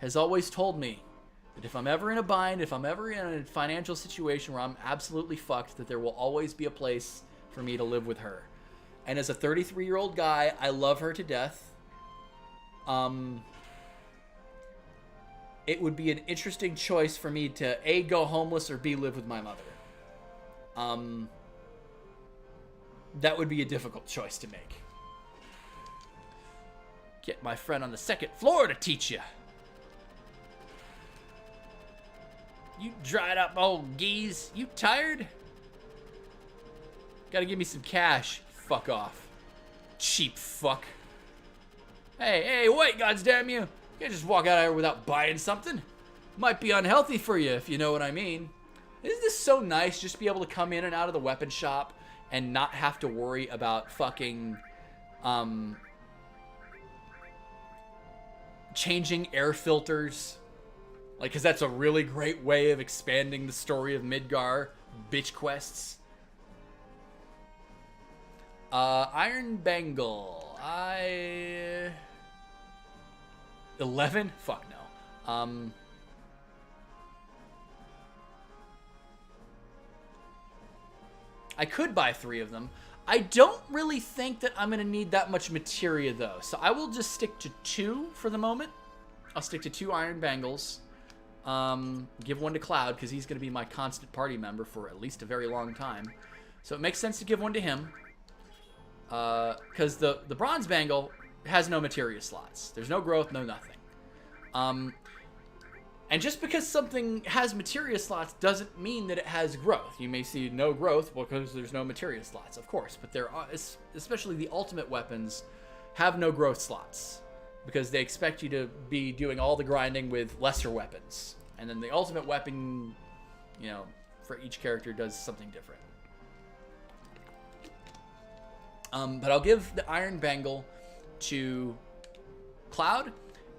has always told me that if I'm ever in a bind, if I'm ever in a financial situation where I'm absolutely fucked, that there will always be a place for me to live with her. And as a 33-year-old guy, I love her to death. It would be an interesting choice for me to A, go homeless, or B, live with my mother. That would be a difficult choice to make. Get my friend on the 2nd floor to teach you. You dried up old geese. You tired? Gotta give me some cash. Fuck off. Cheap fuck. Hey, wait, goddamn you. You can't just walk out of here without buying something. Might be unhealthy for you, if you know what I mean. Isn't this so nice, just to be able to come in and out of the weapon shop and not have to worry about fucking, changing air filters? Like, because that's a really great way of expanding the story of Midgar. Bitch quests. Iron Bangle. 11? Fuck no. I could buy 3 of them. I don't really think that I'm going to need that much materia, though. So I will just stick to 2 for the moment. I'll stick to 2 Iron Bangles. Give 1 to Cloud, because he's going to be my constant party member for at least a very long time. So it makes sense to give 1 to him. Because the Bronze Bangle has no materia slots. There's no growth, no nothing. And just because something has materia slots doesn't mean that it has growth. You may see no growth because there's no materia slots, of course. But there are, especially the ultimate weapons, have no growth slots. Because they expect you to be doing all the grinding with lesser weapons. And then the ultimate weapon, you know, for each character does something different. But I'll give the Iron Bangle to Cloud.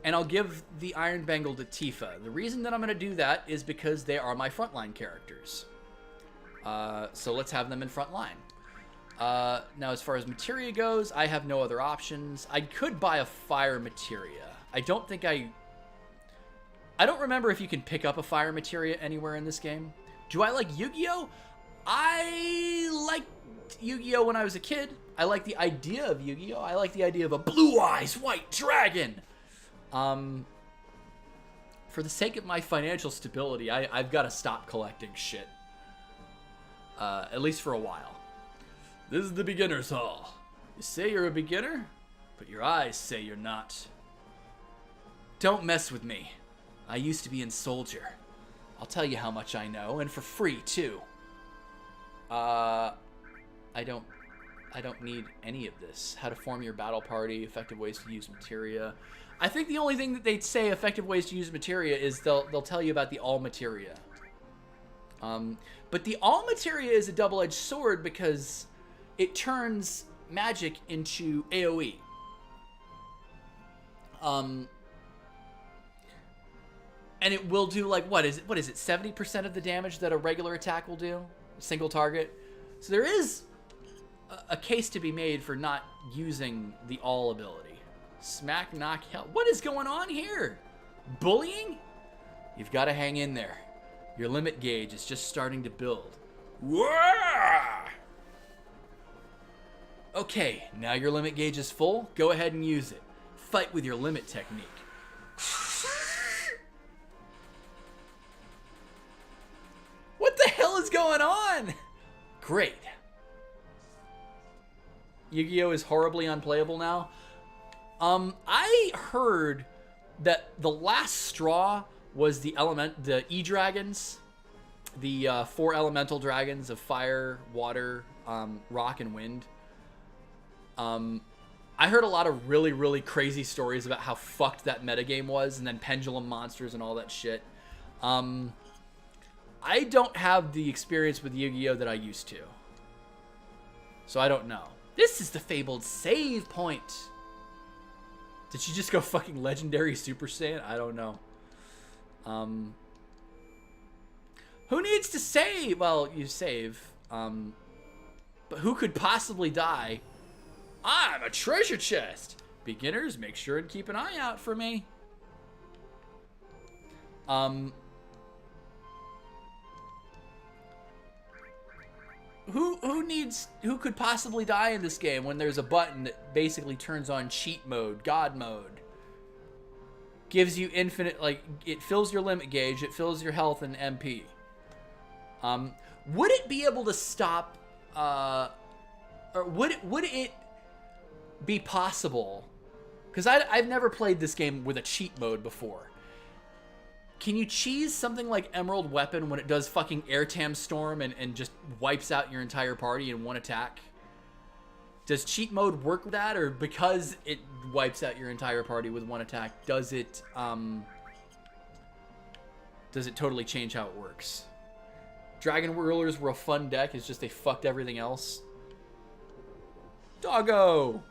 And I'll give the Iron Bangle to Tifa. The reason that I'm going to do that is because they are my frontline characters. So let's have them in frontline. Now, as far as materia goes, I have no other options. I could buy a fire materia. I don't think I don't remember if you can pick up a fire materia anywhere in this game. Do I like Yu-Gi-Oh? I liked Yu-Gi-Oh when I was a kid. I like the idea of Yu-Gi-Oh. I like the idea of a blue eyes white dragon. For the sake of my financial stability, I've got to stop collecting shit. At least for a while. This is the beginner's hall. You say you're a beginner, but your eyes say you're not. Don't mess with me. I used to be in Soldier. I'll tell you how much I know, and for free, too. I don't need any of this. How to form your battle party, effective ways to use materia. I think the only thing that they'd say effective ways to use materia is they'll tell you about the all materia. But the all materia is a double-edged sword because it turns magic into AoE. And it will do like what is it 70% of the damage that a regular attack will do, single target. So there is a case to be made for not using the all ability. Smack, knock, hell. What is going on here? Bullying? You've got to hang in there. Your limit gauge is just starting to build. Wah! Okay, now your limit gauge is full. Go ahead and use it. Fight with your limit technique. What the hell is going on? Great. Yu-Gi-Oh is horribly unplayable now. I heard that the last straw was the E-Dragons, the 4 elemental dragons of fire, water, rock, and wind. I heard a lot of really, really crazy stories about how fucked that metagame was, and then pendulum monsters and all that shit. I don't have the experience with Yu-Gi-Oh that I used to, so I don't know. This is the fabled save point. Did she just go fucking legendary Super Saiyan? I don't know. Who needs to save? Well, you save. But who could possibly die? I'm a treasure chest. Beginners, make sure and keep an eye out for me. Who could possibly die in this game when there's a button that basically turns on cheat mode, God mode? Gives you infinite, like, it fills your limit gauge, it fills your health and MP. Would it be able to stop, or would it be possible? Because I've never played this game with a cheat mode before. Can you cheese something like Emerald Weapon when it does fucking Airtam Storm and just wipes out your entire party in one attack? Does cheat mode work with that, or because it wipes out your entire party with one attack, does it does it totally change how it works? Dragon Whirlers were a fun deck, it's just they fucked everything else. Doggo!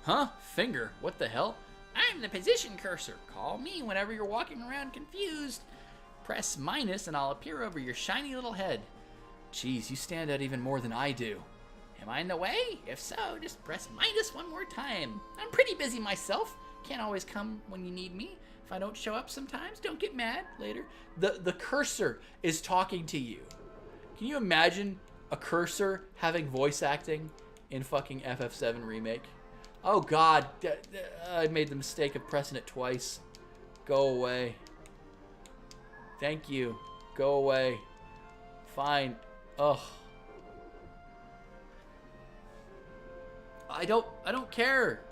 Huh? Finger? What the hell? I'm the position cursor. Call me whenever you're walking around confused. Press minus and I'll appear over your shiny little head. Jeez, you stand out even more than I do. Am I in the way? If so, just press minus one more time. I'm pretty busy myself. Can't always come when you need me. If I don't show up sometimes, don't get mad later. The cursor is talking to you. Can you imagine a cursor having voice acting in fucking FF7 Remake? Oh god, I made the mistake of pressing it twice. Go away. Thank you. Go away. Fine. Ugh. I don't care.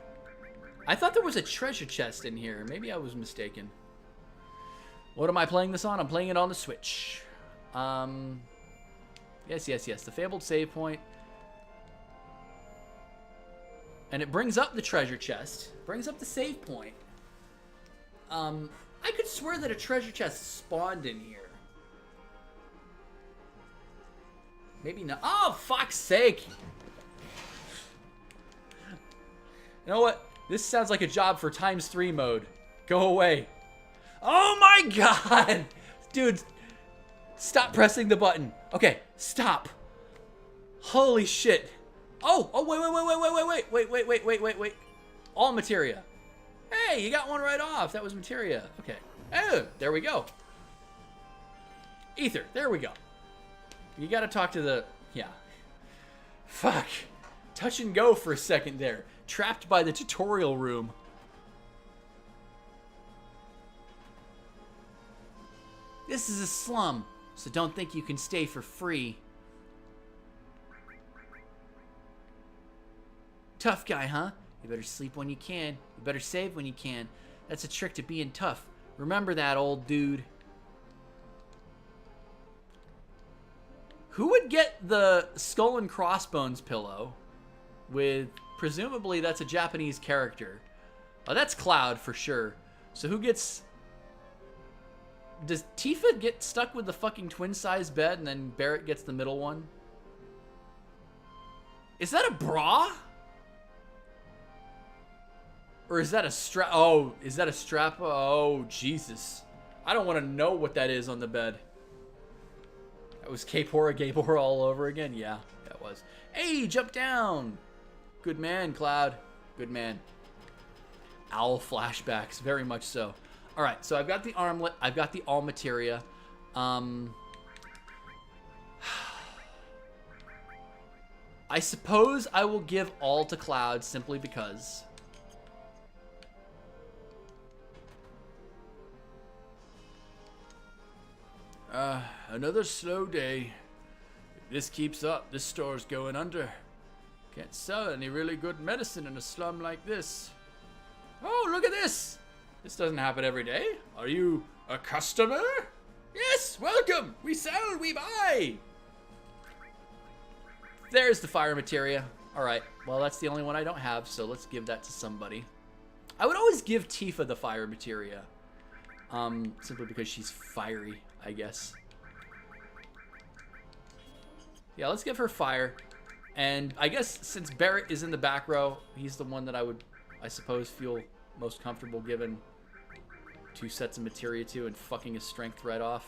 I thought there was a treasure chest in here. Maybe I was mistaken. What am I playing this on? I'm playing it on the Switch. Yes. The fabled save point. And it brings up the treasure chest. Brings up the save point. I could swear that a treasure chest spawned in here. Maybe not. Oh, fuck's sake. You know what? This sounds like a job for ×3 mode. Go away. Oh my god! Dude, stop pressing the button. Okay, stop. Holy shit. Oh, wait. All materia. Hey, you got one right off. That was materia. Okay. Oh, there we go. Ether, there we go. You gotta talk to the... Yeah. Fuck. Touch and go for a second there. Trapped by the tutorial room. This is a slum, so don't think you can stay for free. Tough guy, huh? You better sleep when you can. You better save when you can. That's a trick to being tough. Remember that, old dude. Who would get the skull and crossbones pillow with... Presumably that's a Japanese character. Oh, that's Cloud for sure. So who gets... Does Tifa get stuck with the fucking twin-size bed and then Barrett gets the middle one? Is that a bra? Or is that a strap? Oh, is that a strap? Oh, Jesus. I don't want to know what that is on the bed. That was K-Pora Gabor all over again? Yeah, that was. Hey, jump down! Good man, Cloud. Good man. Owl flashbacks, very much so. Alright, so I've got the armlet. I've got the all materia. I suppose I will give all to Cloud simply because. Another slow day. If this keeps up, this store's going under. Can't sell any really good medicine in a slum like this. Oh, look at this! This doesn't happen every day. Are you a customer? Yes, welcome! We sell, we buy! There's the fire materia. Alright, well that's the only one I don't have, so let's give that to somebody. I would always give Tifa the fire materia. Simply because she's fiery, I guess. Yeah, let's give her fire. And I guess since Barrett is in the back row, he's the one that I would, I suppose, feel most comfortable giving 2 sets of materia to and fucking his strength right off.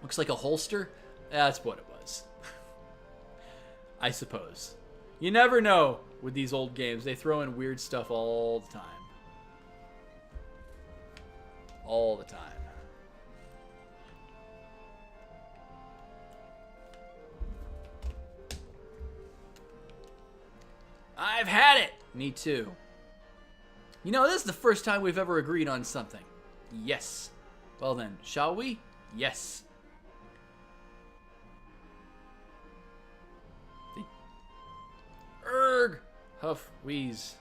Looks like a holster. That's what it was. I suppose. You never know with these old games. They throw in weird stuff all the time. All the time. I've had it! Me too. You know, this is the first time we've ever agreed on something. Yes. Well then, shall we? Yes. Erg! Huff, wheeze.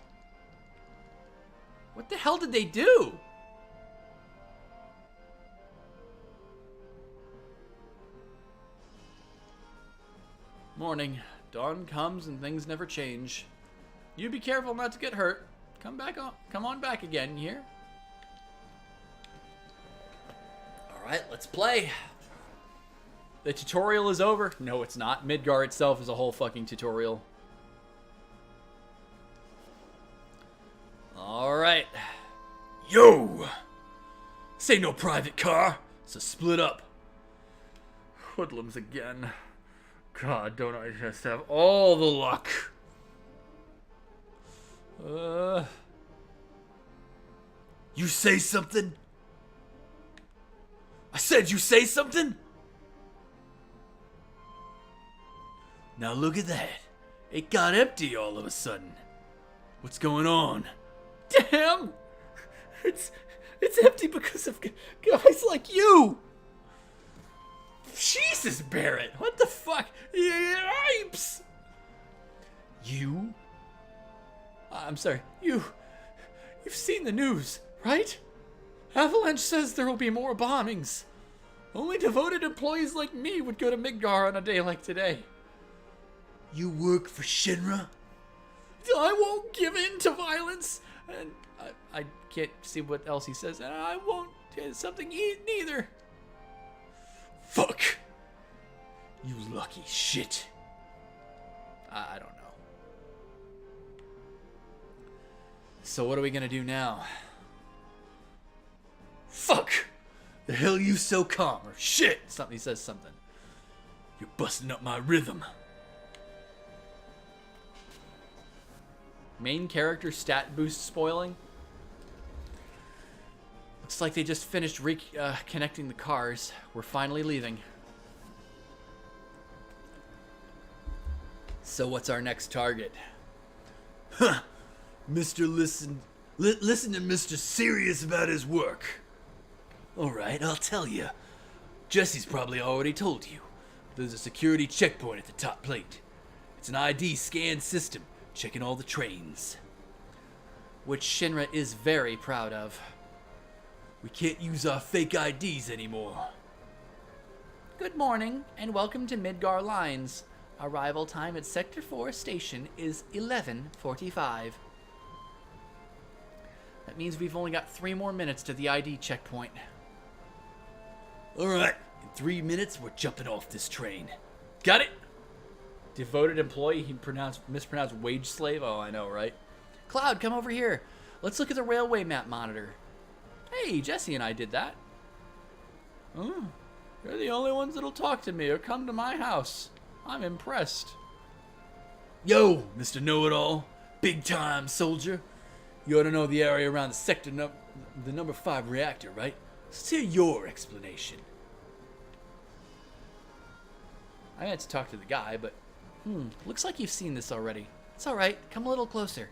What the hell did they do? Morning. Dawn comes and things never change. You be careful not to get hurt. Come on back again, you hear? Alright, let's play. The tutorial is over. No, it's not. Midgar itself is a whole fucking tutorial. Alright. Yo! This ain't no private car. It's a split up. Hoodlums again. God, don't I just have all the luck? You say something? I said you say something? Now look at that. It got empty all of a sudden. What's going on? Damn! It's empty because of guys like you! Jesus, Barrett! What the fuck? Yipes! You? I'm sorry. You've seen the news, right? Avalanche says there will be more bombings. Only devoted employees like me would go to Midgar on a day like today. You work for Shinra? I won't give in to violence, and I can't see what else he says, and I won't something neither. Fuck! You lucky shit. I don't know. So what are we gonna do now? Fuck! The hell you so calm, or shit? He says something. You're busting up my rhythm. Main character stat boost spoiling. Looks like they just finished connecting the cars. We're finally leaving. So what's our next target? Huh. Listen to Mr. Serious about his work. Alright, I'll tell you. Jessie's probably already told you. There's a security checkpoint at the top plate. It's an ID scan system, checking all the trains. Which Shinra is very proud of. We can't use our fake IDs anymore. Good morning, and welcome to Midgar Lines. Arrival time at Sector 4 station is 11:45. That means we've only got 3 more minutes to the ID checkpoint. Alright, in 3 minutes we're jumping off this train. Got it? Devoted employee, he mispronounced wage slave? Oh, I know, right? Cloud, come over here. Let's look at the railway map monitor. Hey, Jessie and I did that. Oh, you're the only ones that'll talk to me or come to my house. I'm impressed. Yo, Mr. Know-It-All. Big time soldier. You ought to know the area around the number 5 reactor, right? Let's hear your explanation. I had to talk to the guy, but looks like you've seen this already. It's alright, come a little closer.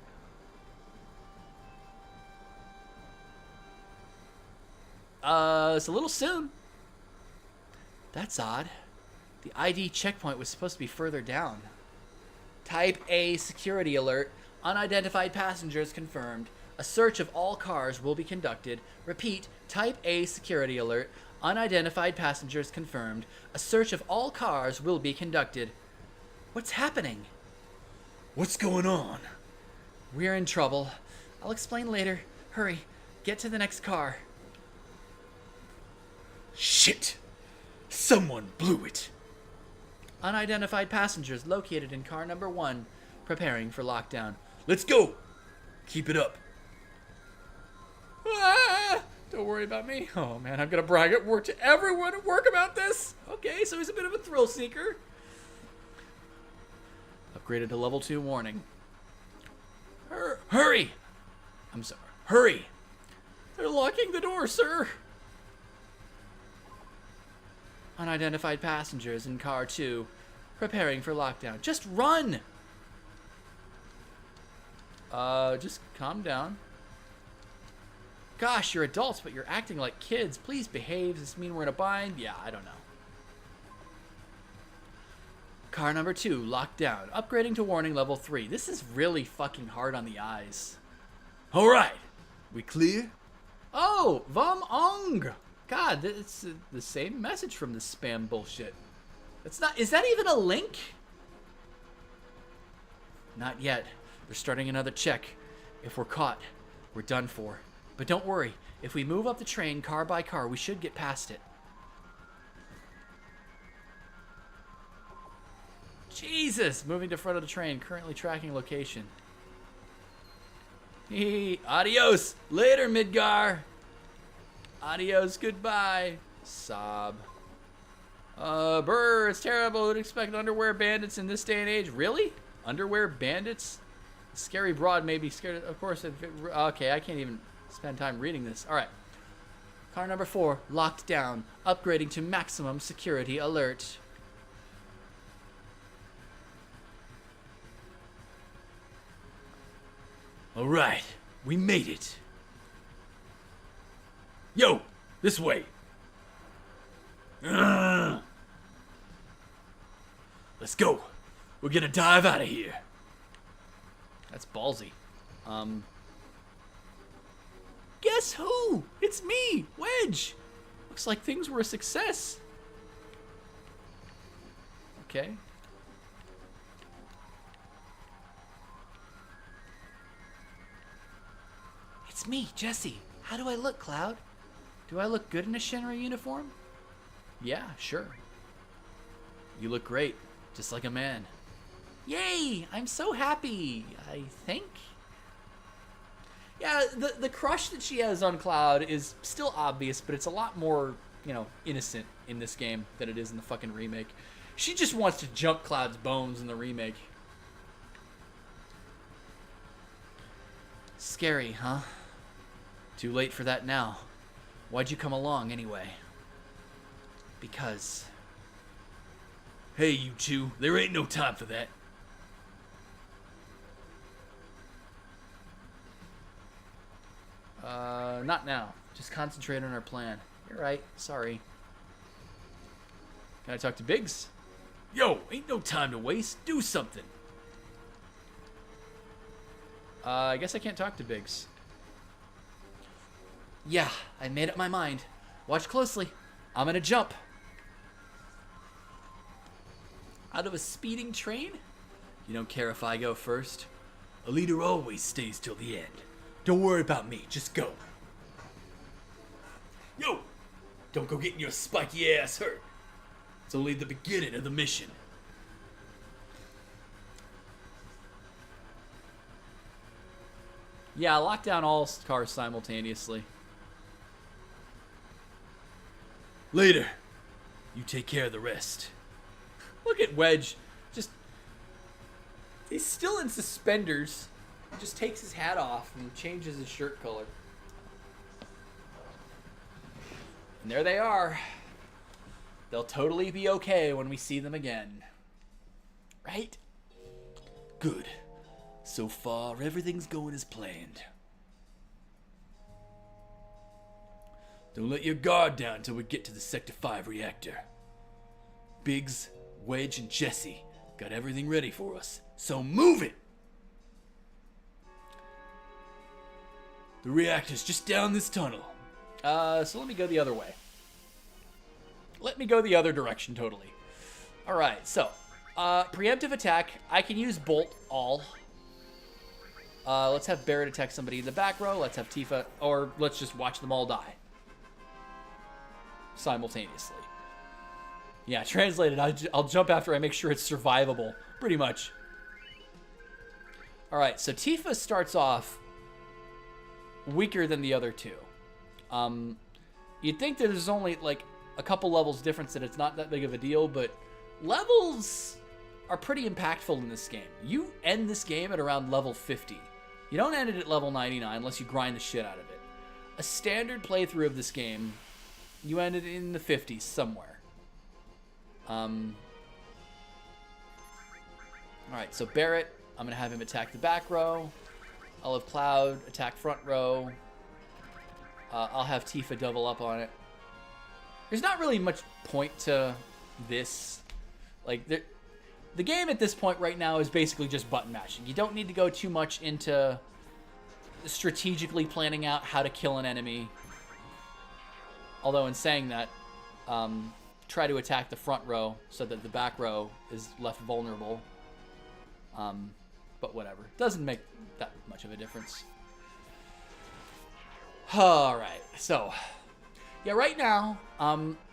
It's a little soon. That's odd. The ID checkpoint was supposed to be further down. Type A security alert. Unidentified passengers confirmed. A search of all cars will be conducted. Repeat, Type A security alert. Unidentified passengers confirmed. A search of all cars will be conducted. What's happening? What's going on? We're in trouble. I'll explain later. Hurry, get to the next car. Shit! Someone blew it. Unidentified passengers located in car number 1, preparing for lockdown. Let's go! Keep it up. Ah, don't worry about me. Oh man, I'm gonna brag at work to everyone at work about this. Okay, so he's a bit of a thrill seeker. Upgraded to level 2 warning. Hurry! I'm sorry. Hurry! They're locking the door, sir. Unidentified passengers in car 2, preparing for lockdown. Just run! Just calm down. Gosh, you're adults, but you're acting like kids. Please behave. Does this mean we're in a bind? Yeah, I don't know. Car number 2, locked down. Upgrading to warning level 3. This is really fucking hard on the eyes. Alright, we clear? Oh, Vom Ong! God, it's the same message from this spam bullshit. It's not. Is that even a link? Not yet. They're starting another check. If we're caught, we're done for. But don't worry. If we move up the train car by car, we should get past it. Jesus! Moving to front of the train. Currently tracking location. Adios! Later, Midgar! Adios, goodbye. Sob. Brr, it's terrible. Who'd expect underwear bandits in this day and age? Really? Underwear bandits? Scary broad may be scared. Of course. Okay, I can't even spend time reading this. Alright. Car number 4, locked down. Upgrading to maximum security alert. Alright, we made it. Yo, this way. Let's go. We're gonna dive out of here. That's ballsy. Guess who? It's me, Wedge. Looks like things were a success. Okay. It's me, Jessie. How do I look, Cloud? Do I look good in a Shinra uniform? Yeah, sure. You look great, just like a man. Yay! I'm so happy, I think. Yeah, the crush that she has on Cloud is still obvious, but it's a lot more, you know, innocent in this game than it is in the fucking remake. She just wants to jump Cloud's bones in the remake. Scary, huh? Too late for that now. Why'd you come along anyway? Because... Hey, you two, there ain't no time for that. Not now. Just concentrate on our plan. You're right. Sorry. Can I talk to Biggs? Yo, ain't no time to waste. Do something. I guess I can't talk to Biggs. Yeah, I made up my mind. Watch closely. I'm gonna jump. Out of a speeding train? You don't care if I go first? A leader always stays till the end. Don't worry about me, just go. Yo! Don't go getting your spiky ass hurt. It's only the beginning of the mission. Yeah, lock down all cars simultaneously. Later. You take care of the rest. Look at Wedge. Just... He's still in suspenders. He just takes his hat off and changes his shirt color. And there they are. They'll totally be okay when we see them again. Right? Good. So far, everything's going as planned. Don't let your guard down till we get to the Sector 5 reactor. Biggs, Wedge, and Jessie got everything ready for us, so move it! The reactor's just down this tunnel. So let me go the other way. Let me go the other direction, totally. Alright, so, preemptive attack. I can use Bolt all. Let's have Barrett attack somebody in the back row. Let's have Tifa, or let's just watch them all die. Simultaneously. Yeah, translated, I'll jump after I make sure it's survivable. Pretty much. Alright, so Tifa starts off weaker than the other two. You'd think that there's only, like, a couple levels difference, that it's not that big of a deal, but levels are pretty impactful in this game. You end this game at around level 50. You don't end it at level 99 unless you grind the shit out of it. A standard playthrough of this game, you end it in the 50s somewhere. Alright, so Barrett, I'm going to have him attack the back row. I'll have Cloud attack front row. I'll have Tifa double up on it. There's not really much point to this. Like, the game at this point right now is basically just button mashing. You don't need to go too much into strategically planning out how to kill an enemy. Although in saying that, try to attack the front row so that the back row is left vulnerable. But whatever. Doesn't make that much of a difference. Alright, so... yeah, right now,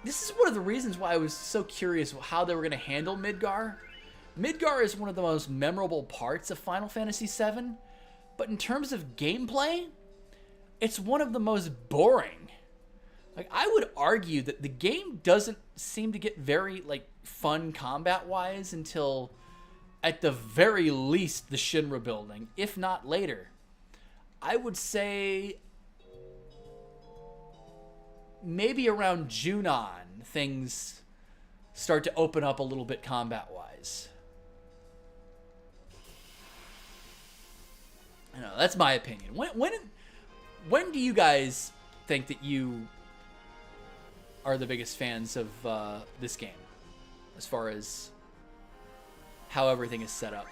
this is one of the reasons why I was so curious how they were going to handle Midgar. Midgar is one of the most memorable parts of Final Fantasy VII, but in terms of gameplay, it's one of the most boring. Like, I would argue that the game doesn't seem to get very, like, fun combat-wise until, at the very least, the Shinra building, if not later. I would say maybe around Junon, things start to open up a little bit combat-wise. I know, that's my opinion. When do you guys think that you are the biggest fans of this game, as far as how everything is set up?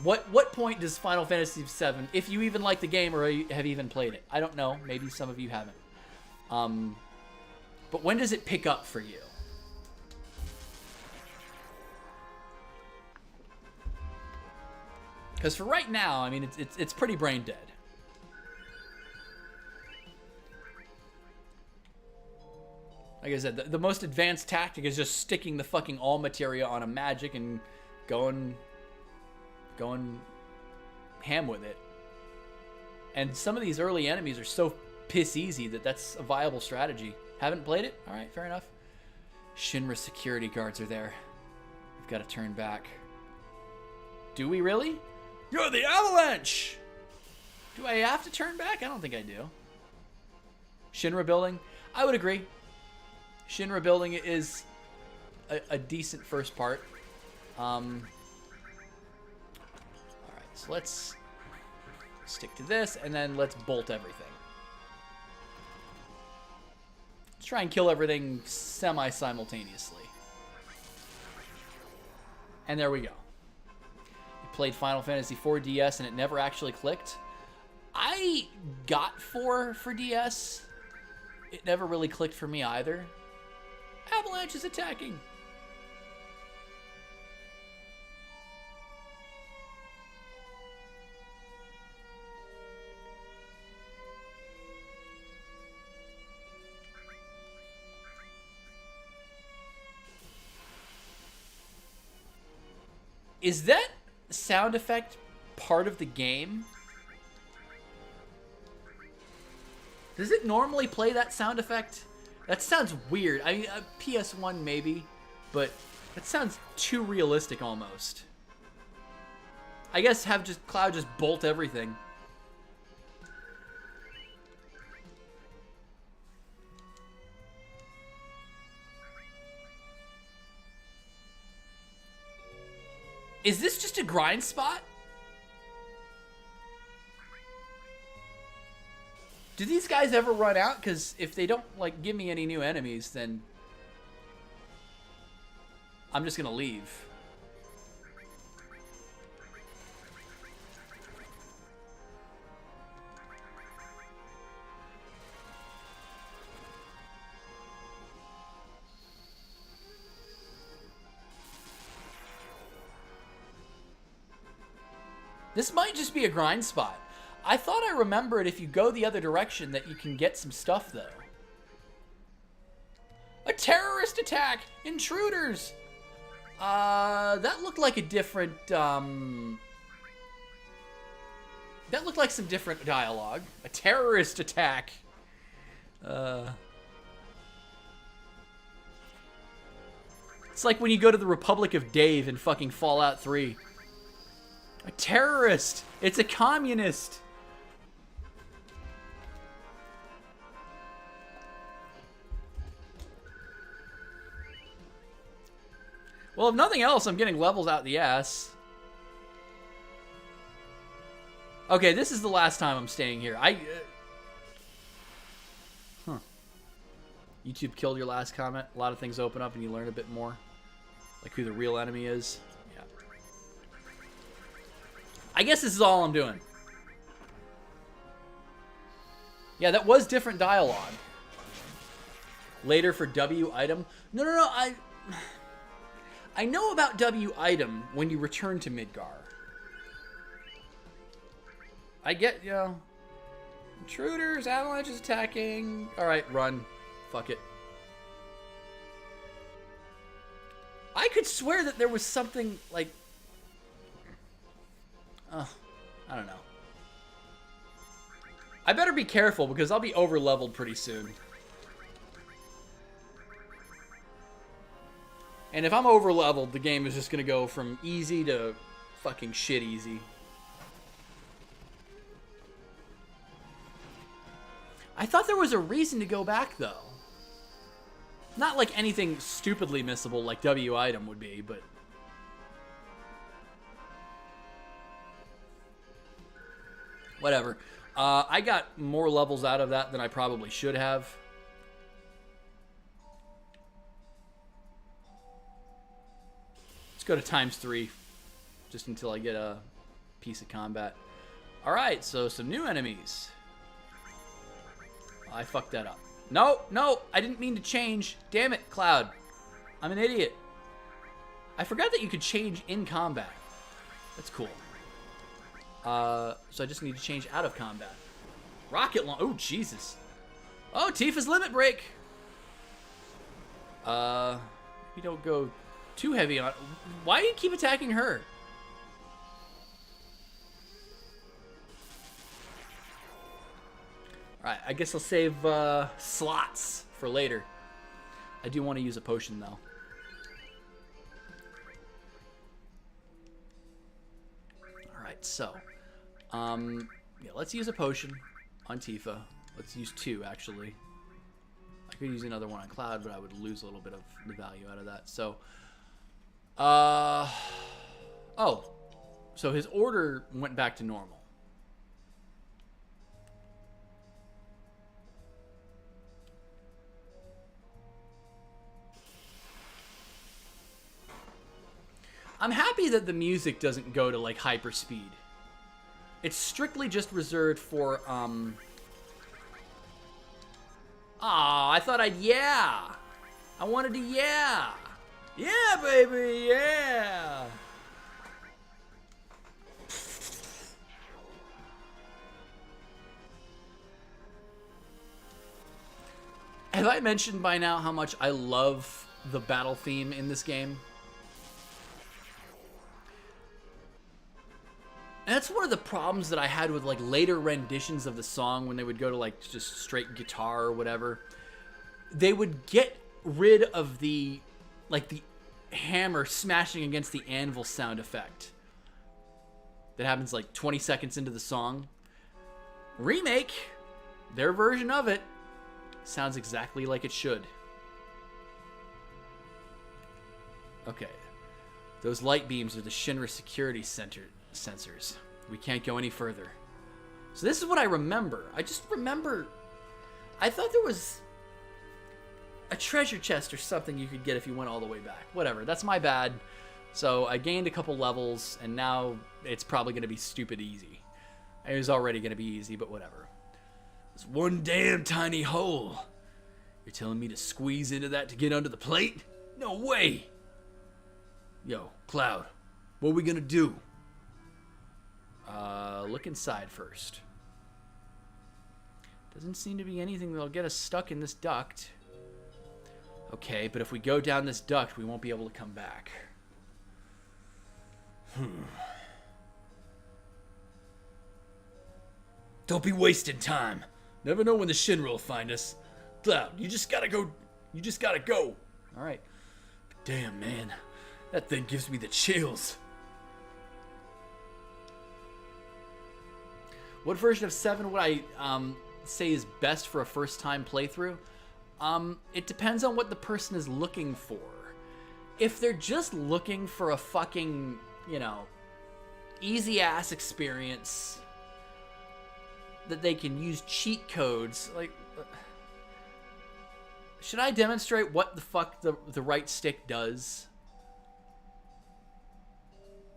What point does Final Fantasy VII, if you even like the game or have even played it? I don't know. Maybe some of you haven't. But when does it pick up for you? Because for right now, I mean, it's pretty brain dead. Like I said, the most advanced tactic is just sticking the fucking all materia on a magic and going ham with it. And some of these early enemies are so piss easy that's a viable strategy. Haven't played it? All right, fair enough. Shinra security guards are there. We've got to turn back. Do we really? You're the Avalanche! Do I have to turn back? I don't think I do. Shinra building? I would agree. Shinra building is a decent first part. Alright, so let's stick to this, and then let's bolt everything. Let's try and kill everything semi-simultaneously. And there we go. You played Final Fantasy IV DS and it never actually clicked. I got 4 for DS. It never really clicked for me either. Avalanche is attacking. Is that sound effect part of the game? Does it normally play that sound effect? That sounds weird. I mean, PS1 maybe, but that sounds too realistic almost. I guess have just Cloud just bolt everything. Is this just a grind spot? Do these guys ever run out? Because if they don't, like, give me any new enemies, then I'm just gonna leave. This might just be a grind spot. I thought I remembered if you go the other direction that you can get some stuff, though. A terrorist attack! Intruders! That looked like a different, that looked like some different dialogue. A terrorist attack. It's like when you go to the Republic of Dave in fucking Fallout 3. A terrorist! It's a communist! Well, if nothing else, I'm getting levels out the ass. Okay, this is the last time I'm staying here. YouTube killed your last comment. A lot of things open up and you learn a bit more. Like who the real enemy is. Yeah. I guess this is all I'm doing. Yeah, that was different dialogue. Later for W item. No, I know about W item when you return to Midgar. I get, you know, intruders, avalanches attacking. All right, run. Fuck it. I could swear that there was something like, I don't know. I better be careful because I'll be over leveled pretty soon. And if I'm over leveled, the game is just gonna go from easy to fucking shit easy. I thought there was a reason to go back though. Not like anything stupidly missable like W item would be, but whatever. I got more levels out of that than I probably should have. Let's go to ×3, just until I get a piece of combat. Alright, so some new enemies. I fucked that up. No, no, I didn't mean to change. Damn it, Cloud. I'm an idiot. I forgot that you could change in combat. That's cool. So I just need to change out of combat. Rocket launch. Oh, Jesus. Oh, Tifa's limit break. We don't go too heavy on. Why do you keep attacking her? Alright, I guess I'll save slots for later. I do want to use a potion, though. Alright, so. Yeah, let's use a potion on Tifa. Let's use 2, actually. I could use another one on Cloud, but I would lose a little bit of the value out of that. So, oh. So his order went back to normal. I'm happy that the music doesn't go to, like, hyper speed. It's strictly just reserved for, Aw, I thought I'd yeah. I wanted to yeah. Yeah, baby, yeah. Have I mentioned by now how much I love the battle theme in this game? And that's one of the problems that I had with like later renditions of the song when they would go to like just straight guitar or whatever. They would get rid of the like the hammer smashing against the anvil sound effect. That happens like 20 seconds into the song. Remake, their version of it, sounds exactly like it should. Okay. Those light beams are the Shinra security sensors. We can't go any further. So this is what I remember. I just remember... I thought there was a treasure chest or something you could get if you went all the way back. Whatever, that's my bad. So I gained a couple levels, and now it's probably going to be stupid easy. It was already going to be easy, but whatever. It's one damn tiny hole. You're telling me to squeeze into that to get under the plate? No way! Yo, Cloud, what are we going to do? Look inside first. Doesn't seem to be anything that'll get us stuck in this duct. Okay, but if we go down this duct, we won't be able to come back. Don't be wasting time. Never know when the Shinra will find us. Cloud, you just gotta go. You just gotta go. Alright. Damn, man. That thing gives me the chills. What version of 7 would I say is best for a first-time playthrough? It depends on what the person is looking for. If they're just looking for a fucking, you know, easy-ass experience that they can use cheat codes, like... Should I demonstrate what the fuck the right stick does?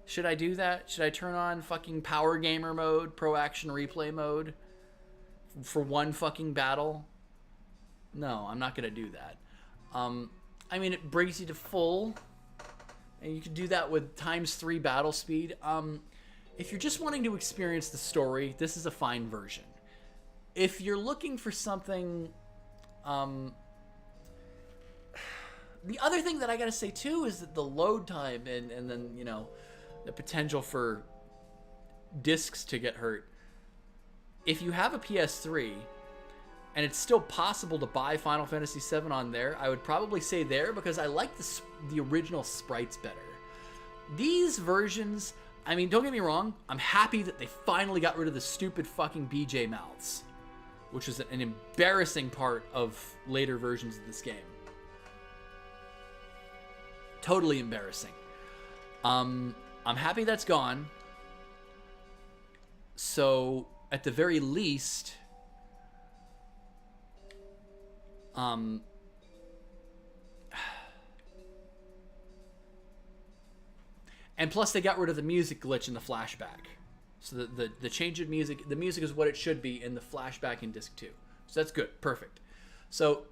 Should I do that? Should I turn on fucking Power Gamer mode, Pro Action Replay mode for one fucking battle? No, I'm not gonna do that. I mean, it brings you to full, and you can do that with ×3 battle speed. If you're just wanting to experience the story, this is a fine version. If you're looking for something... the other thing that I gotta say, too, is that the load time and then, you know, the potential for discs to get hurt. If you have a PS3... and it's still possible to buy Final Fantasy VII on there, I would probably say there because I like the original sprites better. These versions, I mean, don't get me wrong, I'm happy that they finally got rid of the stupid fucking BJ mouths, which was an embarrassing part of later versions of this game. Totally embarrassing. I'm happy that's gone. So, at the very least... and plus they got rid of the music glitch in the flashback. So the change of music, the music is what it should be in the flashback in disc 2. So that's good. Perfect. So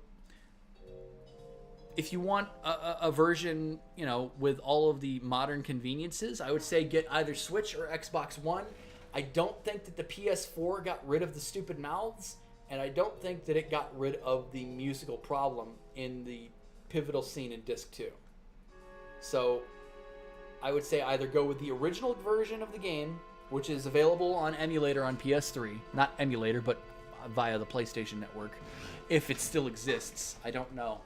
if you want a version, you know, with all of the modern conveniences, I would say get either Switch or Xbox One. I don't think that the PS4 got rid of the stupid mouths. And I don't think that it got rid of the musical problem in the pivotal scene in Disc 2. So, I would say either go with the original version of the game, which is available on emulator on PS3. Not emulator, but via the PlayStation Network. If it still exists. I don't know.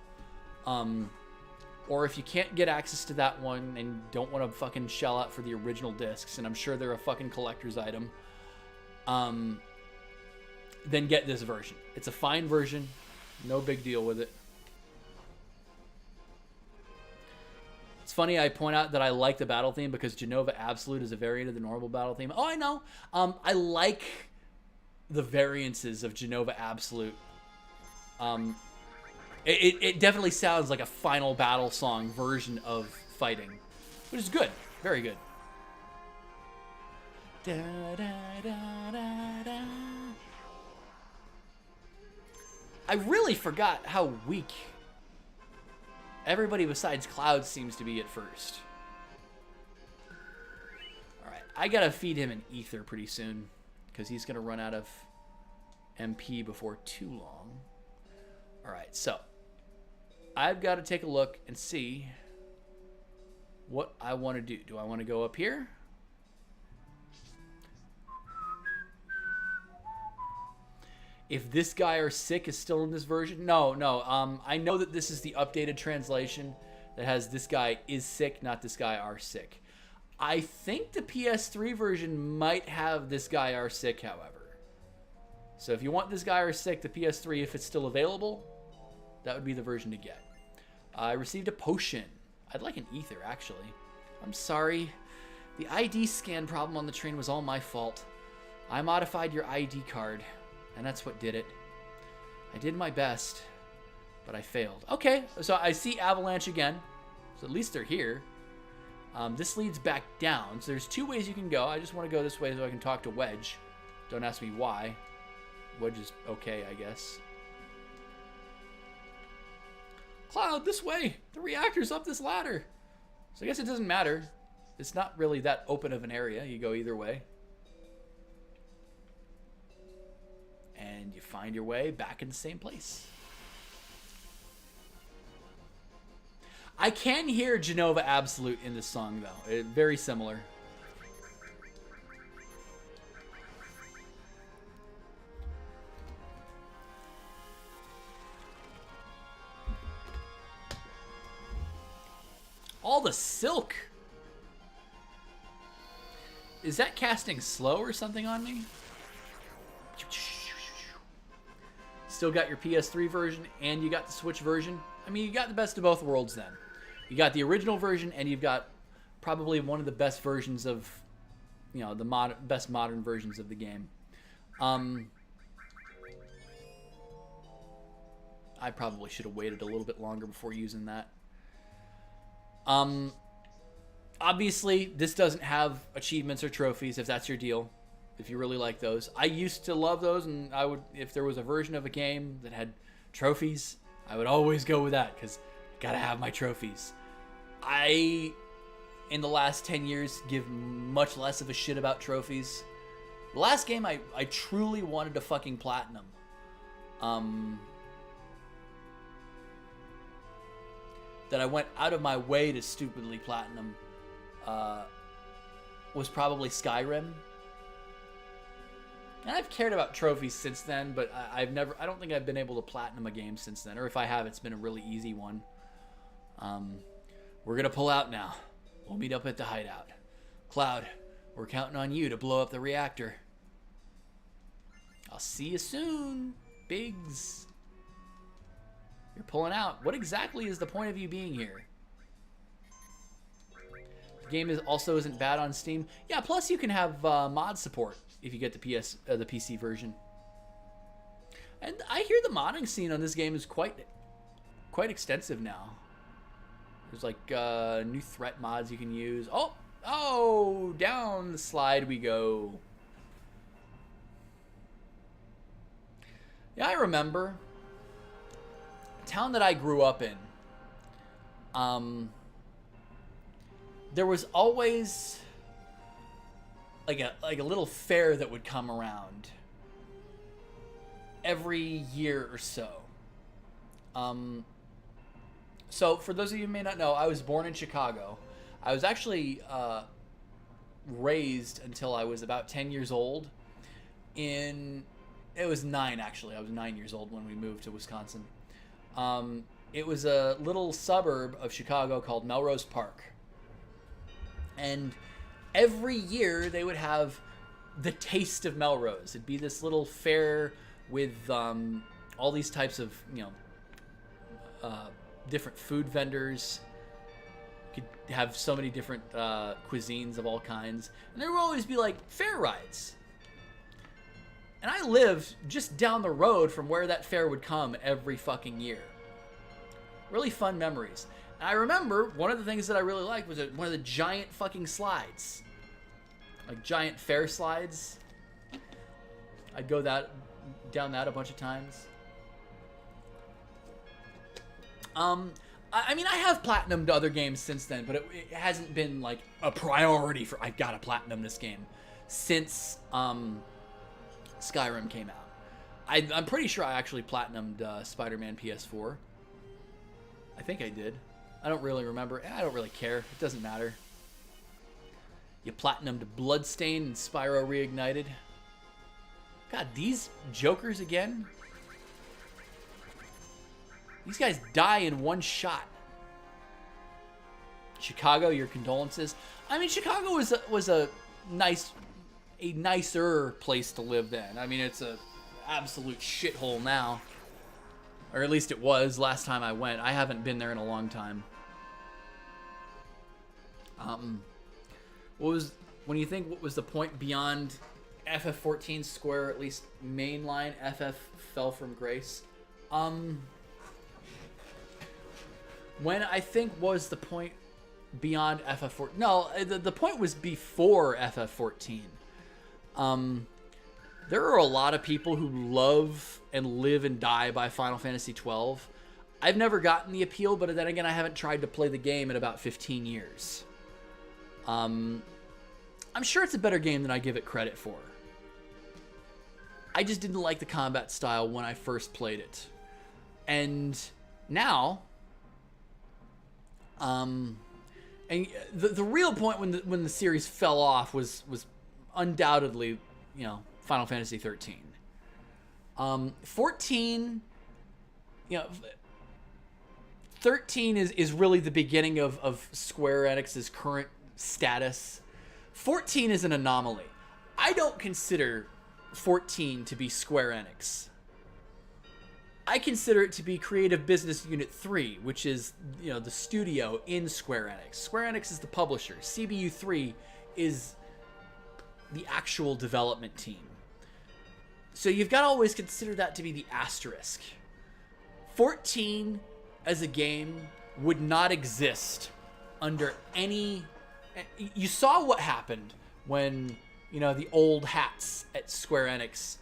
Or if you can't get access to that one and don't want to fucking shell out for the original discs, and I'm sure they're a fucking collector's item, then get this version. It's a fine version. No big deal with it. It's funny I point out that I like the battle theme because Genova Absolute is a variant of the normal battle theme. Oh, I know. I like the variances of Genova Absolute. It definitely sounds like a final battle song version of fighting, which is good. Very good. Da, da, da, da, da. I really forgot how weak everybody besides Cloud seems to be at first. Alright, I gotta feed him an ether pretty soon, because he's gonna run out of MP before too long. Alright, so I've got to take a look and see what I want to do. Do I want to go up here? If this guy or sick is still in this version? No. I know that this is the updated translation that has this guy is sick, not this guy are sick. I think the PS3 version might have this guy are sick, however. So if you want this guy or sick, the PS3, if it's still available, that would be the version to get. I received a potion. I'd like an ether, actually. I'm sorry. The ID scan problem on the train was all my fault. I modified your ID card. And that's what did it. I did my best, but I failed. Okay, so I see Avalanche again. So at least they're here. This leads back down. So there's two ways you can go. I just want to go this way so I can talk to Wedge. Don't ask me why. Wedge is okay, I guess. Cloud, this way! The reactor's up this ladder! So I guess it doesn't matter. It's not really that open of an area. You go either way. And you find your way back in the same place. I can hear Genova Absolute in this song, though. Very similar. All the silk! Is that casting slow or something on me? Still got your PS3 version and you got the Switch version. I mean, you got the best of both worlds then. You got the original version and you've got probably one of the best versions of, you know, the best modern versions of the game. I probably should have waited a little bit longer before using that. Obviously, this doesn't have achievements or trophies if that's your deal. If you really like those. I used to love those, and I would, if there was a version of a game that had trophies, I would always go with that, because I gotta have my trophies. in the last 10 years give much less of a shit about trophies. The last game I truly wanted to fucking platinum. That I went out of my way to stupidly platinum was probably Skyrim. And I've cared about trophies since then, but I don't think I've been able to platinum a game since then. Or if I have, it's been a really easy one. We're gonna pull out now. We'll meet up at the hideout. Cloud, we're counting on you to blow up the reactor. I'll see you soon, Biggs. You're pulling out. What exactly is the point of you being here? The game also isn't bad on Steam. Yeah, plus you can have mod support if you get the PC version. And I hear the modding scene on this game is quite extensive now. There's like new threat mods you can use. Oh, down the slide we go. Yeah, I remember the town that I grew up in. There was always like a little fair that would come around every year or so. So for those of you who may not know, I was born in Chicago. I was actually raised until I was about 10 years old. It was 9 actually. I was 9 years old when we moved to Wisconsin. It was a little suburb of Chicago called Melrose Park. And every year they would have the Taste of Melrose. It'd be this little fair with all these types of, different food vendors. You could have so many different cuisines of all kinds. And there would always be like fair rides. And I lived just down the road from where that fair would come every fucking year. Really fun memories. And I remember one of the things that I really liked was one of the giant fucking slides. Like giant fair slides. I'd go down that a bunch of times. I mean, I have platinumed other games since then, but it hasn't been like a priority for I've got to platinum this game since Skyrim came out. I'm pretty sure I actually platinumed Spider-Man PS4. I think I did. I don't really remember. I don't really care. It doesn't matter. You platinumed Bloodstained and Spyro Reignited. God, these jokers again? These guys die in one shot. Chicago, your condolences. I mean, Chicago was a nicer place to live then. I mean, it's a absolute shithole now. Or at least it was last time I went. I haven't been there in a long time. When you think what was the point beyond FF14 Square, at least mainline FF fell from grace? When I think was the point beyond FF14? No, the point was before FF14. There are a lot of people who love and live and die by Final Fantasy XII. I've never gotten the appeal, but then again, I haven't tried to play the game in about 15 years. I'm sure it's a better game than I give it credit for. I just didn't like the combat style when I first played it. And now, and the real point when the series fell off was undoubtedly, Final Fantasy 13. 14, 13 is really the beginning of Square Enix's current status. 14 is an anomaly. I don't consider 14 to be Square Enix. I consider it to be Creative Business Unit 3, which is, the studio in Square Enix. Square Enix is the publisher. CBU 3 is the actual development team. So you've got to always consider that to be the asterisk. 14 as a game would not exist under any... You saw what happened when, the old hats at Square Enix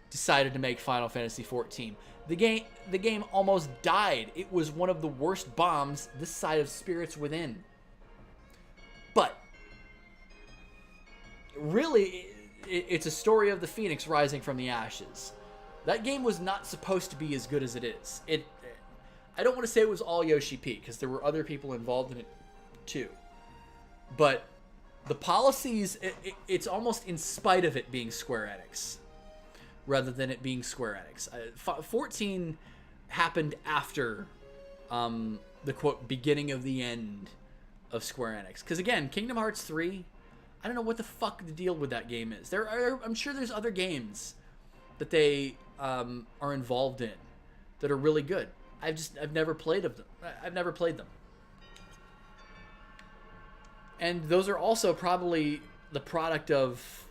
decided to make Final Fantasy 14. The game almost died. It was one of the worst bombs this side of Spirits Within. But really, it's a story of the phoenix rising from the ashes. That game was not supposed to be as good as it is. I don't want to say it was all Yoshi P, because there were other people involved in it too. But the policies, it's almost in spite of it being Square Enix, rather than it being Square Enix. 14 happened after the, quote, beginning of the end of Square Enix. Because again, Kingdom Hearts 3, I don't know what the fuck the deal with that game is. I'm sure there's other games that they are involved in that are really good. I've never played them. I've never played them. And those are also probably the product of,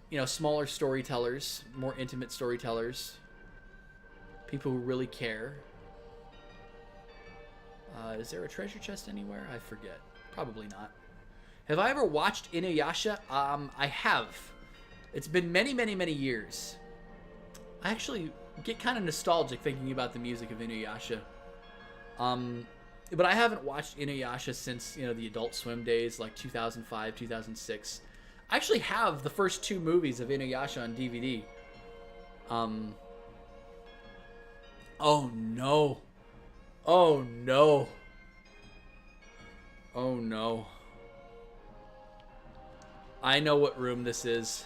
you know, smaller storytellers, more intimate storytellers, people who really care. Is there a treasure chest anywhere? I forget. Probably not. Have I ever watched Inuyasha? I have. It's been many, many, many years. I actually get kind of nostalgic thinking about the music of Inuyasha. But I haven't watched Inuyasha since, you know, the Adult Swim days, like 2005, 2006. I actually have the first 2 movies of Inuyasha on DVD. Oh no. Oh no. Oh no. I know what room this is.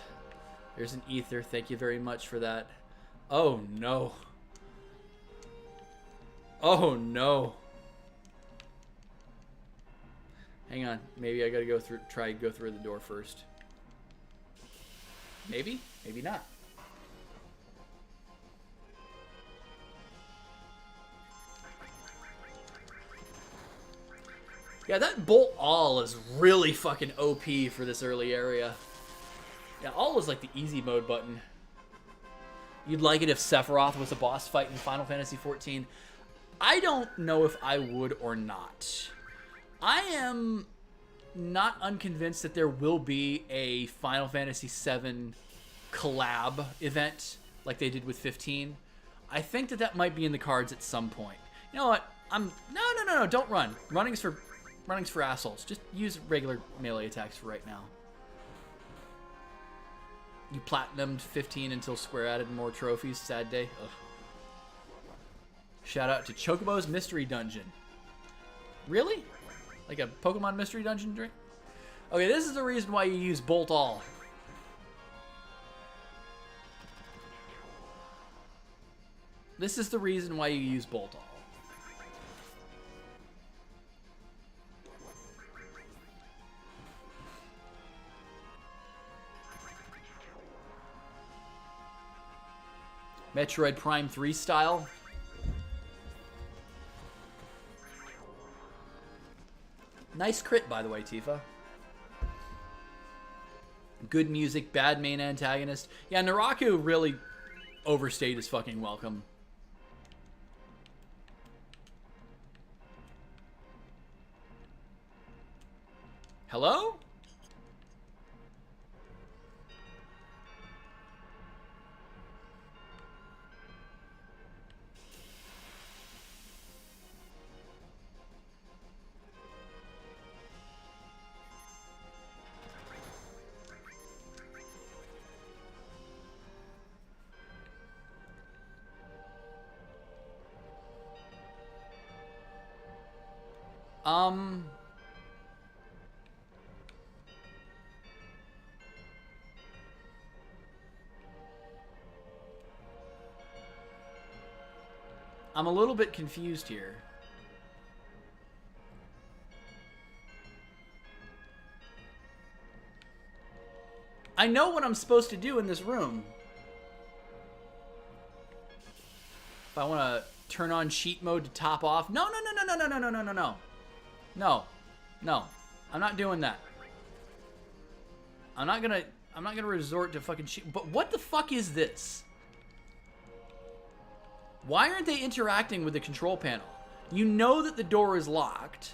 There's an ether. Thank you very much for that. Oh no. Oh no. Hang on. Maybe I gotta try to go through the door first. Maybe? Maybe not. Yeah, that Bolt All is really fucking OP for this early area. Yeah, All is like the easy mode button. You'd like it if Sephiroth was a boss fight in Final Fantasy XIV? I don't know if I would or not. I am not unconvinced that there will be a Final Fantasy VII collab event like they did with 15. I think that might be in the cards at some point. You know what? No, don't run. Running's for assholes. Just use regular melee attacks for right now. You platinumed 15 until Square added more trophies. Sad day. Ugh. Shout out to Chocobo's Mystery Dungeon. Really? Like a Pokemon Mystery Dungeon drink? Okay, this is the reason why you use Bolt All. This is the reason why you use Bolt All. Metroid Prime 3 style. Nice crit, by the way, Tifa. Good music, bad main antagonist. Yeah, Naraku really overstayed his fucking welcome. Hello? I'm a little bit confused here. I know what I'm supposed to do in this room. If I want to turn on cheat mode to top off. No. No. I'm not doing that. I'm not gonna resort to fucking cheat. But what the fuck is this? Why aren't they interacting with the control panel? You know that the door is locked.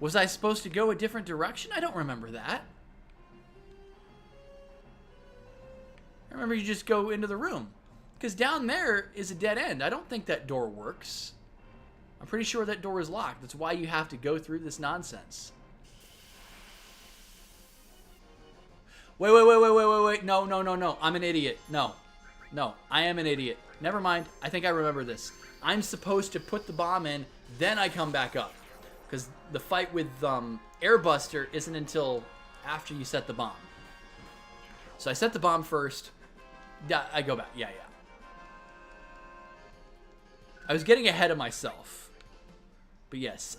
Was I supposed to go a different direction? I don't remember that. remember you just go into the room. Because down there is a dead end. I don't think that door works. I'm pretty sure that door is locked. That's why you have to go through this nonsense. Wait. No. I'm an idiot. No, I am an idiot. Never mind. I think I remember this. I'm supposed to put the bomb in, then I come back up. Because the fight with Airbuster isn't until after you set the bomb. So I set the bomb first. I go back. Yeah. I was getting ahead of myself. But yes.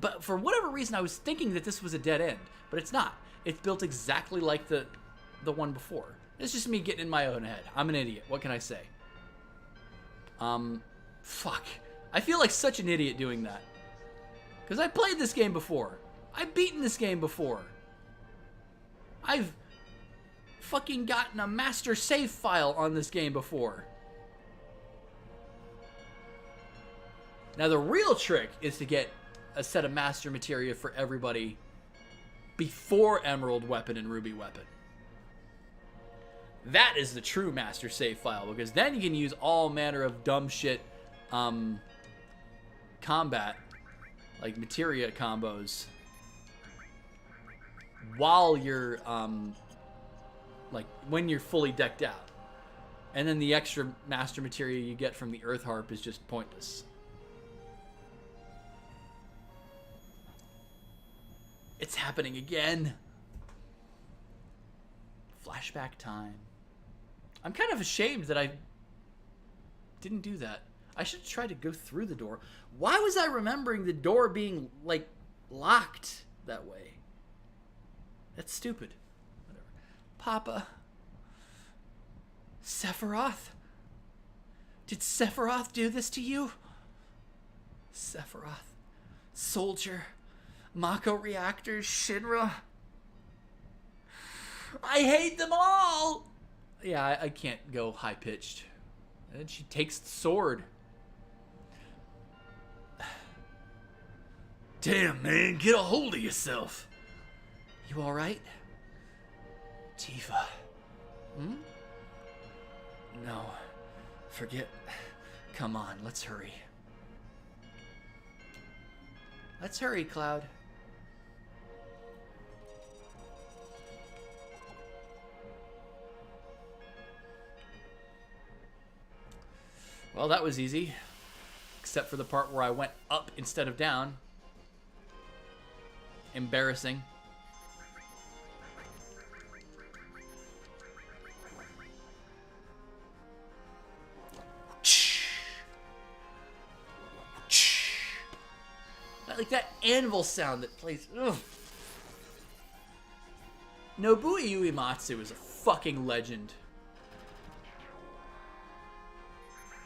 But for whatever reason, I was thinking that this was a dead end. But it's not. It's built exactly like the one before. It's just me getting in my own head. I'm an idiot. What can I say? Fuck. I feel like such an idiot doing that. Because I played this game before. I've beaten this game before. I've fucking gotten a master save file on this game before. Now the real trick is to get a set of master materia for everybody before Emerald Weapon and Ruby Weapon. That is the true master save file, because then you can use all manner of dumb shit combat, like materia combos, while you're like when you're fully decked out. And then the extra master materia you get from the Earth Harp is just pointless. It's happening again. Flashback time. I'm kind of ashamed that I didn't do that. I should try to go through the door. Why was I remembering the door being, like, locked that way? That's stupid. Whatever. Papa. Sephiroth? Did Sephiroth do this to you? Sephiroth. Soldier. Mako reactors. Shinra. I hate them all! Yeah, I can't go high-pitched. And she takes the sword. Damn, man, get a hold of yourself. You alright? Tifa. Hmm? No. Forget. Come on, let's hurry. Let's hurry, Cloud. Well, that was easy. Except for the part where I went up instead of down. Embarrassing. Like that anvil sound that plays. Ugh. Nobuo Uematsu is a fucking legend.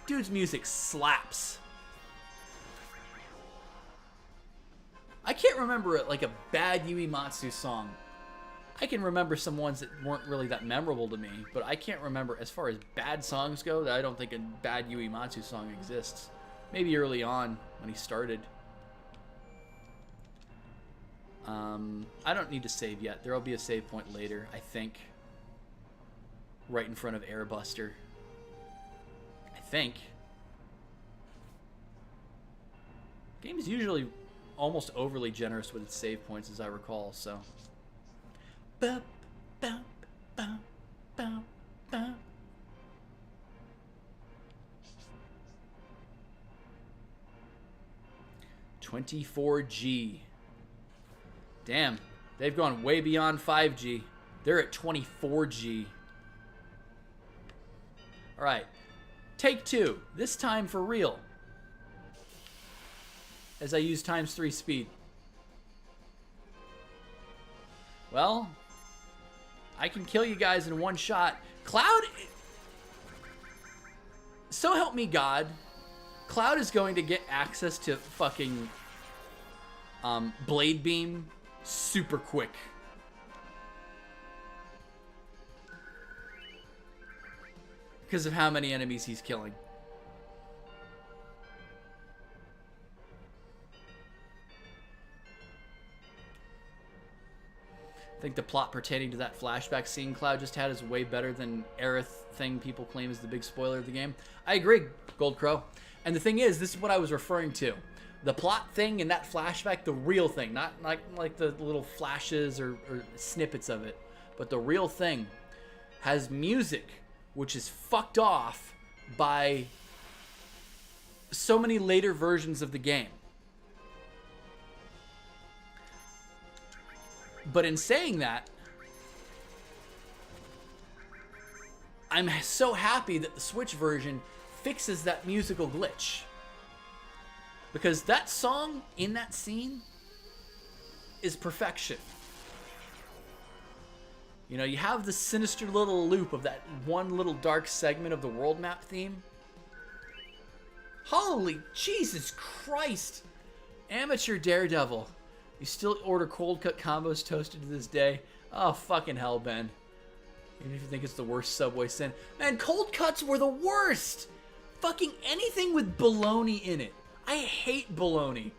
Dude's music slaps. I can't remember like a bad Uematsu song. I can remember some ones that weren't really that memorable to me, but I can't remember, as far as bad songs go, I don't think a bad Uematsu song exists. Maybe early on when he started. I don't need to save yet. There will be a save point later, I think. Right in front of Airbuster. I think. Game is usually almost overly generous with its save points, as I recall, so. Bum, bum, bum, bum, bum. $24G. Damn, they've gone way beyond 5G. They're at 24G. Alright, take two. This time for real. As I use ×3 speed. Well, I can kill you guys in one shot. Cloud, so help me God, Cloud is going to get access to fucking Blade Beam super quick. Because of how many enemies he's killing. I think the plot pertaining to that flashback scene Cloud just had is way better than Aerith thing people claim is the big spoiler of the game. I agree, Gold Crow. And the thing is, this is what I was referring to. The plot thing in that flashback, the real thing, not like the little flashes or snippets of it, but the real thing has music which is fucked off by so many later versions of the game. But in saying that, I'm so happy that the Switch version fixes that musical glitch. Because that song in that scene is perfection. You know, you have the sinister little loop of that one little dark segment of the world map theme. Holy Jesus Christ! Amateur Daredevil. You still order cold cut combos toasted to this day? Oh, fucking hell, Ben. Even if you think it's the worst Subway sin. Man, cold cuts were the worst! Fucking anything with bologna in it. I hate bologna.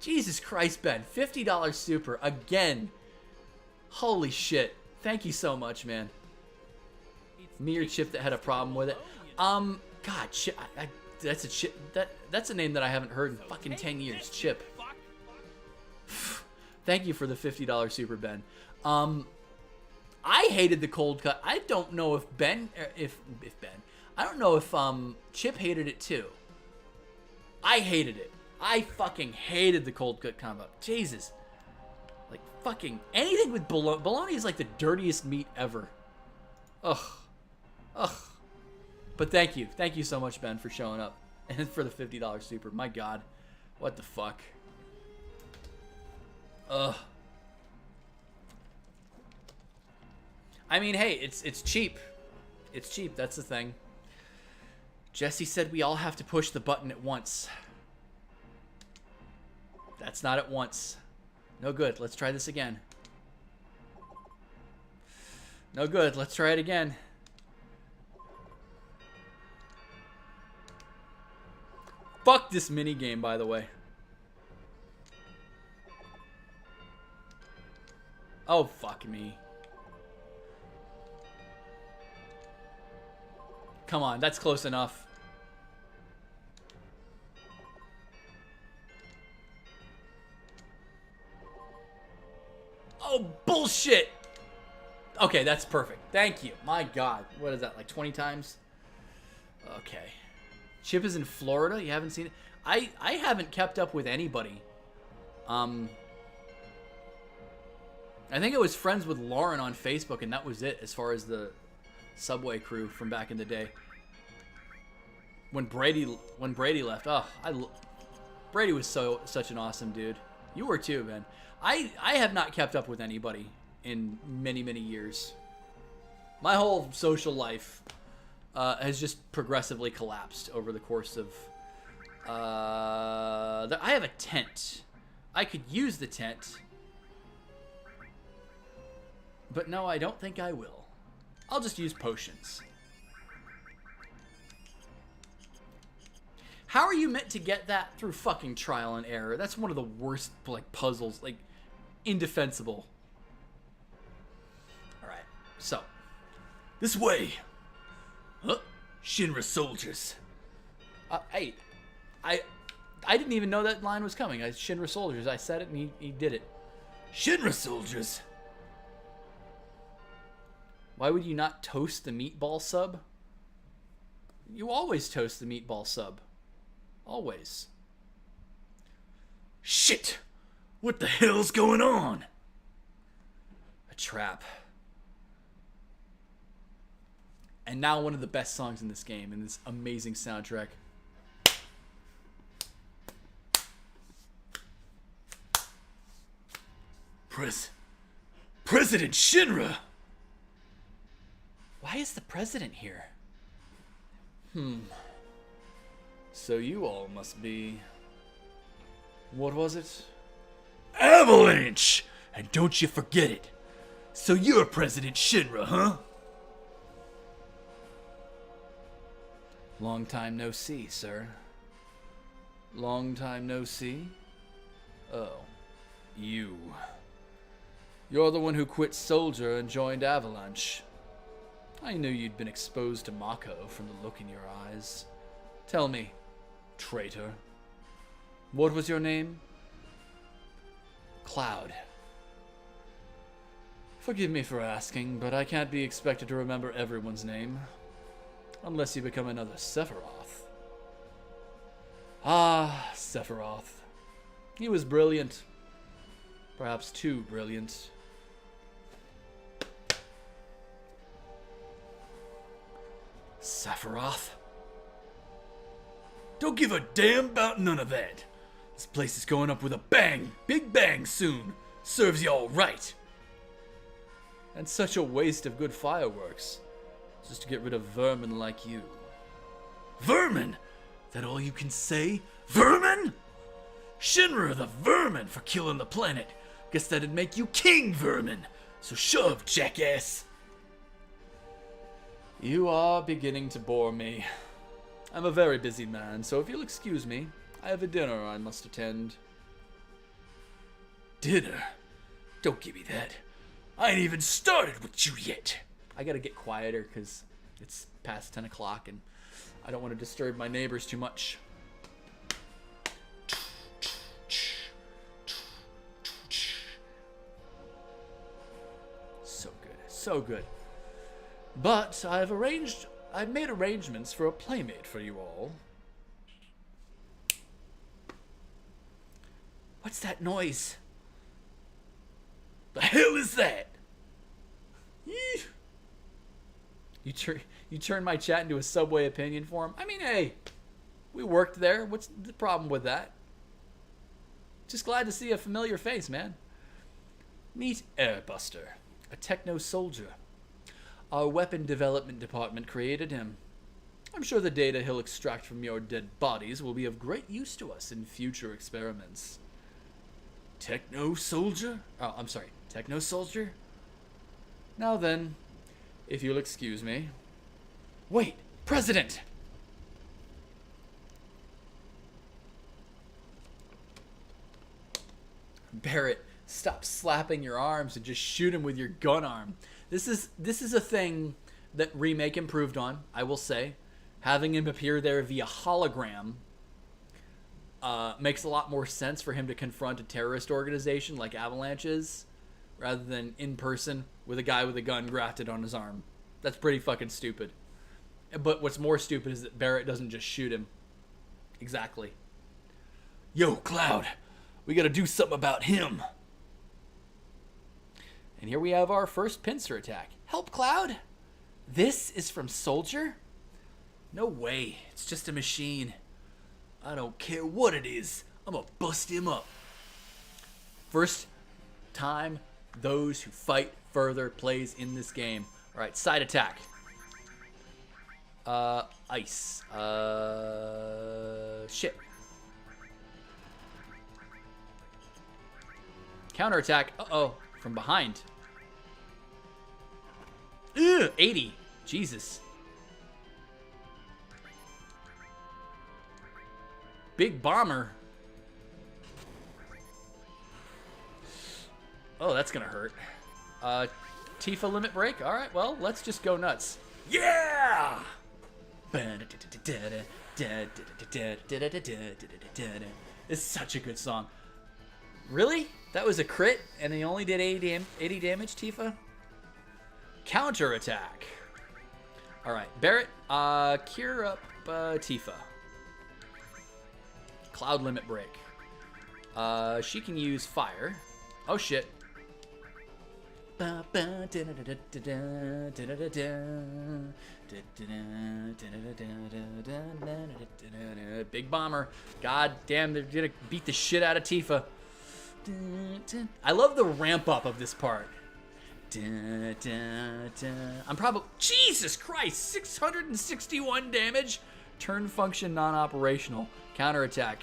Jesus Christ, Ben. $50 super. Again. Holy shit. Thank you so much, man. Me or Chip that had a problem with it. God, Chip. That's a Chip. That's a name that I haven't heard in fucking 10 years. Chip. Thank you for the $50 super, Ben. I hated the cold cut. I don't know if Ben, I don't know if Chip hated it too. I hated it. I fucking hated the cold cut combo. Jesus. Like fucking anything with bologna. Bologna is like the dirtiest meat ever. Ugh. Ugh. But thank you. Thank you so much, Ben, for showing up. And for the $50 super. My God. What the fuck? Ugh. I mean, hey, it's cheap. It's cheap, that's the thing. Jessie said we all have to push the button at once. That's not at once. No good. Let's try this again. No good. Let's try it again. Fuck this mini game, by the way. Oh, fuck me. Come on, that's close enough. Oh, bullshit! Okay, that's perfect. Thank you. My God. What is that, like 20 times? Okay. Chip is in Florida? You haven't seen it? I haven't kept up with anybody. I think I was friends with Lauren on Facebook, and that was it as far as the Subway crew from back in the day. When Brady left, Brady was such an awesome dude. You were too, man. I have not kept up with anybody in many years. My whole social life has just progressively collapsed over the course of. I have a tent. I could use the tent. But no, I don't think I will. I'll just use potions. How are you meant to get that through fucking trial and error? That's one of the worst, like, puzzles. Like, indefensible. Alright, so. This way! Huh? Shinra soldiers. Hey, I didn't even know that line was coming. Shinra soldiers. I said it and he did it. Shinra soldiers? Why would you not toast the meatball sub? You always toast the meatball sub. Always. Shit! What the hell's going on? A trap. And now one of the best songs in this game, in this amazing soundtrack. President Shinra! Why is the president here? So you all must be... What was it? Avalanche! And don't you forget it. So you're President Shinra, huh? Long time no see, sir. Long time no see? Oh, you. You're the one who quit Soldier and joined Avalanche. I knew you'd been exposed to Mako from the look in your eyes. Tell me, traitor, what was your name? Cloud. Forgive me for asking, but I can't be expected to remember everyone's name. Unless you become another Sephiroth. Ah, Sephiroth. He was brilliant. Perhaps too brilliant. Sephiroth? Don't give a damn about none of that. This place is going up with a bang. Big bang soon. Serves you all right. And such a waste of good fireworks. Just to get rid of vermin like you. Vermin? That all you can say? Vermin? Shinra the vermin for killing the planet. Guess that'd make you King Vermin. So shove, jackass. You are beginning to bore me. I'm a very busy man, so if you'll excuse me, I have a dinner I must attend. Dinner? Don't give me that. I ain't even started with you yet. I gotta get quieter because it's past 10 o'clock and I don't want to disturb my neighbors too much. So good, so good. But I've made arrangements for a playmate for you all. What's that noise? The hell is that? You turn my chat into a Subway opinion forum? I mean, hey, we worked there. What's the problem with that? Just glad to see a familiar face, man. Meet Airbuster, a techno soldier. Our weapon development department created him. I'm sure the data he'll extract from your dead bodies will be of great use to us in future experiments. Techno soldier? Oh, I'm sorry. Techno soldier? Now then, if you'll excuse me. Wait, President! Barrett, stop slapping your arms and just shoot him with your gun arm. This is a thing that Remake improved on, I will say. Having him appear there via hologram makes a lot more sense for him to confront a terrorist organization like Avalanche is, rather than in person with a guy with a gun grafted on his arm. That's pretty fucking stupid. But what's more stupid is that Barrett doesn't just shoot him. Exactly. Yo, Cloud, we gotta do something about him. And here we have our first pincer attack. Help, Cloud! This is from Soldier? No way, it's just a machine. I don't care what it is. I'm gonna bust him up. First time those who fight further plays in this game. Alright, side attack. Ice. Shit. Counterattack. Uh-oh. From behind. Ugh, 80. Jesus. Big bomber. Oh, that's gonna hurt. Tifa limit break? Alright, well, let's just go nuts. Yeah! It's such a good song. Really? That was a crit and he only did 80 damage, Tifa? Counter attack. Alright, Barrett, cure up Tifa. Cloud limit break. She can use fire. Oh shit. Big bomber. God damn, they're gonna beat the shit out of Tifa. I love the ramp up of this part. I'm probably... Jesus Christ! 661 damage? Turn function non-operational. Counterattack.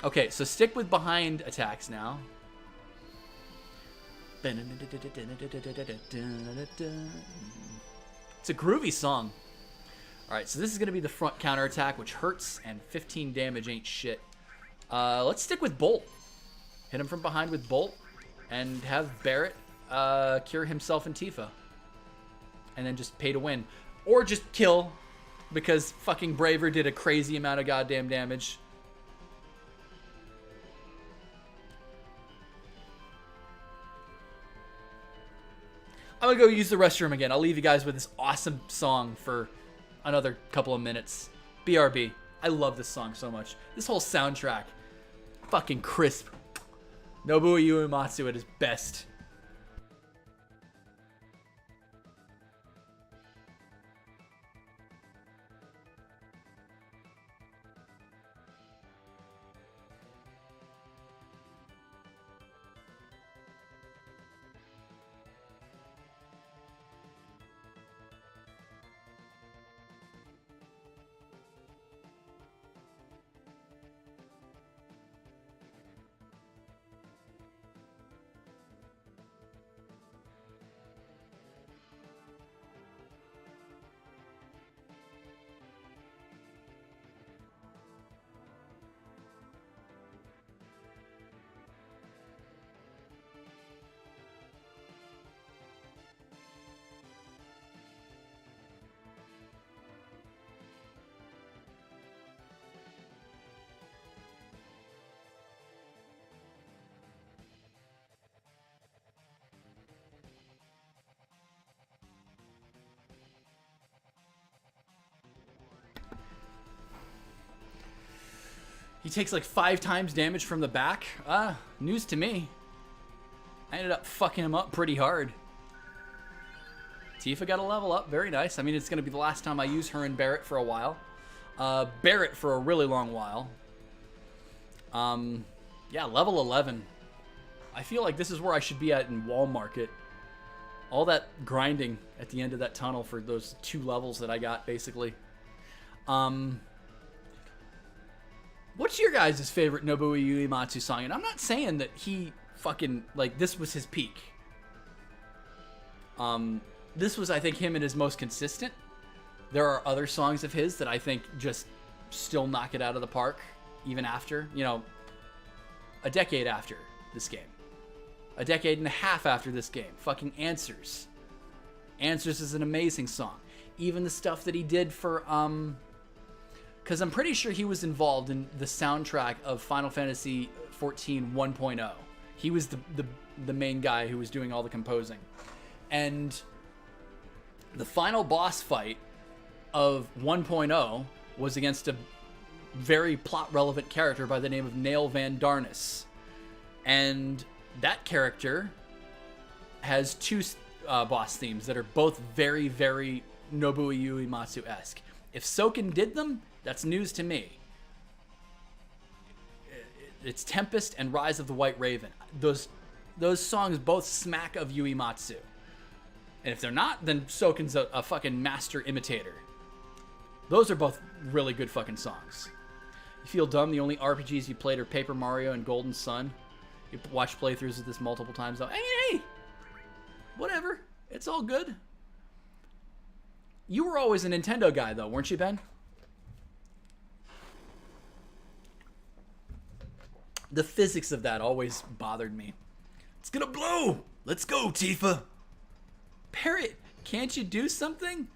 Okay, so stick with behind attacks now. It's a groovy song. Alright, so this is going to be the front counterattack, which hurts, and 15 damage ain't shit. Let's stick with Bolt. Hit him from behind with Bolt. and have Barrett cure himself and Tifa. And then just pay to win. Or just kill, because fucking Braver did a crazy amount of goddamn damage. I'm gonna go use the restroom again. I'll leave you guys with this awesome song for another couple of minutes. BRB. I love this song so much. This whole soundtrack. Fucking crisp. Nobuo Uematsu at his best. He takes like 5 times damage from the back. News to me. I ended up fucking him up pretty hard. Tifa got a level up. Very nice. I mean, it's going to be the last time I use her and Barrett for a while. Barrett for a really long while. Yeah, level 11. I feel like this is where I should be at in Wall Market. All that grinding at the end of that tunnel for those 2 levels that I got, basically. What's your guys' favorite Nobuo Uematsu song? And I'm not saying that he fucking, like, this was his peak. This was, I think, him at his most consistent. There are other songs of his that I think just still knock it out of the park, even after, you know, a decade after this game. A decade and a half after this game. Fucking Answers. Answers is an amazing song. Even the stuff that he did for, because I'm pretty sure he was involved in the soundtrack of Final Fantasy XIV 1.0. He was the main guy who was doing all the composing. And the final boss fight of 1.0 was against a very plot-relevant character by the name of Nail Van Darnus. And that character has 2 boss themes that are both very, very Nobuo Uematsu-esque. If Soken did them, that's news to me. It's Tempest and Rise of the White Raven. Those songs both smack of Uematsu. And if they're not, then Soken's a fucking master imitator. Those are both really good fucking songs. You feel dumb? The only RPGs you played are Paper Mario and Golden Sun. You watched playthroughs of this multiple times, though. Hey! Whatever. It's all good. You were always a Nintendo guy, though, weren't you, Ben? The physics of that always bothered me. It's gonna blow! Let's go, Tifa! Parrot, can't you do something?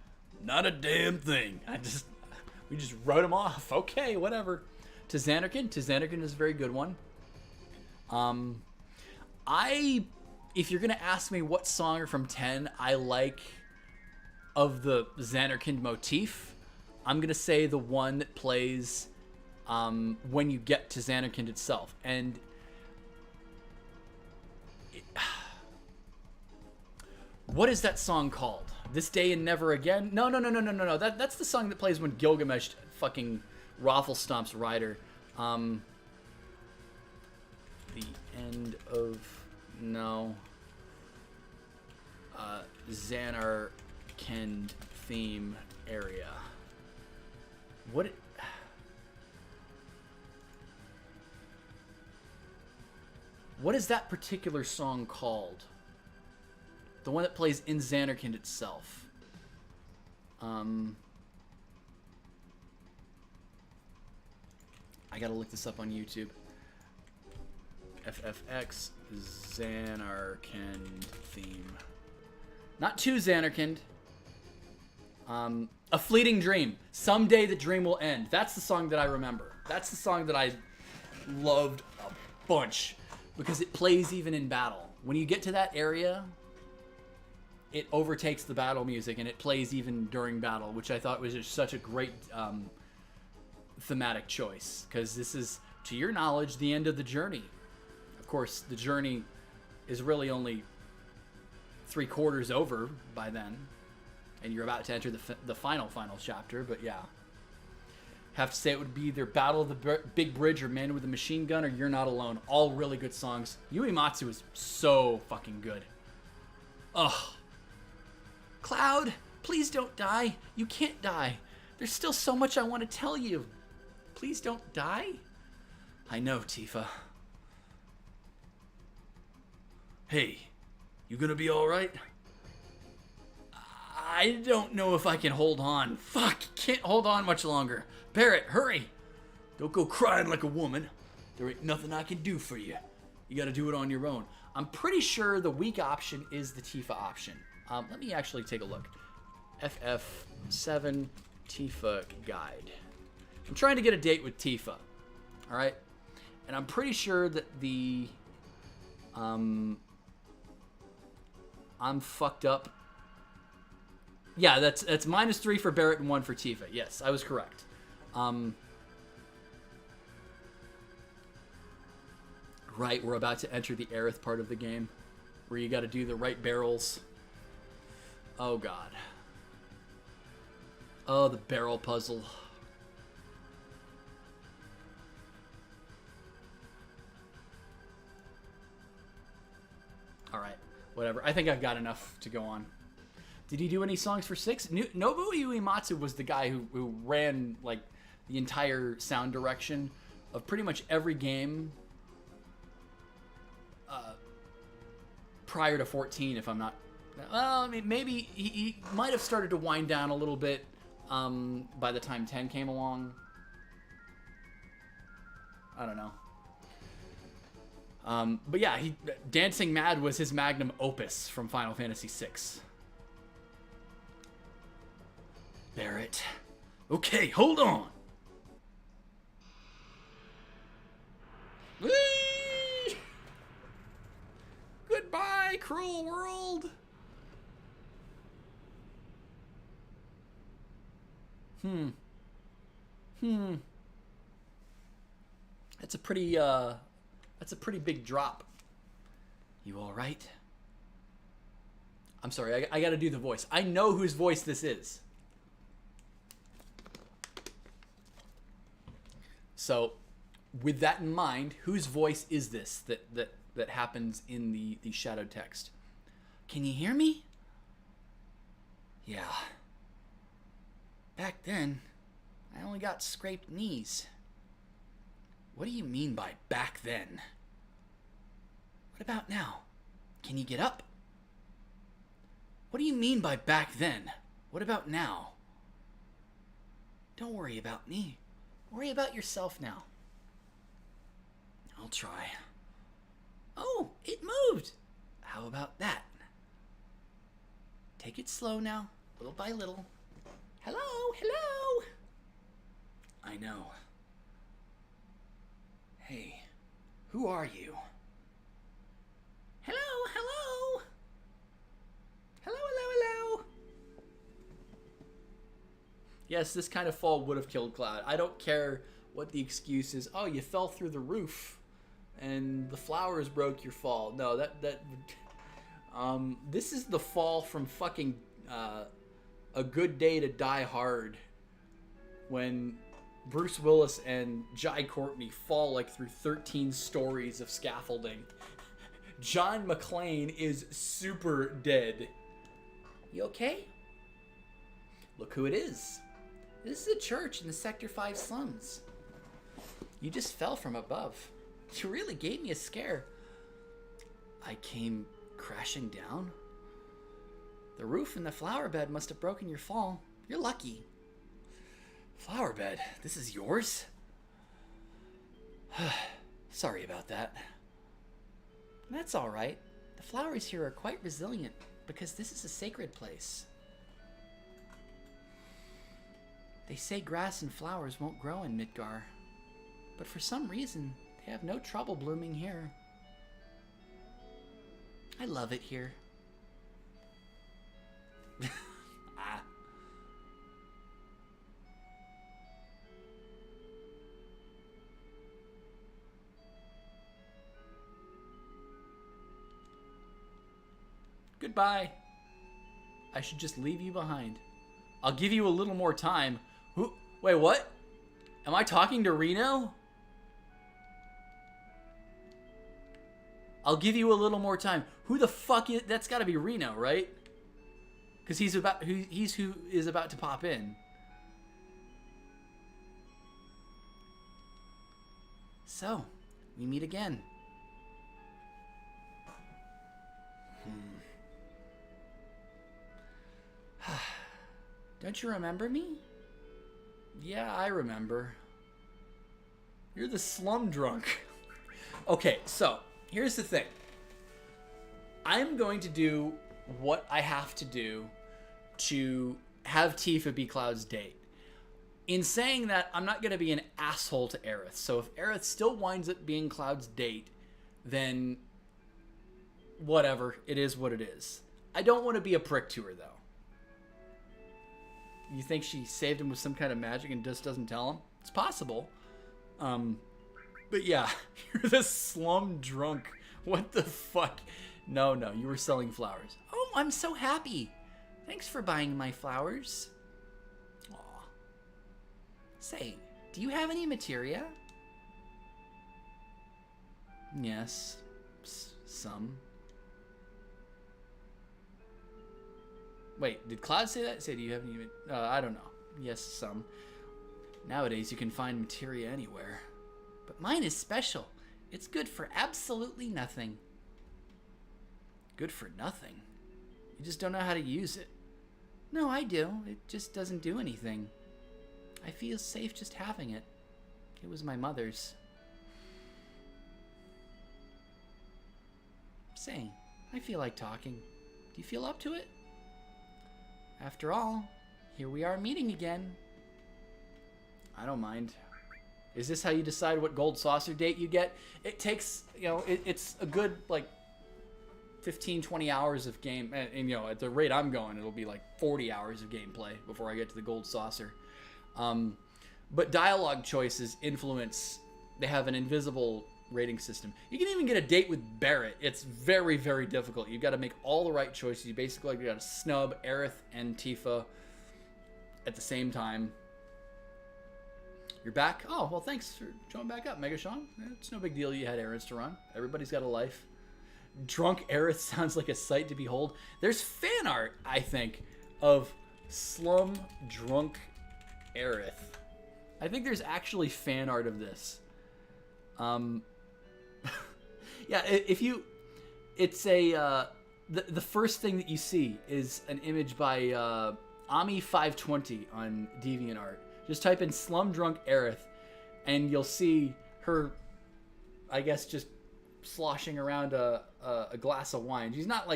Not a damn thing. We just wrote him off. Okay, whatever. To Xanarkin is a very good one. If you're gonna ask me what song from 10 I like of the Xanarkin motif, I'm gonna say the one that plays when you get to Xanarkin itself. And what is that song called? This Day and Never Again? No. That's the song that plays when Gilgamesh fucking raffle stomps Ryder. The end of... No. Xanarkand theme area. What is that particular song called? The one that plays in Xanarkand itself. I gotta look this up on YouTube. FFX Xanarkand theme. Not too Xanarkand. A Fleeting Dream. Someday the Dream Will End. That's the song that I remember. That's the song that I loved a bunch because it plays even in battle. When you get to that area, it overtakes the battle music and it plays even during battle, which I thought was just such a great thematic choice because this is, to your knowledge, the end of the journey. Of course, the journey is really only 3/4 over by then, and you're about to enter the final chapter. But yeah, have to say it would be either Battle of the Big Bridge or Man with a Machine Gun or You're Not Alone. All really good songs. Uematsu is so fucking good. Ugh. Cloud, please don't die. You can't die. There's still so much I want to tell you. Please don't die. I know, Tifa. Hey, you gonna be alright? I don't know if I can hold on. Fuck, can't hold on much longer. Barrett, hurry. Don't go crying like a woman. There ain't nothing I can do for you. You gotta do it on your own. I'm pretty sure the weak option is the Tifa option. Let me actually take a look. FF7 Tifa guide. I'm trying to get a date with Tifa. Alright? And I'm pretty sure that the... I'm fucked up. Yeah, that's -3 for Barrett and 1 for Tifa. Yes, I was correct. Right, we're about to enter the Aerith part of the game, where you got to do the right barrels. Oh god. Oh, the barrel puzzle. Alright, whatever. I think I've got enough to go on. Did he do any songs for 6? Nobuo Uematsu was the guy who ran, like, the entire sound direction of pretty much every game prior to 14, if I'm not... Well, I mean, maybe he might have started to wind down a little bit by the time 10 came along. I don't know. But yeah, Dancing Mad was his magnum opus from Final Fantasy VI. Barrett. Okay, hold on. Whee! Goodbye, cruel world. That's a pretty big drop. You all right? I'm sorry, I gotta do the voice. I know whose voice this is. So, with that in mind, whose voice is this that happens in the shadowed text? Can you hear me? Yeah. Back then, I only got scraped knees. What do you mean by back then? What about now? Can you get up? What do you mean by back then? What about now? Don't worry about me. Worry about yourself now. I'll try. Oh, it moved. How about that? Take it slow now, little by little. Hello, hello. I know. Hey, who are you? Hello, hello. Hello, hello, hello. Yes, this kind of fall would have killed Cloud. I don't care what the excuse is. Oh, you fell through the roof and the flowers broke your fall. No, this is the fall from fucking A Good Day to Die Hard, when Bruce Willis and Jai Courtney fall like through 13 stories of scaffolding. John McClane is super dead. You okay? Look who it is. This is a church in the Sector 5 slums. You just fell from above. You really gave me a scare. I came crashing down. The roof and the flower bed must have broken your fall. You're lucky. Flower bed? This is yours? Sorry about that. That's all right. The flowers here are quite resilient because this is a sacred place. They say grass and flowers won't grow in Midgar, but for some reason, they have no trouble blooming here. I love it here. Ah. Goodbye. I should just leave you behind. I'll give you a little more time. Who? Wait, what? Am I talking to Reno? I'll give you a little more time. Who the fuck is... That's gotta be Reno, right? Because he's who is about to pop in. So, we meet again. Don't you remember me? Yeah, I remember. You're the slum drunk. Okay, so here's the thing. I'm going to do what I have to do to have Tifa be Cloud's date. In saying that, I'm not going to be an asshole to Aerith. So if Aerith still winds up being Cloud's date, then whatever. It is what it is. I don't want to be a prick to her, though. You think she saved him with some kind of magic and just doesn't tell him? It's possible. But yeah, you're the slum drunk. What the fuck? No, you were selling flowers. Oh, I'm so happy. Thanks for buying my flowers. Aw. Say, do you have any materia? Yes, some. Wait, did Cloud say that? Say, do you have any... I don't know. Yes, some. Nowadays, you can find materia anywhere. But mine is special. It's good for absolutely nothing. Good for nothing? You just don't know how to use it. No, I do. It just doesn't do anything. I feel safe just having it. It was my mother's. Say, I feel like talking. Do you feel up to it? After all, here we are meeting again. I don't mind. Is this how you decide what gold saucer date you get? It takes, it's a good, 15, 20 hours of game. And at the rate I'm going, it'll be 40 hours of gameplay before I get to the gold saucer. But dialogue choices influence, they have an invisible rating system. You can even get a date with Barrett. It's very, very difficult. You've got to make all the right choices. You basically got to snub Aerith and Tifa at the same time. You're back? Oh, well, thanks for showing back up, Mega Sean. It's no big deal you had errands to run. Everybody's got a life. Drunk Aerith sounds like a sight to behold. There's fan art, I think, of slum drunk Aerith. I think there's actually fan art of this. Yeah, it's a, the first thing that you see is an image by Ami520 on DeviantArt. Just type in slum drunk Aerith, and you'll see her, I guess, just sloshing around a glass of wine. She's not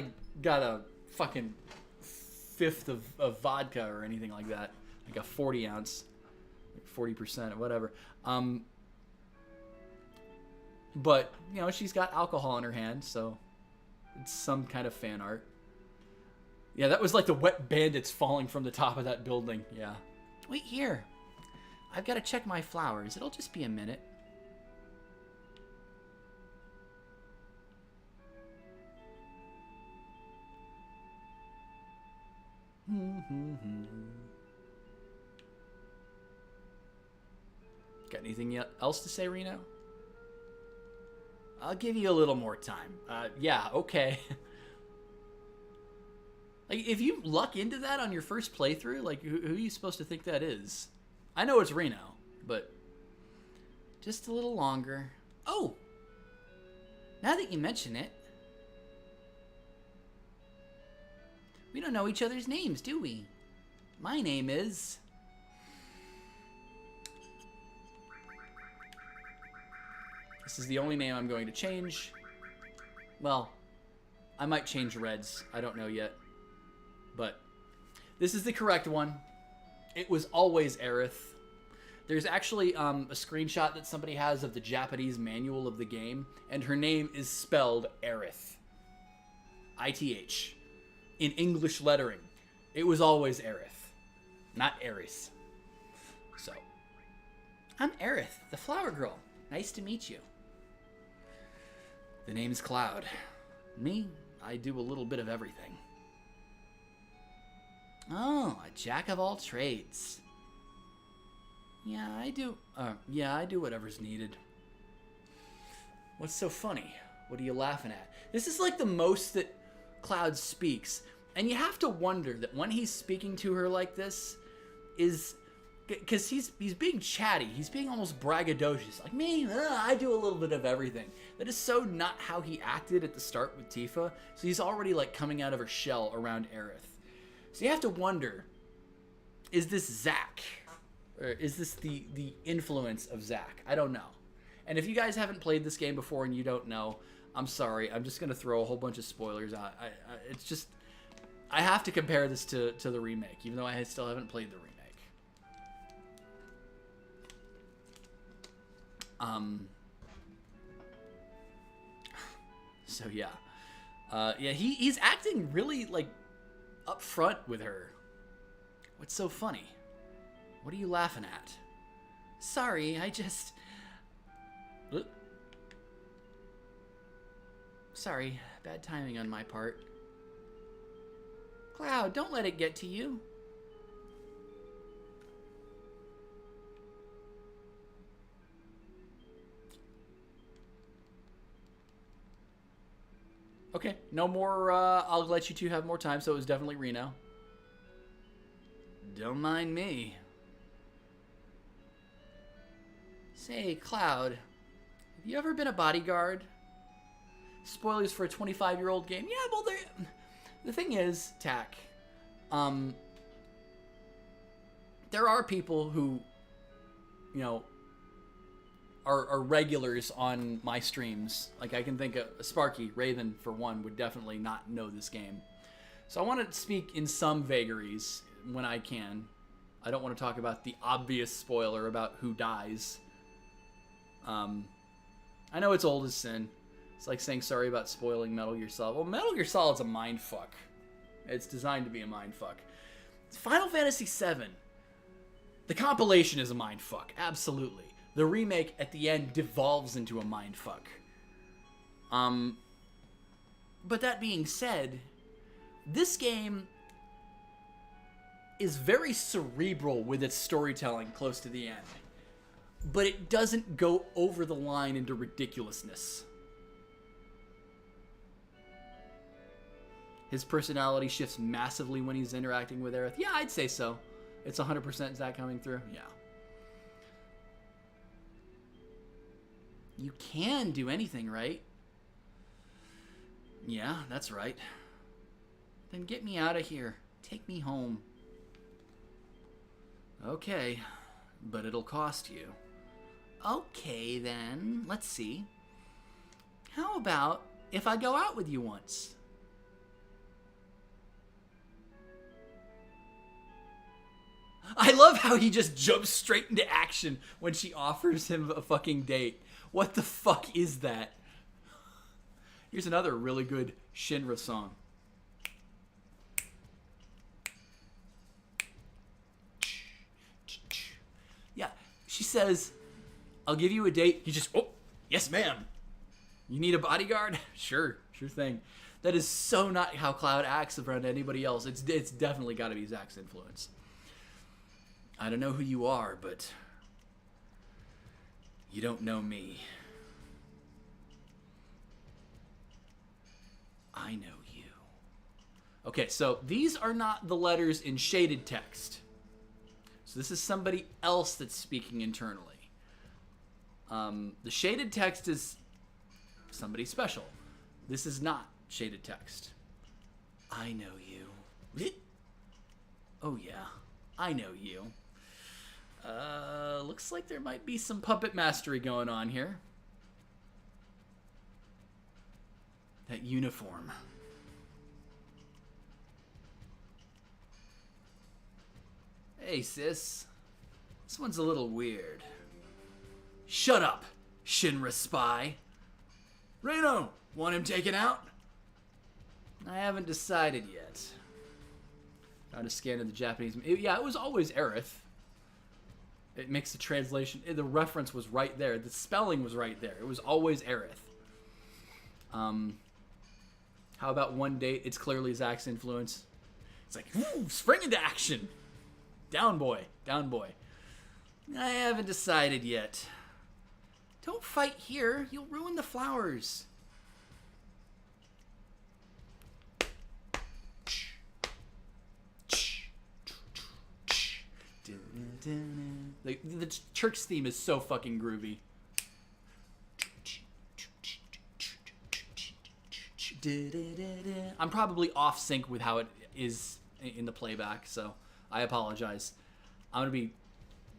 got a fucking fifth of vodka or anything like that, like a 40 ounce, 40% or whatever. But, she's got alcohol in her hand, so it's some kind of fan art. Yeah, that was like the wet bandits falling from the top of that building. Yeah. Wait here. I've got to check my flowers. It'll just be a minute. Got anything else to say, Reno? I'll give you a little more time. Yeah, okay. If you luck into that on your first playthrough, who are you supposed to think that is? I know it's Reno, but just a little longer. Oh! Now that you mention it, we don't know each other's names, do we? My name is... This is the only name I'm going to change. Well, I might change reds. I don't know yet. But this is the correct one. It was always Aerith. There's actually a screenshot that somebody has of the Japanese manual of the game, and her name is spelled Aerith. I-T-H. In English lettering. It was always Aerith, not Ares. So, I'm Aerith, the flower girl. Nice to meet you. The name's Cloud. Me, I do a little bit of everything. Oh, a jack of all trades. Yeah, I do whatever's needed. What's so funny? What are you laughing at? This is like the most that Cloud speaks. And you have to wonder that when he's speaking to her like this is because he's being chatty. He's being almost braggadocious. Like, me, I do a little bit of everything. That is so not how he acted at the start with Tifa. So he's already like coming out of her shell around Aerith. So you have to wonder, is this Zack? Or is this the influence of Zack? I don't know. And if you guys haven't played this game before and you don't know, I'm sorry. I'm just going to throw a whole bunch of spoilers out. It's just... I have to compare this to the remake, even though I still haven't played the remake. So yeah. He's acting really, like, upfront with her. What's so funny? What are you laughing at? Sorry, I just... Sorry, bad timing on my part. Cloud, don't let it get to you. Okay, no more, I'll let you two have more time, so it was definitely Reno. Don't mind me. Say, Cloud, have you ever been a bodyguard? Spoilers for a 25-year-old game. Yeah, well, the thing is, Tack, there are people who, you know, are regulars on my streams. Like, I can think of Sparky, Raven, for one, would definitely not know this game. So I want to speak in some vagaries when I can. I don't want to talk about the obvious spoiler about who dies. I know it's old as sin. It's like saying sorry about spoiling Metal Gear Solid. Well, Metal Gear Solid's a mindfuck. It's designed to be a mindfuck. Final Fantasy VII. The compilation is a mindfuck. Absolutely. The remake at the end devolves into a mindfuck. But that being said, this game is very cerebral with its storytelling close to the end. But it doesn't go over the line into ridiculousness. His personality shifts massively when he's interacting with Aerith. Yeah, I'd say so. It's 100% Zack coming through. Yeah. You can do anything, right? Yeah, that's right. Then get me out of here. Take me home. Okay, but it'll cost you. Okay, then. Let's see. How about if I go out with you once? I love how he just jumps straight into action when she offers him a fucking date. What the fuck is that? Here's another really good Shinra song. Yeah, she says, I'll give you a date. He just, oh, yes, ma'am. You need a bodyguard? Sure thing. That is so not how Cloud acts around anybody else. It's definitely got to be Zack's influence. I don't know who you are, but you don't know me. I know you. Okay, so these are not the letters in shaded text. So this is somebody else that's speaking internally. The shaded text is somebody special. This is not shaded text. I know you. Oh yeah, I know you. Looks like there might be some puppet mastery going on here. That uniform. Hey, sis. This one's a little weird. Shut up, Shinra spy. Reno, want him taken out? I haven't decided yet. Found a scan of the Japanese. Yeah, it was always Aerith. It makes the translation. The reference was right there. The spelling was right there. It was always Aerith. How about one date? It's clearly Zach's influence. It's like, spring into action. Down boy. Down boy. I haven't decided yet. Don't fight here. You'll ruin the flowers. The church theme is so fucking groovy. I'm probably off sync with how it is in the playback, so I apologize. I'm going to be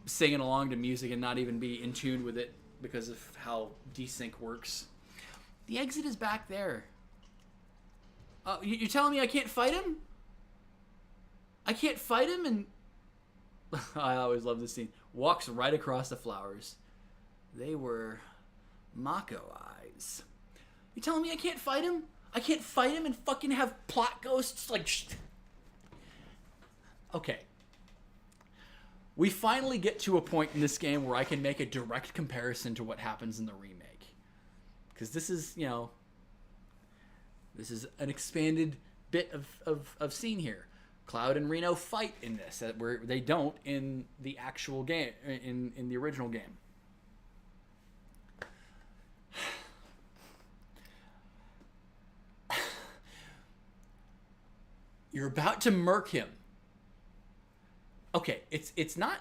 singing along to music and not even be in tune with it because of how desync works. The exit is back there. You're telling me I can't fight him? I can't fight him? And I always love this scene. Walks right across the flowers. They were Mako eyes. You telling me I can't fight him? I can't fight him and fucking have plot ghosts like... Okay. We finally get to a point in this game where I can make a direct comparison to what happens in the remake. Because this is, you know... This is an expanded bit of scene here. Cloud and Reno fight in this, where they don't in the actual game, in the original game. You're about to murk him. Okay, it's not...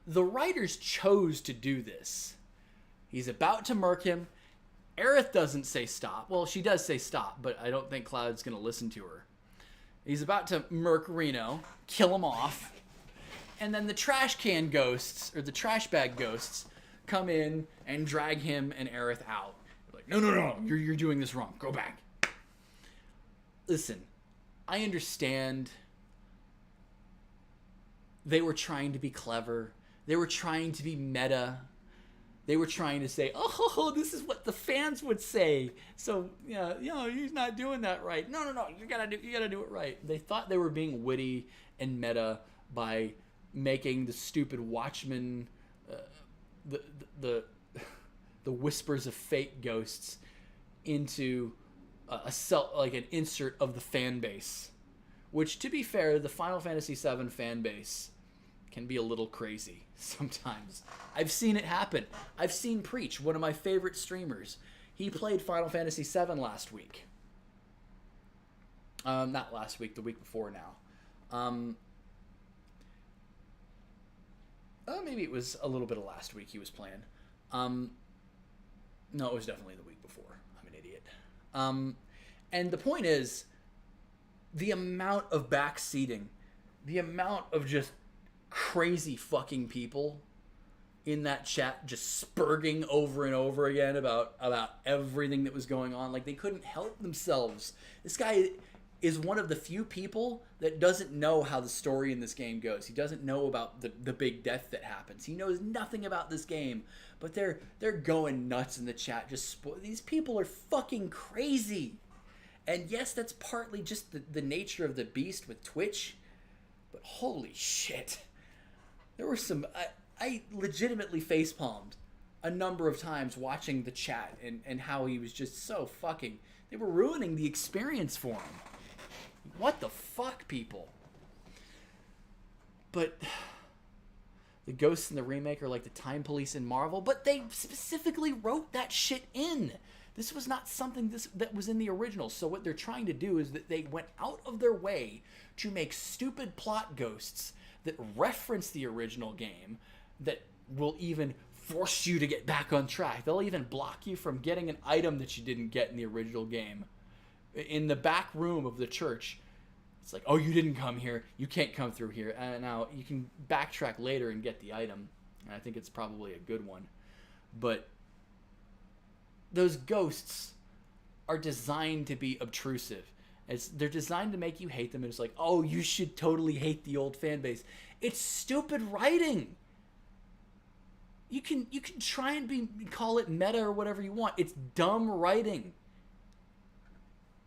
The writers chose to do this. He's about to murk him. Aerith doesn't say stop. Well, she does say stop, but I don't think Cloud's going to listen to her. He's about to murk Reno, kill him off, and then the trash can ghosts, or the trash bag ghosts, come in and drag him and Aerith out. They're like, no, you're doing this wrong. Go back. Listen, I understand they were trying to be clever. They were trying to be meta. They were trying to say, oh, this is what the fans would say. So, yeah, he's not doing that right. No, you gotta do it right. They thought they were being witty and meta by making the stupid Watchmen, the Whispers of Fate ghosts into an insert of the fan base. Which, to be fair, the Final Fantasy VII fan base can be a little crazy sometimes. I've seen it happen. I've seen Preach, one of my favorite streamers. He played Final Fantasy VII last week. Not last week, the week before now. Maybe it was a little bit of last week he was playing. No, it was definitely the week before. I'm an idiot. And the point is, the amount of backseating, the amount of just crazy fucking people in that chat just spurging over and over again about everything that was going on. Like, they couldn't help themselves. This guy is one of the few people that doesn't know how the story in this game goes. He doesn't know about the big death that happens. He knows nothing about this game, but they're going nuts in the chat. These people are fucking crazy. And yes, that's partly just the nature of the beast with Twitch, but holy shit. There were some... I legitimately facepalmed a number of times watching the chat and how he was just so fucking... They were ruining the experience for him. What the fuck, people? But the ghosts in the remake are like the time police in Marvel, but they specifically wrote that shit in. This was not something that was in the original. So what they're trying to do is that they went out of their way to make stupid plot ghosts that reference the original game, that will even force you to get back on track. They'll even block you from getting an item that you didn't get in the original game. In the back room of the church, it's like, oh, you didn't come here. You can't come through here. Now, you can backtrack later and get the item. And I think it's probably a good one. But those ghosts are designed to be obtrusive. They're designed to make you hate them. And it's like, oh, you should totally hate the old fan base. It's stupid writing. You can try and call it meta or whatever you want. It's dumb writing.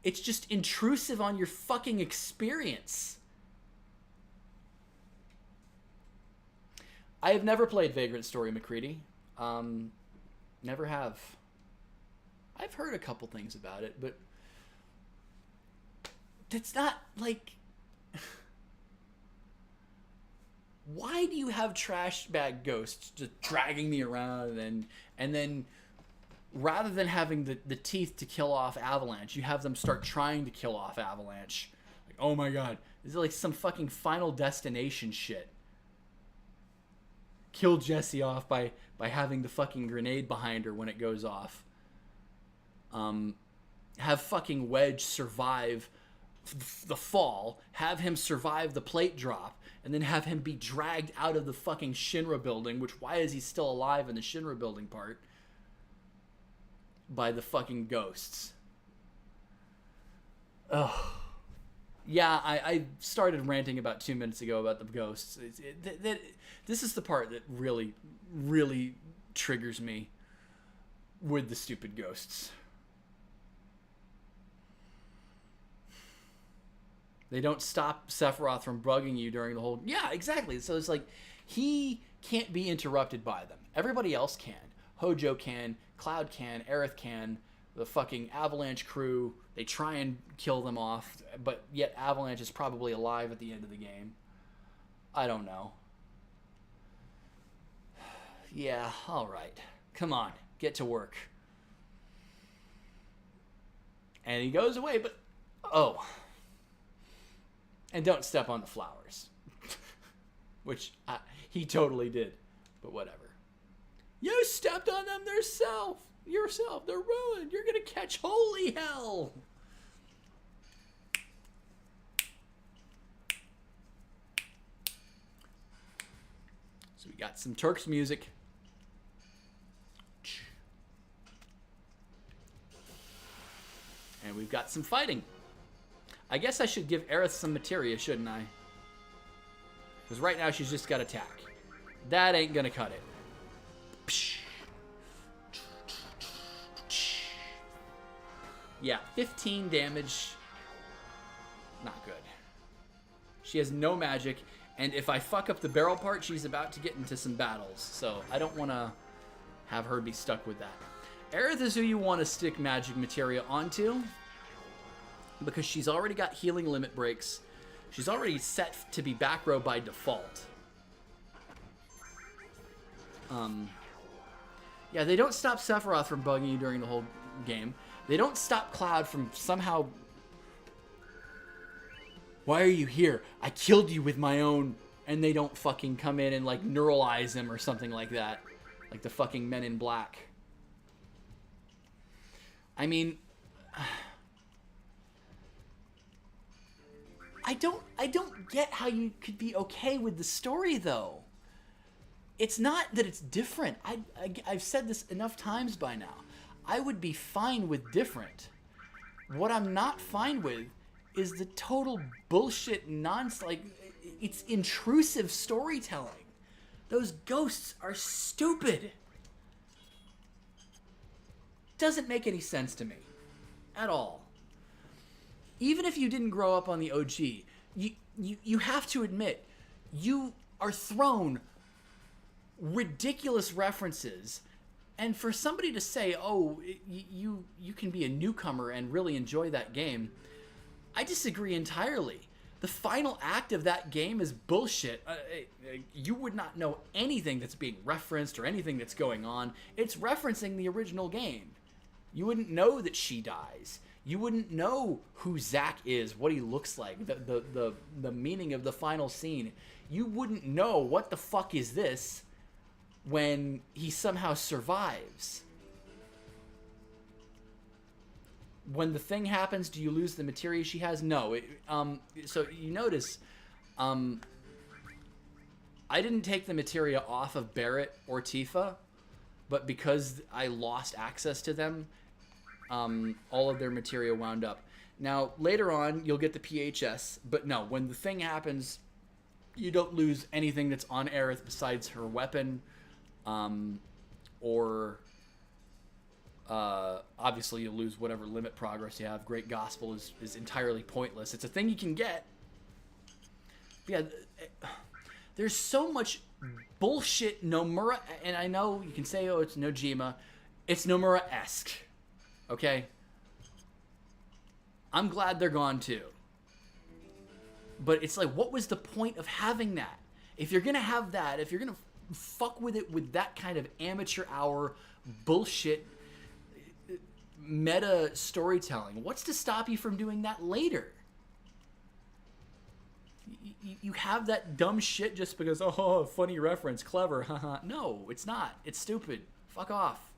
It's just intrusive on your fucking experience. I have never played Vagrant Story, McCready. Never have. I've heard a couple things about it, but it's not like... Why do you have trash bag ghosts just dragging me around and then rather than having the teeth to kill off Avalanche, you have them start trying to kill off Avalanche? Like, oh my god, this is like some fucking Final Destination shit. Kill Jessie off by having the fucking grenade behind her when it goes off. Have fucking Wedge survive the fall, have him survive the plate drop, and then have him be dragged out of the fucking Shinra building, which why is he still alive in the Shinra building part? By the fucking ghosts. Ugh. Yeah, I started ranting about 2 minutes ago about the ghosts. This is the part that really, really triggers me with the stupid ghosts. They don't stop Sephiroth from bugging you during the whole... Yeah, exactly. So it's like, he can't be interrupted by them. Everybody else can. Hojo can, Cloud can, Aerith can, the fucking Avalanche crew. They try and kill them off, but yet Avalanche is probably alive at the end of the game. I don't know. Yeah, alright. Come on, get to work. And he goes away, but... Oh... And don't step on the flowers. Which he totally did. But whatever. You stepped on them yourself. They're ruined. You're going to catch holy hell. So we got some Turks music. And we've got some fighting. I guess I should give Aerith some materia, shouldn't I? Because right now she's just got attack. That ain't gonna cut it. Yeah, 15 damage. Not good. She has no magic, and if I fuck up the barrel part, she's about to get into some battles. So I don't want to have her be stuck with that. Aerith is who you want to stick magic materia onto, because she's already got healing limit breaks. She's already set to be back row by default. Yeah, they don't stop Sephiroth from bugging you during the whole game. They don't stop Cloud from somehow... Why are you here? I killed you with my own... And they don't fucking come in and, like, neuralize him or something like that. Like the fucking Men in Black. I mean... I don't get how you could be okay with the story, though. It's not that it's different. I've said this enough times by now. I would be fine with different. What I'm not fine with is the total bullshit nonsense. Like, it's intrusive storytelling. Those ghosts are stupid. Doesn't make any sense to me. At all. Even if you didn't grow up on the OG, you have to admit, you are thrown ridiculous references, and for somebody to say, oh, you can be a newcomer and really enjoy that game, I disagree entirely. The final act of that game is bullshit. You would not know anything that's being referenced or anything that's going on. It's referencing the original game. You wouldn't know that she dies. You wouldn't know who Zack is, what he looks like, the meaning of the final scene. You wouldn't know what the fuck is this when he somehow survives. When the thing happens, do you lose the materia she has? No. So you notice, I didn't take the materia off of Barrett or Tifa, but because I lost access to them, all of their material wound up. Now, later on, you'll get the PHS, but no, when the thing happens, you don't lose anything that's on Aerith besides her weapon, or obviously you'll lose whatever limit progress you have. Great Gospel is entirely pointless. It's a thing you can get. Yeah, there's so much bullshit Nomura, and I know you can say, oh, it's Nojima. It's Nomura-esque, okay? I'm glad they're gone too. But it's like, what was the point of having that? If you're going to have that, if you're going to fuck with it with that kind of amateur hour bullshit meta storytelling, what's to stop you from doing that later? You have that dumb shit just because, oh, funny reference, clever, haha. No, it's not. It's stupid. Fuck off.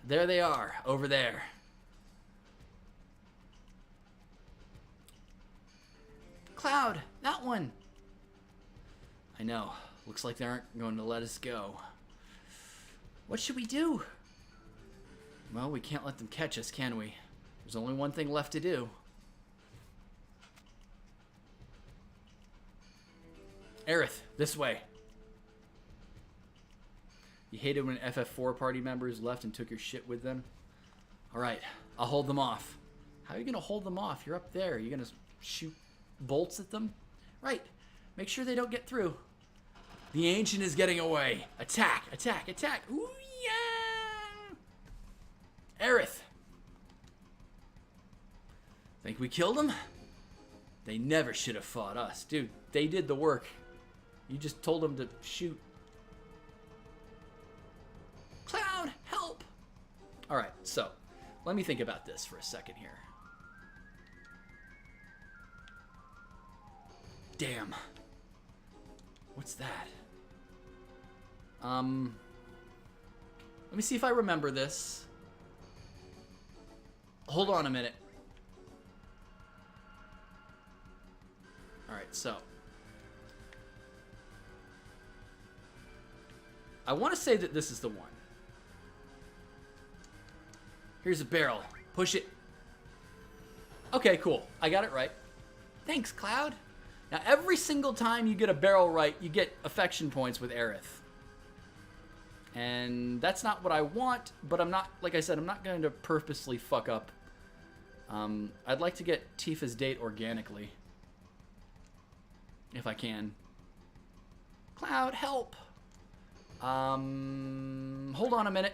There they are, over there. Cloud, that one. I know. Looks like they aren't going to let us go. What should we do? Well, we can't let them catch us, can we? There's only one thing left to do. Aerith, this way. You hated when FF4 party members left and took your shit with them? Alright, I'll hold them off. How are you going to hold them off? You're up there. You're going to shoot bolts at them? Right. Make sure they don't get through. The Ancient is getting away. Attack, attack, attack. Ooh, yeah! Aerith. Think we killed them? They never should have fought us. Dude, they did the work. You just told them to shoot. Cloud, help! Alright, so, let me think about this for a second here. Damn. What's that? Let me see if I remember this. Hold on a minute. Alright, so. I want to say that this is the one. Here's a barrel. Push it. Okay, cool. I got it right. Thanks, Cloud. Now, every single time you get a barrel right, you get affection points with Aerith. And that's not what I want, but I'm not, like I said, I'm not going to purposely fuck up. I'd like to get Tifa's date organically. If I can. Cloud, help! Hold on a minute.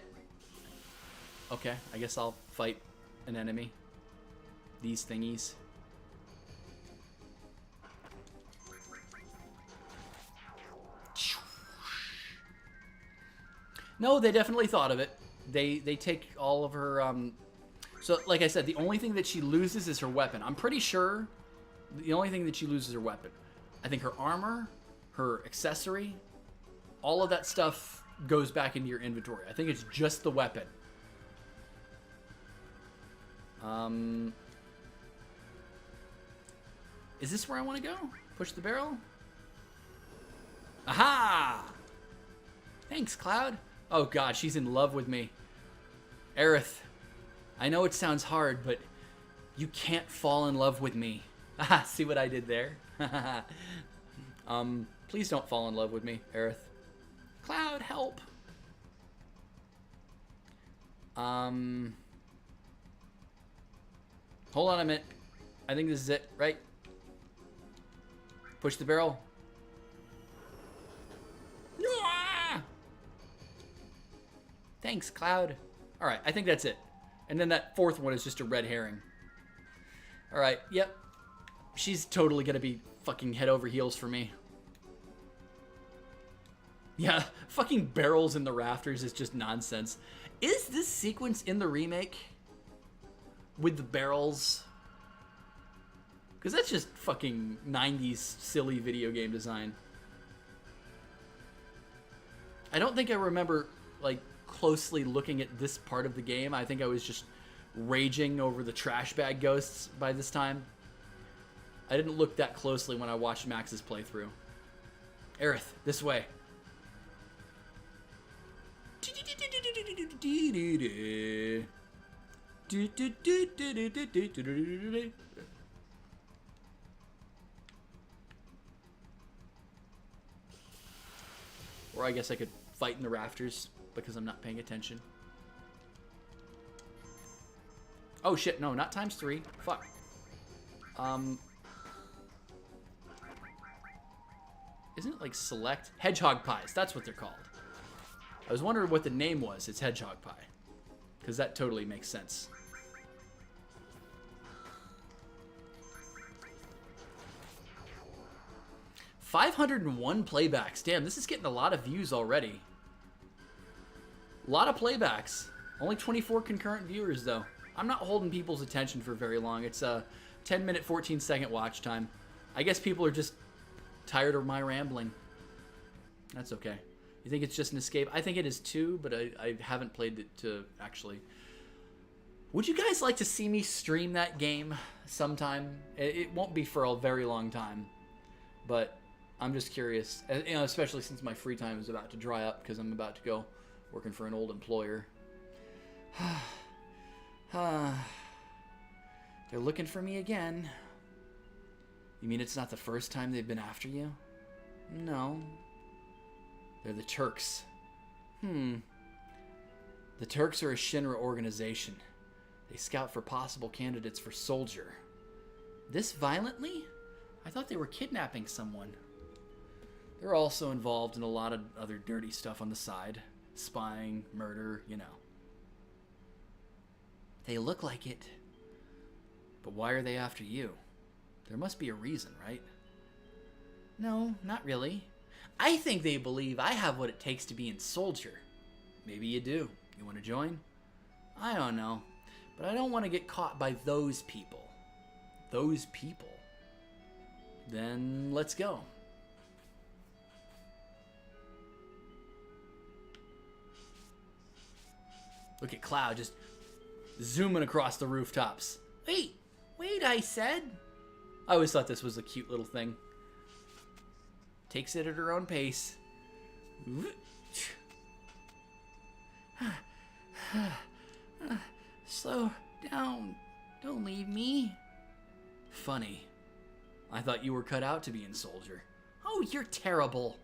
Okay, I guess I'll fight an enemy. These thingies. No, they definitely thought of it. They take all of her, so like I said, the only thing that she loses is her weapon. I'm pretty sure the only thing that she loses is her weapon. I think her armor, her accessory, all of that stuff goes back into your inventory. I think it's just the weapon. Is this where I want to go? Push the barrel? Aha! Thanks, Cloud. Oh god, she's in love with me. Aerith, I know it sounds hard, but you can't fall in love with me. Aha, see what I did there? Please don't fall in love with me, Aerith. Cloud, help. Hold on a minute. I think this is it, right? Push the barrel. Thanks, Cloud. Alright, I think that's it. And then that fourth one is just a red herring. Alright, yep. She's totally gonna be fucking head over heels for me. Yeah, fucking barrels in the rafters is just nonsense. Is this sequence in the remake? With the barrels? Because that's just fucking 90s silly video game design. I don't think I remember, like, closely looking at this part of the game. I think I was just raging over the trash bag ghosts by this time. I didn't look that closely when I watched Max's playthrough. Aerith, this way. Or I guess I could fight in the rafters because I'm not paying attention. Oh shit, no, not ×3. Fuck. Isn't it like select? Hedgehog pies, that's what they're called. I was wondering what the name was. It's hedgehog pie. Because that totally makes sense. $501 playbacks. Damn, this is getting a lot of views already. A lot of playbacks. Only 24 concurrent viewers, though. I'm not holding people's attention for very long. It's a 10-minute, 14-second watch time. I guess people are just tired of my rambling. That's okay. You think it's just an escape? I think it is too, but I haven't played it to actually. Would you guys like to see me stream that game sometime? It won't be for a very long time, but I'm just curious. You know, especially since my free time is about to dry up because I'm about to go working for an old employer. They're looking for me again. You mean it's not the first time they've been after you? No. They're the Turks. The Turks are a Shinra organization. They scout for possible candidates for soldier. This violently? I thought they were kidnapping someone. They're also involved in a lot of other dirty stuff on the side. Spying, murder, you know. They look like it. But why are they after you? There must be a reason, right? No, not really. I think they believe I have what it takes to be in soldier. Maybe you do. You want to join? I don't know. But I don't want to get caught by those people. Those people? Then let's go. Look at Cloud just zooming across the rooftops. Wait, I said. I always thought this was a cute little thing. Takes it at her own pace. Slow down. Don't leave me. Funny. I thought you were cut out to be in soldier. Oh, you're terrible.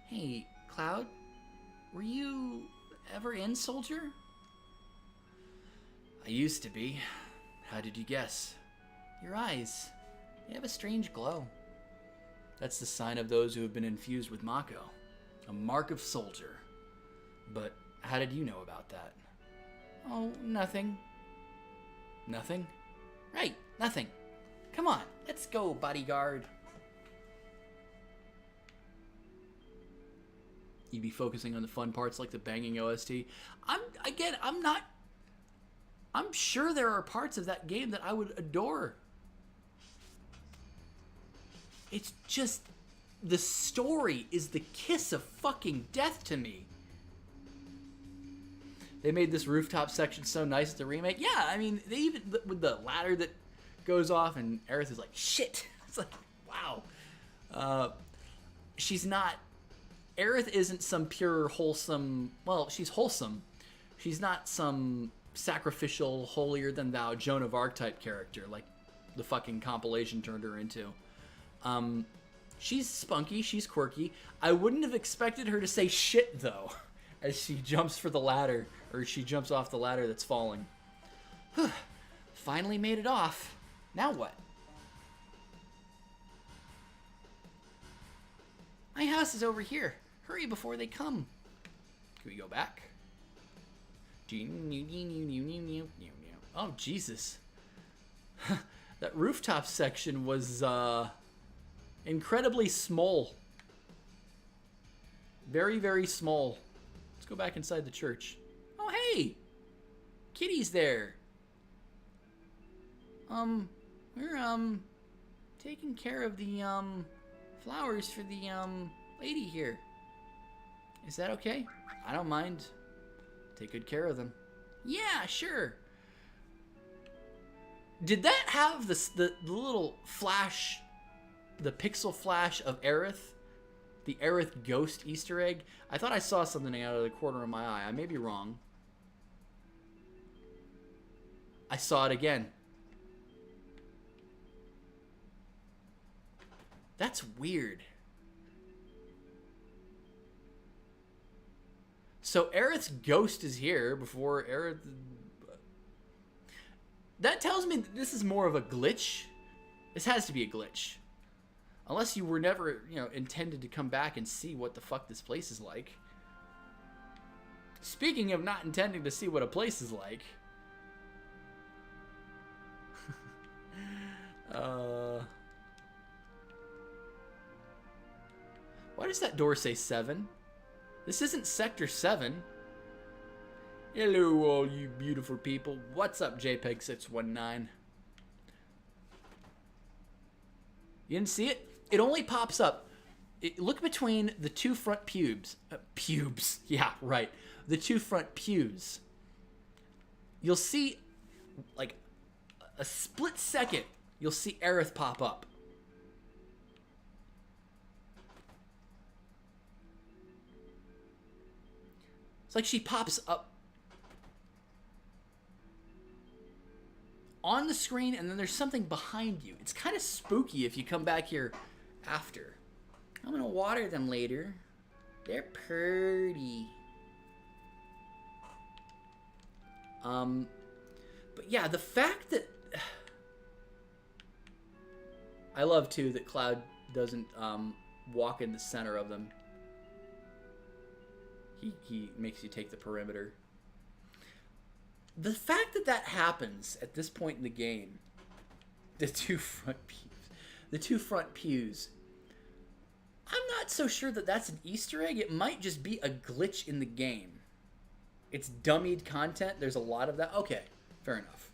Hey, Cloud. Were you ever in soldier? I used to be. How did you guess? Your eyes. They have a strange glow. That's the sign of those who have been infused with Mako. A mark of soldier. But how did you know about that? Oh, nothing. Nothing? Right, nothing. Come on, let's go, bodyguard. You'd be focusing on the fun parts like the banging OST. I'm sure there are parts of that game that I would adore. It's just, the story is the kiss of fucking death to me. They made this rooftop section so nice at the remake. Yeah, I mean, they even, with the ladder that goes off and Aerith is like, shit. It's like, wow. She's not, Aerith isn't some pure wholesome, well, she's wholesome. She's not some sacrificial, holier-than-thou Joan of Arc type character like the fucking compilation turned her into. She's spunky, she's quirky. I wouldn't have expected her to say shit, though, as she jumps for the ladder, or she jumps off the ladder that's falling. Finally made it off. Now what? My house is over here. Hurry before they come. Can we go back? Oh, Jesus. That rooftop section was incredibly small. Very, very small. Let's go back inside the church. Oh, hey! Kitty's there. We're taking care of the flowers for the lady here. Is that okay? I don't mind. Take good care of them. Yeah, sure. Did that have the little flash the pixel flash of Aerith, the Aerith ghost Easter egg. I thought I saw something out of the corner of my eye. I may be wrong. I saw it again. That's weird. So Aerith's ghost is here before Aerith... That tells me that this is more of a glitch. This has to be a glitch. Unless you were never, intended to come back and see what the fuck this place is like. Speaking of not intending to see what a place is like... Why does that door say 7? This isn't Sector 7. Hello, all you beautiful people. What's up, JPEG619? You didn't see it? It only pops up. Look between the two front pubes. Pubes. Yeah, right. The two front pews. You'll see, like, a split second, you'll see Aerith pop up. It's like she pops up on the screen, and then there's something behind you. It's kind of spooky if you come back here after. I'm going to water them later. They're pretty. But yeah, the fact that... I love, too, that Cloud doesn't walk in the center of them. He makes you take the perimeter. The fact that that happens at this point in the game, the two front pews, I'm not so sure that that's an Easter egg. It might just be a glitch in the game. It's dummied content. There's a lot of that. Okay, fair enough.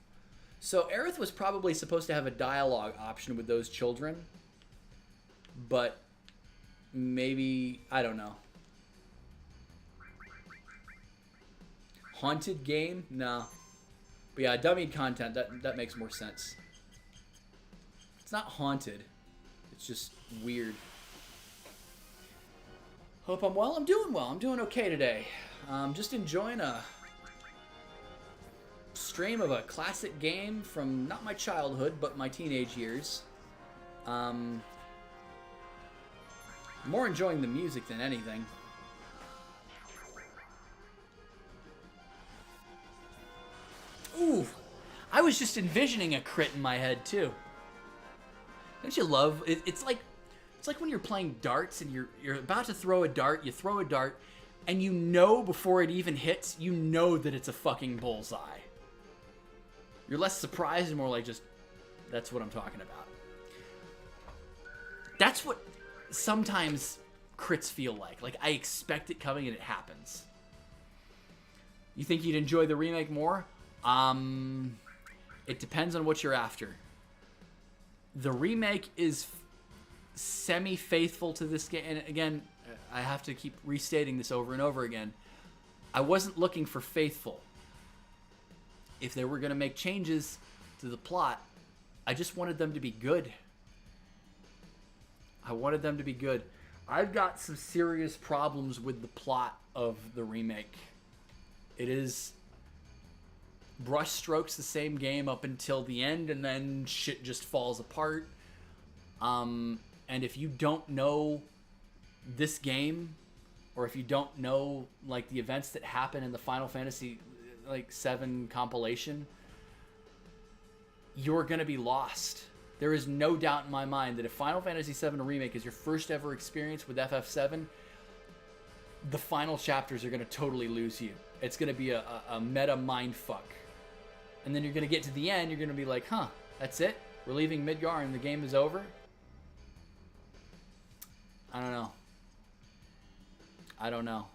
So Aerith was probably supposed to have a dialogue option with those children, but maybe, I don't know. Haunted game? No. But yeah, dummied content, that makes more sense. It's not haunted. It's just weird. Hope I'm well. I'm doing well. I'm doing okay today. Just enjoying a stream of a classic game from not my childhood, but my teenage years. More enjoying the music than anything. Ooh, I was just envisioning a crit in my head too. Don't you love it? It's like when you're playing darts and you're about to throw a dart. You throw a dart, and you know before it even hits, you know that it's a fucking bullseye. You're less surprised and more like just, that's what I'm talking about. That's what sometimes crits feel like. Like I expect it coming and it happens. You think you'd enjoy the remake more? It depends on what you're after. The remake is semi-faithful to this game. And again, I have to keep restating this over and over again. I wasn't looking for faithful. If they were going to make changes to the plot, I just wanted them to be good. I wanted them to be good. I've got some serious problems with the plot of the remake. It is brush strokes the same game up until the end, and then shit just falls apart. And if you don't know this game, or if you don't know like the events that happen in the Final Fantasy like 7 compilation, you're gonna be lost. There is no doubt in my mind that if Final Fantasy 7 Remake is your first ever experience with FF7, the final chapters are gonna totally lose you. It's gonna be a meta mind fuck. And then you're going to get to the end, you're going to be like, huh, that's it? We're leaving Midgar and the game is over? I don't know. I don't know.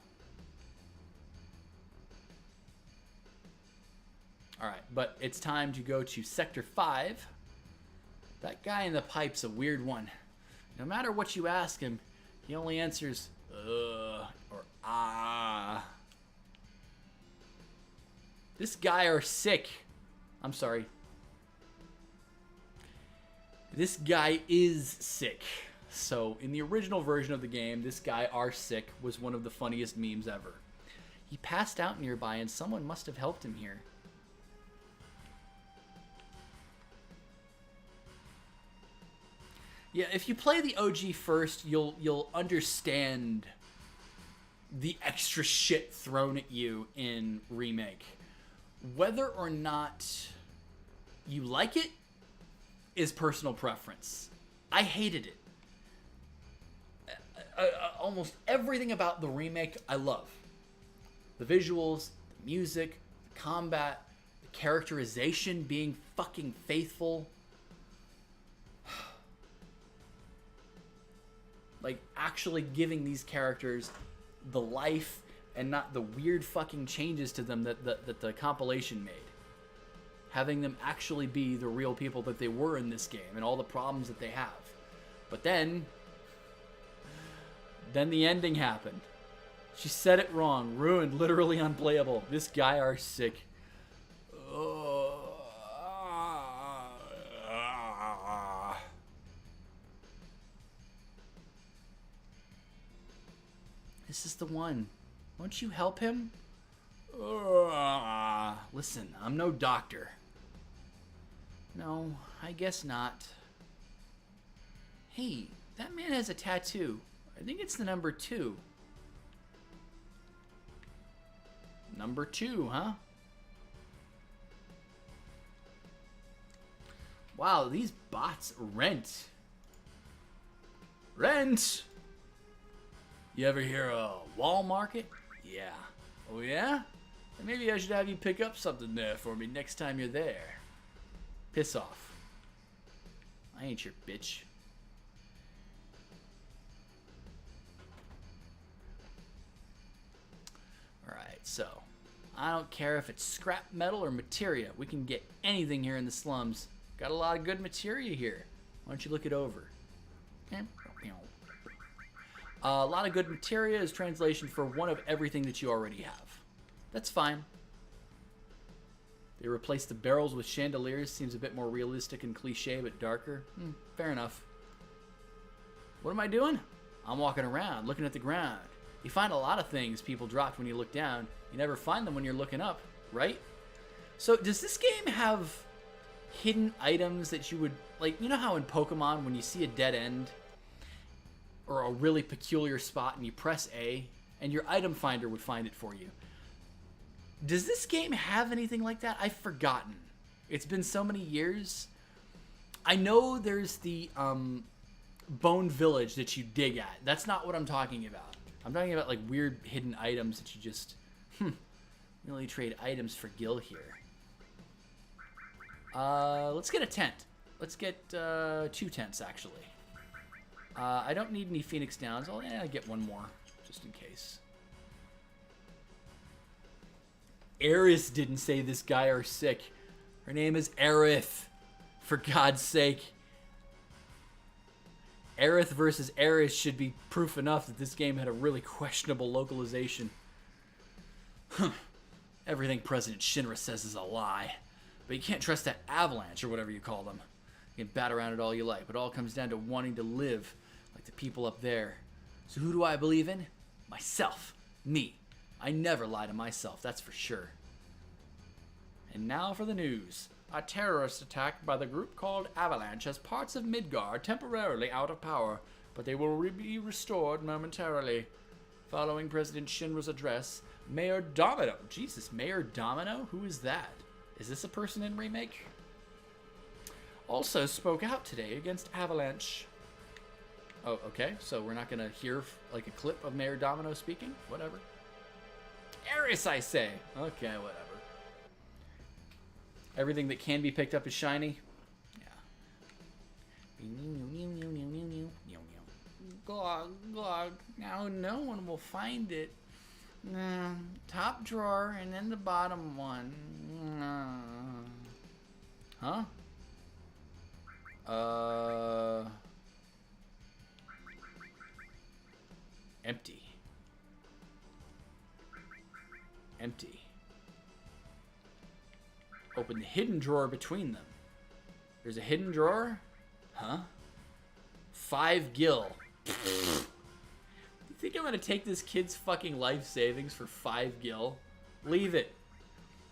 Alright, but it's time to go to Sector 5. That guy in the pipe's a weird one. No matter what you ask him, he only answers, or ah. This guy are sick. I'm sorry. This guy is sick. So, in the original version of the game, this guy, R-Sick, was one of the funniest memes ever. He passed out nearby, and someone must have helped him here. Yeah, if you play the OG first, you'll understand the extra shit thrown at you in Remake. Whether or not you like it is personal preference. I hated it. Almost everything about the Remake I love. The visuals, the music, the combat, the characterization being fucking faithful. Like, actually giving these characters the life and not the weird fucking changes to them that the compilation made. Having them actually be the real people that they were in this game and all the problems that they have. But then the ending happened. She said it wrong. Ruined. Literally unplayable. This guy are sick. This is the one. Won't you help him? Listen, I'm no doctor. No, I guess not. Hey, that man has a tattoo. I think it's the number 2. Number 2, huh? Wow, these bots rent. Rent! You ever hear a wall market? Yeah. Oh yeah? Then maybe I should have you pick up something there for me next time you're there. Piss off. I ain't your bitch. Alright, so I don't care if it's scrap metal or materia. We can get anything here in the slums. Got a lot of good materia here. Why don't you look it over? A lot of good materia is translation for one of everything that you already have. That's fine. They replaced the barrels with chandeliers. Seems a bit more realistic and cliche, but darker. Fair enough. What am I doing? I'm walking around, looking at the ground. You find a lot of things people dropped when you look down. You never find them when you're looking up, right? So does this game have hidden items that you would... Like, you know how in Pokemon when you see a dead end or a really peculiar spot and you press A and your item finder would find it for you? Does this game have anything like that? I've forgotten. It's been so many years. I know there's the Bone Village that you dig at. That's not what I'm talking about. I'm talking about like weird hidden items that you just... We only trade items for gil here. Let's get a tent. Let's get 2 tents, actually. I don't need any Phoenix Downs. I'll get one more, just in case. Aerith didn't say this guy are sick. Her name is Aerith. For God's sake. Aerith versus Aerith should be proof enough that this game had a really questionable localization. Everything President Shinra says is a lie. But you can't trust that avalanche or whatever you call them. You can bat around it all you like, but it all comes down to wanting to live like the people up there. So who do I believe in? Myself. Me. I never lie to myself, that's for sure. And now for the news. A terrorist attack by the group called Avalanche has parts of Midgar temporarily out of power, but they will be restored momentarily. Following President Shinra's address, Mayor Domino. Jesus, Mayor Domino? Who is that? Is this a person in Remake? Also spoke out today against Avalanche. Oh, okay. So we're not going to hear like a clip of Mayor Domino speaking? Whatever. Aerith, I say. Okay, whatever. Everything that can be picked up is shiny. Yeah. Glog, glog. Now no one will find it. Top drawer and then the bottom one. Huh? Empty. Empty. Open the hidden drawer between them. There's a hidden drawer? Huh? 5 gil. You think I'm gonna take this kid's fucking life savings for 5 gil? Leave it.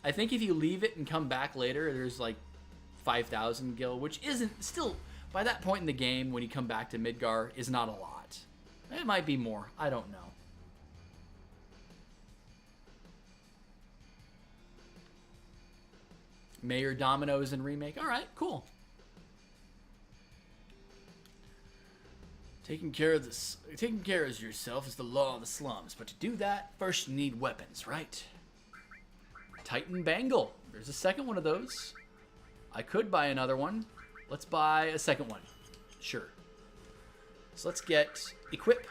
I think if you leave it and come back later, there's like 5,000 gil, which isn't still, by that point in the game, when you come back to Midgar, is not a lot. It might be more. I don't know. Mayor Domino's in Remake. All right, cool. Taking care of yourself is the law of the slums, but to do that, first you need weapons, right? Titan Bangle. There's a second one of those. I could buy another one. Let's buy a second one. Sure. So let's get equip.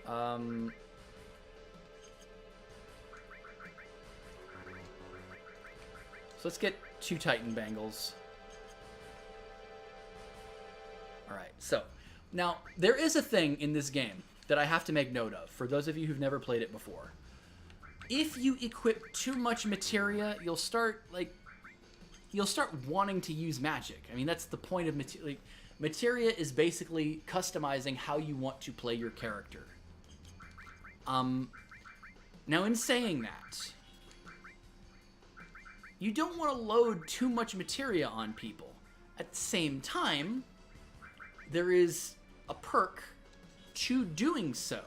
So let's get 2 Titan Bangles. Alright, so now there is a thing in this game that I have to make note of for those of you who've never played it before. If you equip too much materia, you'll start wanting to use magic. I mean, that's the point of materia. Like, materia is basically customizing how you want to play your character. Now in saying that, you don't want to load too much materia on people. At the same time, there is a perk to doing so.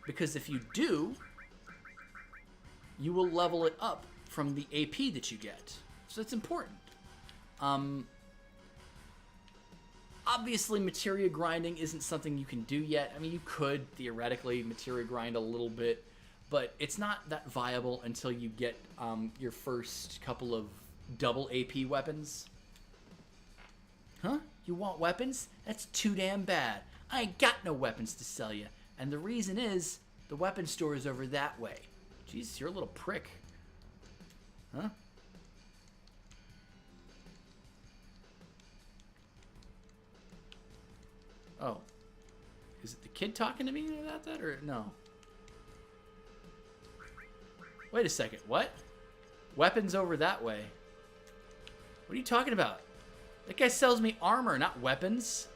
Because if you do, you will level it up from the AP that you get. So it's important. Obviously, materia grinding isn't something you can do yet. I mean, you could theoretically materia grind a little bit, but it's not that viable until you get your first couple of double AP weapons. Huh? You want weapons? That's too damn bad. I ain't got no weapons to sell you. And the reason is, the weapon store is over that way. Jesus, you're a little prick. Huh? Oh. Is it the kid talking to me about that, or no? Wait a second, what? Weapons over that way. What are you talking about? That guy sells me armor, not weapons.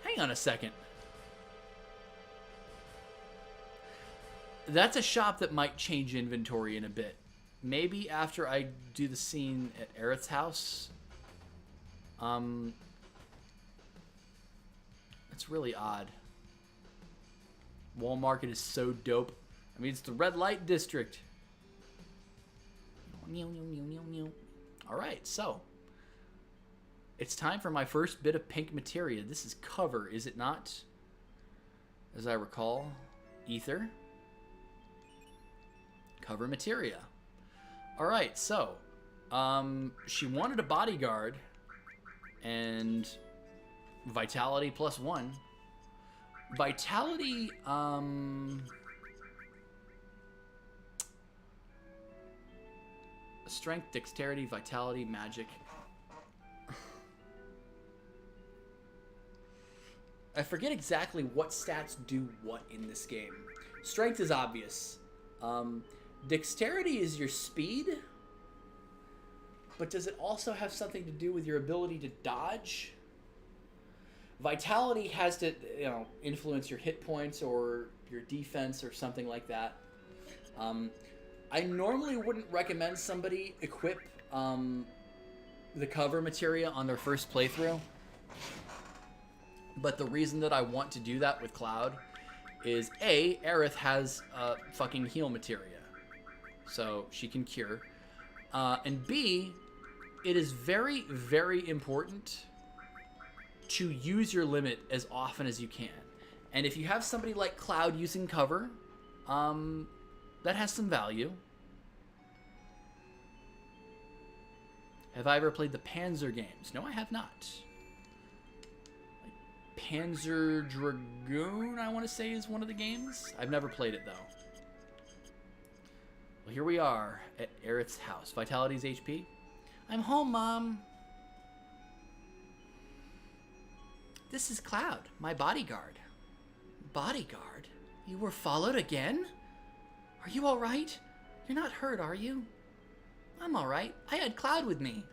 Hang on a second. That's a shop that might change inventory in a bit. Maybe after I do the scene at Aerith's house. It's really odd. Wall Market is so dope. I mean, it's the red light district. Alright, so. It's time for my first bit of pink materia. This is cover, is it not? As I recall. Ether. Cover materia. Alright, so. She wanted a bodyguard. And vitality +1. Vitality, strength, dexterity, vitality, magic. I forget exactly what stats do what in this game. Strength is obvious. Dexterity is your speed. But does it also have something to do with your ability to dodge? Vitality has to, influence your hit points or your defense or something like that. I normally wouldn't recommend somebody equip the cover materia on their first playthrough. But the reason that I want to do that with Cloud is A, Aerith has fucking heal materia. So she can cure. And B, it is very, very important to use your limit as often as you can. And if you have somebody like Cloud using cover, that has some value. Have I ever played the Panzer games? No, I have not. Like Panzer Dragoon, I want to say, is one of the games. I've never played it, though. Well, here we are at Aerith's house. Vitality's HP. I'm home, Mom. This is Cloud, my bodyguard. Bodyguard? You were followed again? Are you all right? You're not hurt, are you? I'm alright. I had Cloud with me.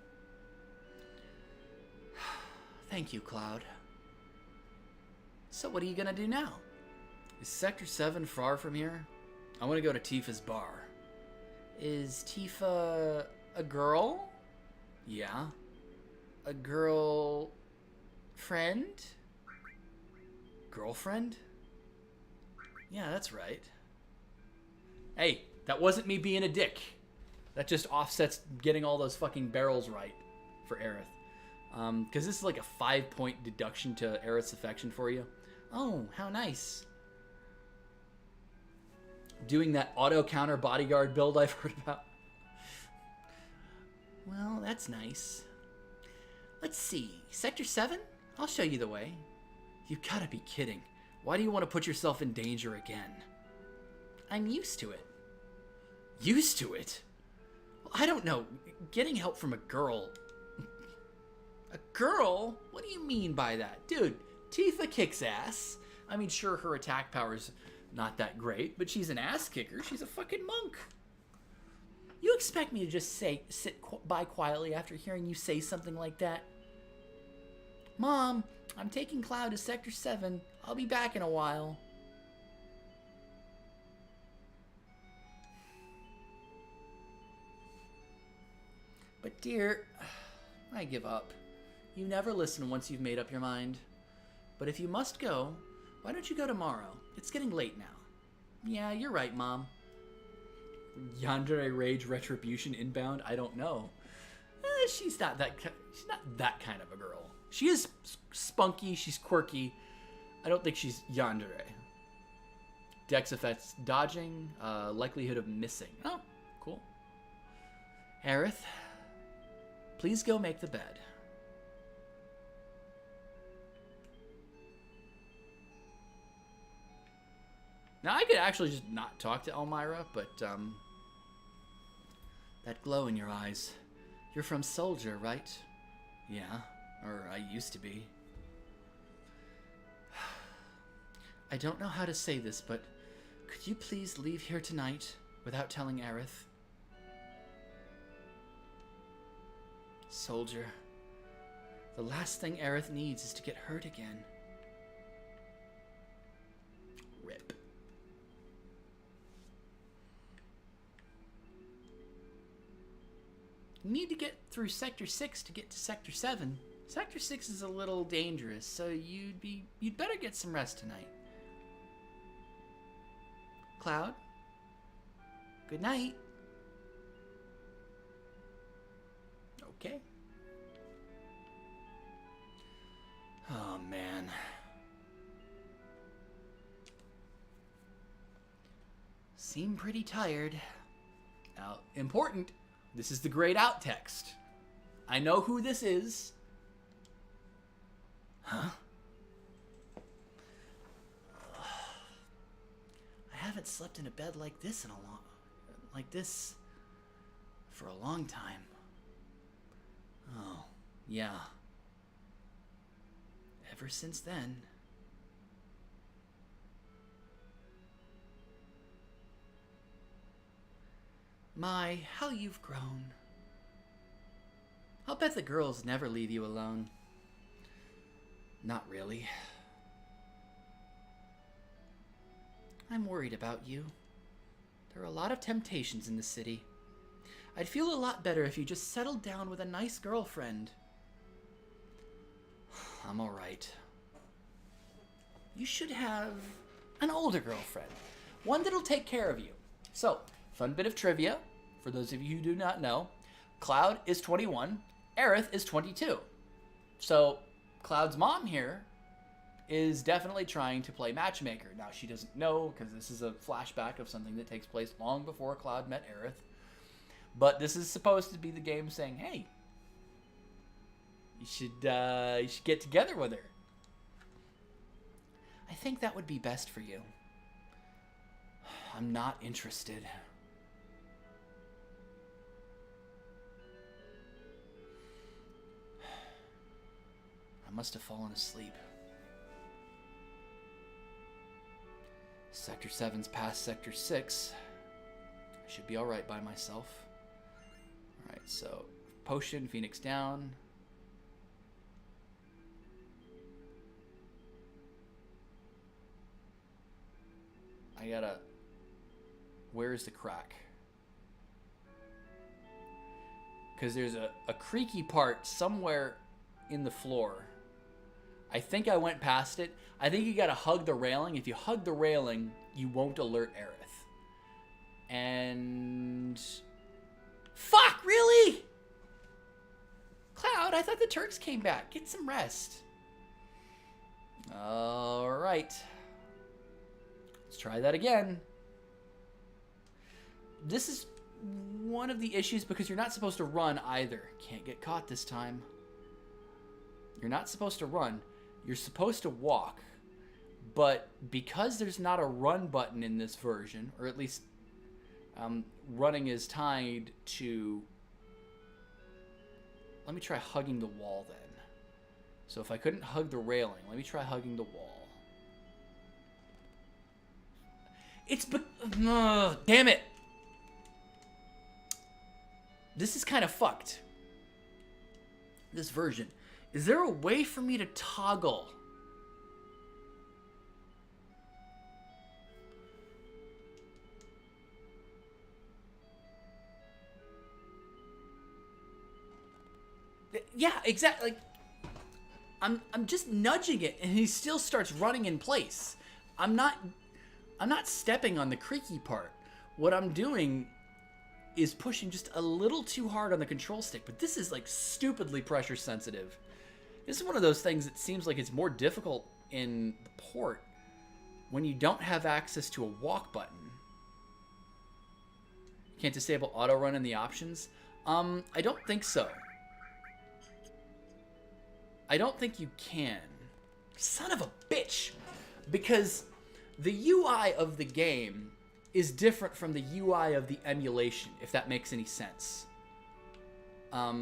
Thank you, Cloud. So what are you gonna do now? Is Sector 7 far from here? I want to go to Tifa's bar. Is Tifa a girl? Yeah? A girl friend? Girlfriend? Yeah, that's right. Hey, that wasn't me being a dick. That just offsets getting all those fucking barrels right for Aerith. Because this is like a 5-point deduction to Aerith's affection for you. Oh, how nice. Doing that auto-counter bodyguard build I've heard about. Well, that's nice. Let's see. Sector 7? I'll show you the way. You gotta be kidding. Why do you want to put yourself in danger again? I'm used to it. Used to it? Well, I don't know. Getting help from a girl... A girl? What do you mean by that? Dude, Tifa kicks ass. I mean, sure, her attack power's not that great, but she's an ass kicker. She's a fucking monk. You expect me to just sit by quietly after hearing you say something like that? Mom, I'm taking Cloud to Sector 7. I'll be back in a while. But dear, I give up. You never listen once you've made up your mind. But if you must go, why don't you go tomorrow? It's getting late now. Yeah, you're right, Mom. Yandere Rage Retribution inbound? I don't know. She's not that kind of a girl. She is spunky, she's quirky. I don't think she's yandere. Dex effects dodging, likelihood of missing. Oh, cool. Aerith, please go make the bed. Now, I could actually just not talk to Elmira, but, that glow in your eyes. You're from Soldier, right? Yeah, or I used to be. I don't know how to say this, but could you please leave here tonight without telling Aerith? Soldier, the last thing Aerith needs is to get hurt again. Rip. You need to get through Sector 6 to get to Sector 7. Sector 6 is a little dangerous, so you'd better get some rest tonight. Cloud, good night. Okay. Oh, man. Seem pretty tired. Now, important, this is the grayed out text. I know who this is. Huh? I haven't slept in a bed like this for a long time. Oh, yeah. Ever since then. My, how you've grown. I'll bet the girls never leave you alone. Not really. I'm worried about you. There are a lot of temptations in the city. I'd feel a lot better if you just settled down with a nice girlfriend. I'm alright. You should have an older girlfriend. One that'll take care of you. So, fun bit of trivia, for those of you who do not know. Cloud is 21, Aerith is 22. So, Cloud's mom here is definitely trying to play matchmaker. Now, she doesn't know, because this is a flashback of something that takes place long before Cloud met Aerith. But this is supposed to be the game saying, hey, you should get together with her. I think that would be best for you. I'm not interested. I must have fallen asleep. Sector 7's past Sector 6. I should be alright by myself. So, potion, Phoenix down. I gotta... Where is the crack? Because there's a creaky part somewhere in the floor. I think I went past it. I think you gotta hug the railing. If you hug the railing, you won't alert Aerith. And... Fuck, really? Cloud, I thought the Turks came back. Get some rest. Alright. Let's try that again. This is one of the issues because you're not supposed to run either. Can't get caught this time. You're not supposed to run. You're supposed to walk. But because there's not a run button in this version, or at least running is tied to... Let me try hugging the wall then. So if I couldn't hug the railing, let me try hugging the wall. It's... damn it! This is kind of fucked. This version. Is there a way for me to toggle? Yeah, exactly. Like, I'm just nudging it, and he still starts running in place. I'm not stepping on the creaky part. What I'm doing is pushing just a little too hard on the control stick, but this is like stupidly pressure sensitive. This is one of those things that seems like it's more difficult in the port when you don't have access to a walk button. Can't disable auto run in the options? I don't think so. I don't think you can. Son of a bitch! Because the UI of the game is different from the UI of the emulation, if that makes any sense. I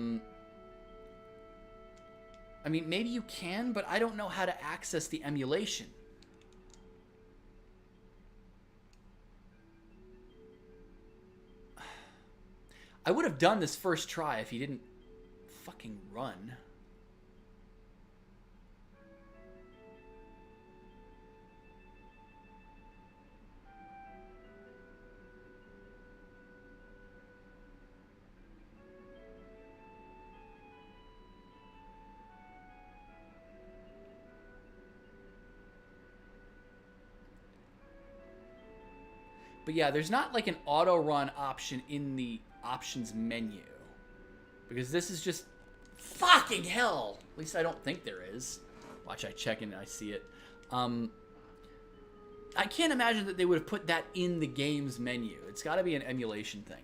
mean, maybe you can, but I don't know how to access the emulation. I would have done this first try if he didn't fucking run. But yeah, there's not like an auto run option in the options menu. Because this is just fucking hell. At least I don't think there is. Watch, I check and I see it. I can't imagine that they would have put that in the game's menu. It's got to be an emulation thing.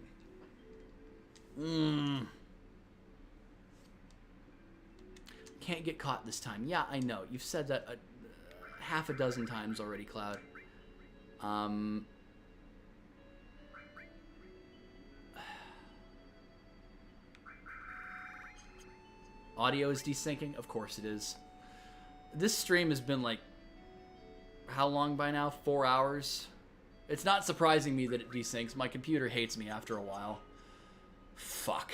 Can't get caught this time. Yeah, I know. You've said that half a dozen times already, Cloud. Audio is desyncing? Of course it is. This stream has been like, how long by now? 4 hours? It's not surprising me that it desyncs. My computer hates me after a while. Fuck.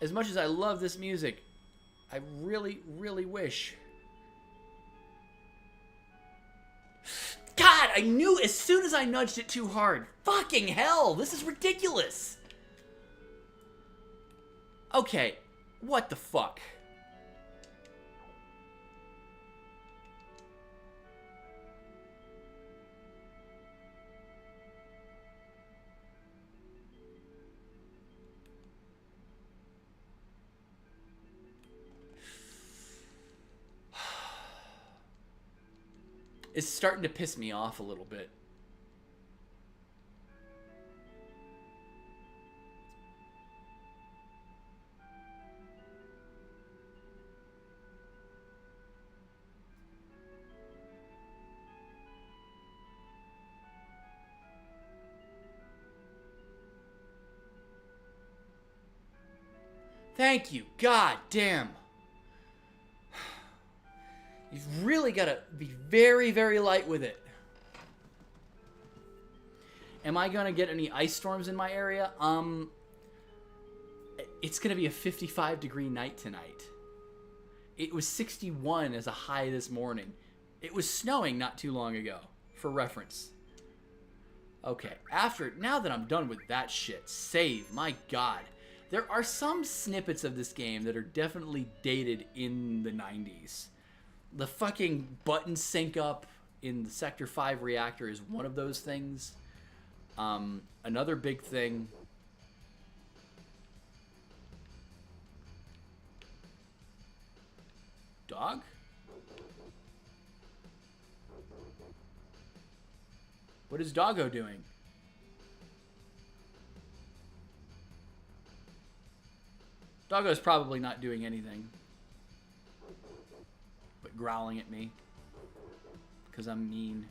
As much as I love this music, I really, really wish... God, I knew as soon as I nudged it too hard. Fucking hell, this is ridiculous. Okay, what the fuck? It's starting to piss me off a little bit. Thank you. God damn. You've really got to be very, very light with it. Am I going to get any ice storms in my area? It's going to be a 55-degree night tonight. It was 61 as a high this morning. It was snowing not too long ago, for reference. Okay, now that I'm done with that shit, save, my god. There are some snippets of this game that are definitely dated in the 90s. The fucking button sync up in the Sector 5 reactor is one of those things. Another big thing. Dog? What is Doggo doing? Doggo's probably not doing anything but growling at me because I'm mean.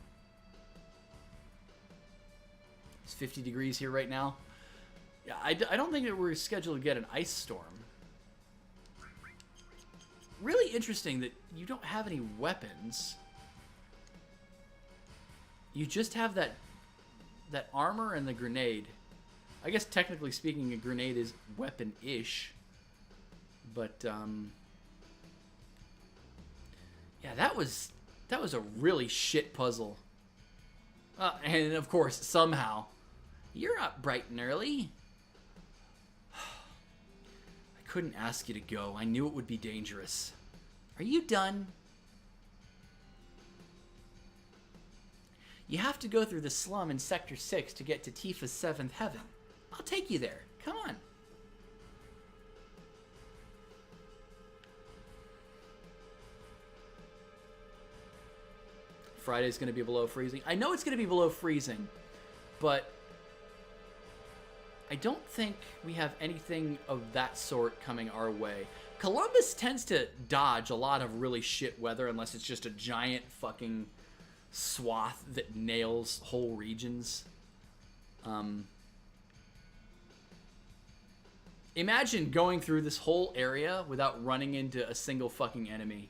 It's 50 degrees here right now. Yeah, I don't think that we're scheduled to get an ice storm. Really interesting that you don't have any weapons. You just have that armor and the grenade. I guess technically speaking, a grenade is weapon-ish. But yeah, that was a really shit puzzle. And of course, somehow, you're up bright and early. I couldn't ask you to go. I knew it would be dangerous. Are you done? You have to go through the slum in Sector 6 to get to Tifa's 7th heaven. I'll take you there. Come on. Friday's going to be below freezing. I know it's going to be below freezing, but I don't think we have anything of that sort coming our way. Columbus tends to dodge a lot of really shit weather unless it's just a giant fucking swath that nails whole regions. Imagine going through this whole area without running into a single fucking enemy.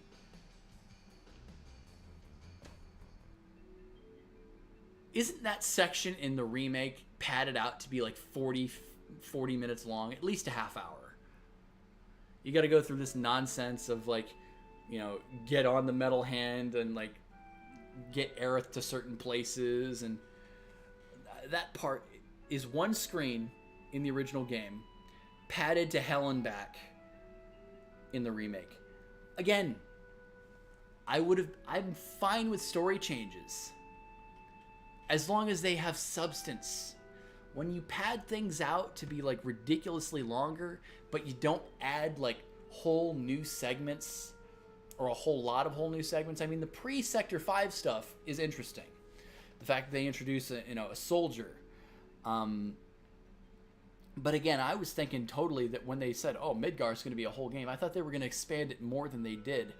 Isn't that section in the remake padded out to be like 40 minutes long? At least a half hour. You got to go through this nonsense of like, you know, get on the metal hand and like get Aerith to certain places. And that part is one screen in the original game, padded to hell and back in the remake. Again, I'm fine with story changes, as long as they have substance. When you pad things out to be like ridiculously longer, but you don't add like whole new segments or a whole lot of whole new segments. I mean, the pre-Sector 5 stuff is interesting. The fact that they introduce a soldier. But again, I was thinking totally that when they said, oh, Midgar is going to be a whole game, I thought they were going to expand it more than they did.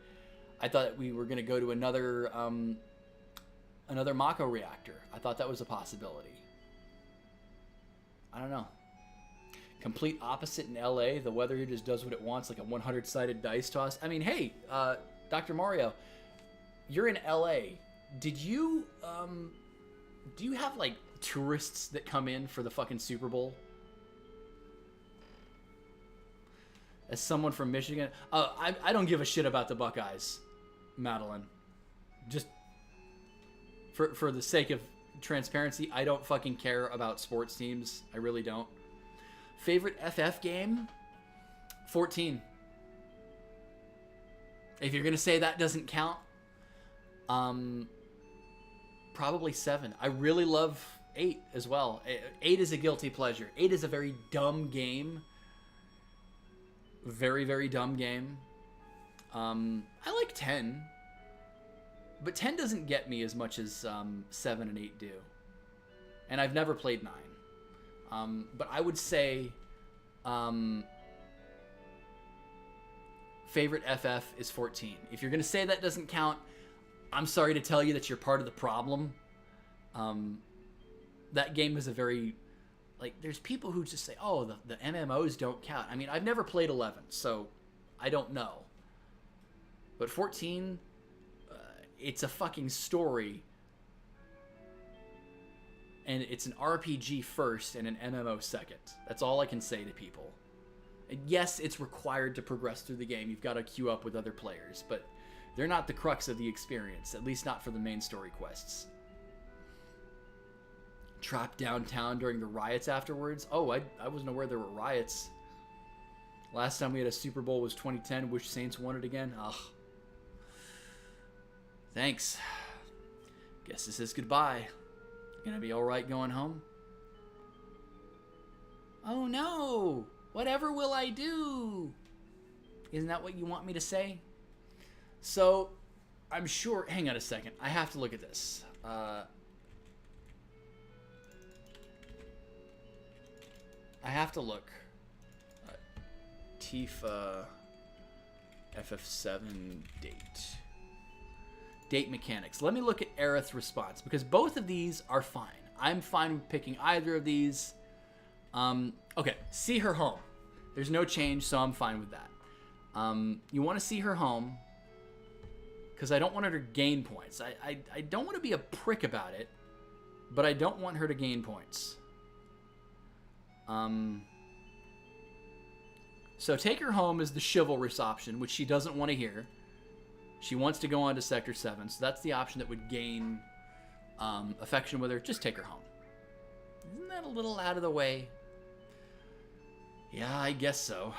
I thought we were going to go to another Mako reactor. I thought that was a possibility. I don't know. Complete opposite in LA. The weather here just does what it wants, like a 100-sided dice toss. I mean, hey, Dr. Mario, you're in LA. Did you, do you have like tourists that come in for the fucking Super Bowl? As someone from Michigan, I don't give a shit about the Buckeyes, Madeline. Just for the sake of transparency, I don't fucking care about sports teams. I really don't. Favorite FF game? 14. If you're gonna say that doesn't count, probably 7. I really love 8 as well. 8 is a guilty pleasure. 8 is a very dumb game. Very, very dumb game. I like 10. But 10 doesn't get me as much as 7 and 8 do. And I've never played 9. But I would say favorite FF is 14. If you're going to say that doesn't count, I'm sorry to tell you that you're part of the problem. That game is a very like, there's people who just say, oh, the MMOs don't count. I mean, I've never played 11, so I don't know. But 14, it's a fucking story. And it's an RPG first and an MMO second. That's all I can say to people. And yes, it's required to progress through the game. You've got to queue up with other players, but they're not the crux of the experience, at least not for the main story quests. Trapped downtown during the riots afterwards. Oh, I wasn't aware there were riots. Last time we had a Super Bowl was 2010. Wish Saints won it again. Ugh. Thanks. Guess this is goodbye. Gonna be alright going home? Oh no! Whatever will I do? Isn't that what you want me to say? So, I'm sure... Hang on a second. I have to look at this. I have to look. Tifa FF7 date. Date mechanics. Let me look at Aerith's response, because both of these are fine. I'm fine with picking either of these. Okay, see her home. There's no change, so I'm fine with that. You want to see her home, because I don't want her to gain points. I don't want to be a prick about it, but I don't want her to gain points. So take her home is the chivalrous option, which she doesn't want to hear. She wants to go on to Sector 7, so that's the option that would gain affection with her. Just take her home. Isn't that a little out of the way? Yeah, I guess so.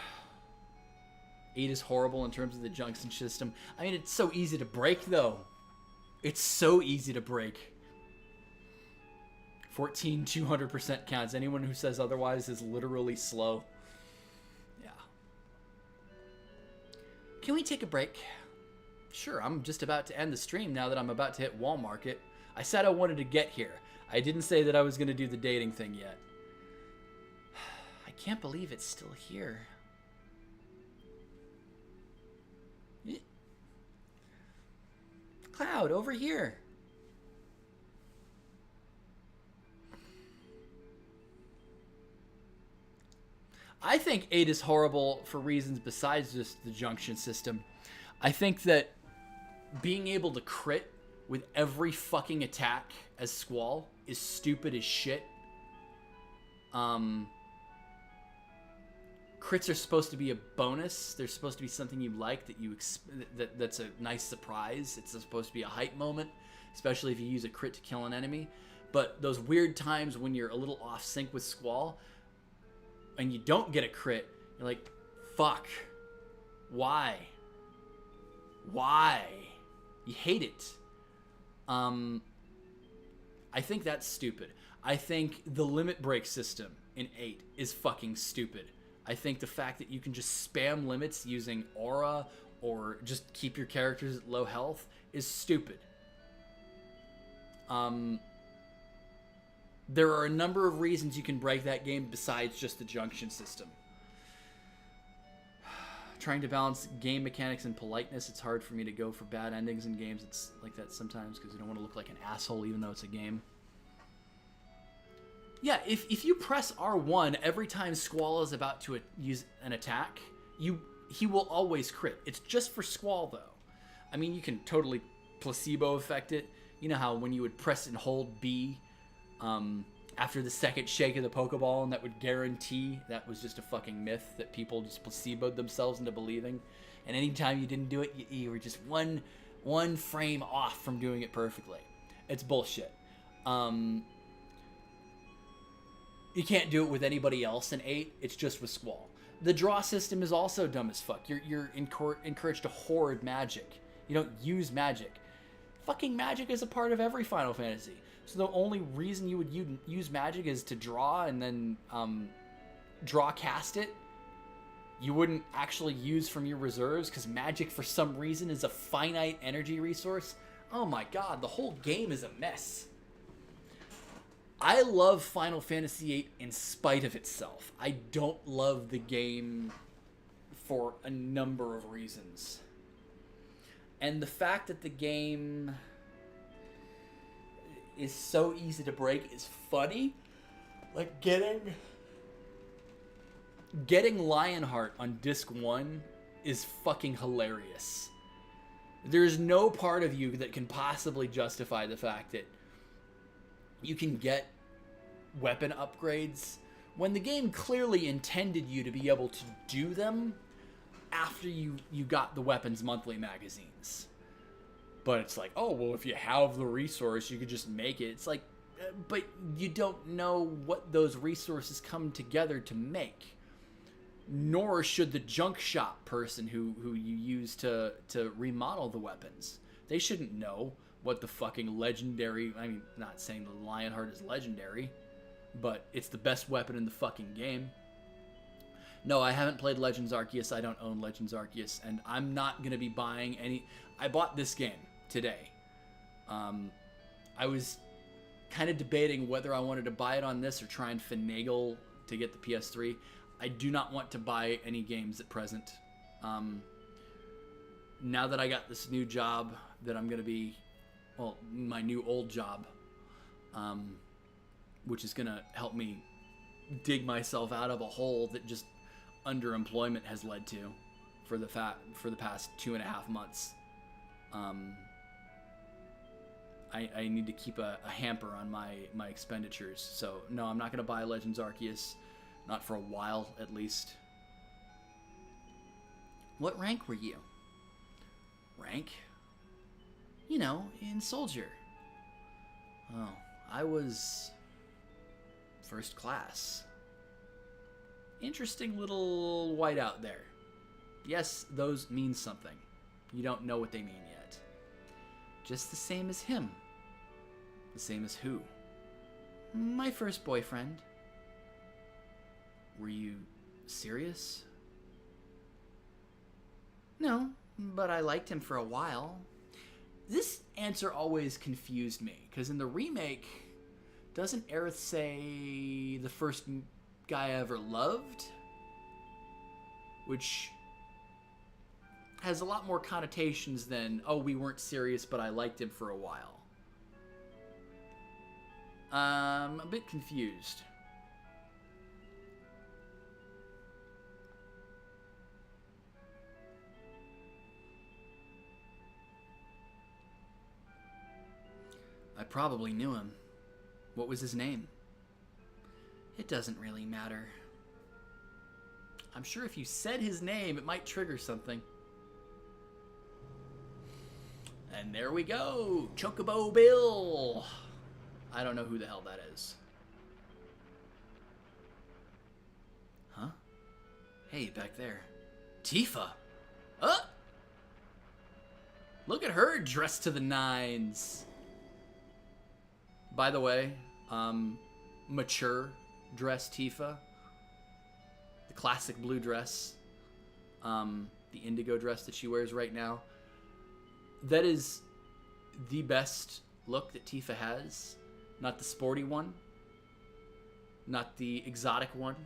8 is horrible in terms of the junction system. I mean, it's so easy to break, though. It's so easy to break. 14, 200% counts. Anyone who says otherwise is literally slow. Yeah. Can we take a break? Sure, I'm just about to end the stream now that I'm about to hit Wall Market. I said I wanted to get here. I didn't say that I was going to do the dating thing yet. I can't believe it's still here. Cloud, over here. I think 8 is horrible for reasons besides just the junction system. I think that being able to crit with every fucking attack as Squall is stupid as shit. Crits are supposed to be a bonus. They're supposed to be something you like, that you that's a nice surprise. It's supposed to be a hype moment, especially if you use a crit to kill an enemy. But those weird times when you're a little off sync with Squall and you don't get a crit, you're like, fuck. Why? You hate it. I think that's stupid. I think the limit break system in 8 is fucking stupid. I think the fact that you can just spam limits using aura or just keep your characters at low health is stupid. There are a number of reasons you can break that game besides just the junction system. Trying to balance game mechanics and politeness, it's hard for me to go for bad endings in games. It's like that sometimes because you don't want to look like an asshole even though it's a game. Yeah, if you press R1 every time Squall is about to use an attack, he will always crit. It's just for Squall, though. I mean, you can totally placebo effect it. You know how when you would press and hold B after the second shake of the Pokeball, and that would guarantee, that was just a fucking myth that people just placeboed themselves into believing. And anytime you didn't do it, you were just one frame off from doing it perfectly. It's bullshit. You can't do it with anybody else in 8. It's just with Squall. The draw system is also dumb as fuck. You're encouraged to hoard magic. You don't use magic. Fucking magic is a part of every Final Fantasy. So the only reason you would use magic is to draw and then draw cast it. You wouldn't actually use from your reserves because magic for some reason is a finite energy resource. Oh my god, the whole game is a mess. I love Final Fantasy VIII in spite of itself. I don't love the game for a number of reasons. And the fact that the game is so easy to break is funny. Like getting Lionheart on disc 1 is fucking hilarious. There's no part of you that can possibly justify the fact that you can get weapon upgrades when the game clearly intended you to be able to do them after you got the Weapons Monthly magazines. But it's like, oh, well, if you have the resource, you could just make it. It's like, but you don't know what those resources come together to make. Nor should the junk shop person who you use to remodel the weapons. They shouldn't know what the fucking legendary... I mean, not saying the Lionheart is legendary, but it's the best weapon in the fucking game. No, I haven't played Legends Arceus. I don't own Legends Arceus, and I'm not going to be buying any... I bought this game today. I was kind of debating whether I wanted to buy it on this or try and finagle to get the PS3. I do not want to buy any games at present. Now that I got this new job that I'm going to be... Well, my new old job, which is going to help me dig myself out of a hole that just underemployment has led to for the past 2.5 months. I need to keep a hamper on my expenditures. So, no, I'm not going to buy Legends Arceus. Not for a while, at least. What rank were you? Rank? You know, in Soldier. Oh, I was... first class. Interesting little whiteout there. Yes, those mean something. You don't know what they mean yet. Just the same as him. The same as who? My first boyfriend. Were you serious? No, but I liked him for a while. This answer always confused me, because in the remake, doesn't Aerith say the first guy I ever loved? Which has a lot more connotations than, oh, we weren't serious, but I liked him for a while. I'm a bit confused. I probably knew him. What was his name? It doesn't really matter. I'm sure if you said his name, it might trigger something. And there we go! Chocobo Bill! I don't know who the hell that is. Huh? Hey, back there. Tifa! Look at her dressed to the nines! By the way, mature dress Tifa. The classic blue dress. The indigo dress that she wears right now. That is the best look that Tifa has. Not the sporty one. Not the exotic one.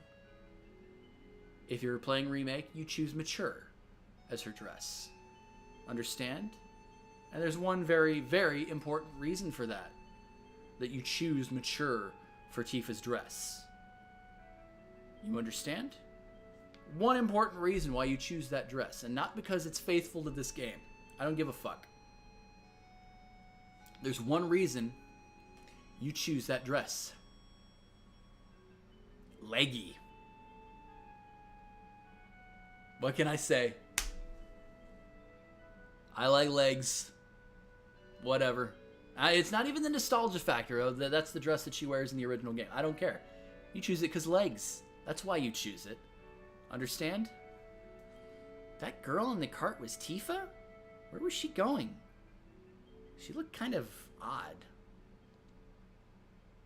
If you're playing Remake, you choose mature as her dress. Understand? And there's one very, very important reason for that. That you choose mature for Tifa's dress. You understand? One important reason why you choose that dress, and not because it's faithful to this game. I don't give a fuck. There's one reason you choose that dress. Leggy. What can I say? I like legs. Whatever. It's not even the nostalgia factor. That's the dress that she wears in the original game. I don't care. You choose it because legs. That's why you choose it. Understand? That girl in the cart was Tifa? Where was she going? She looked kind of odd.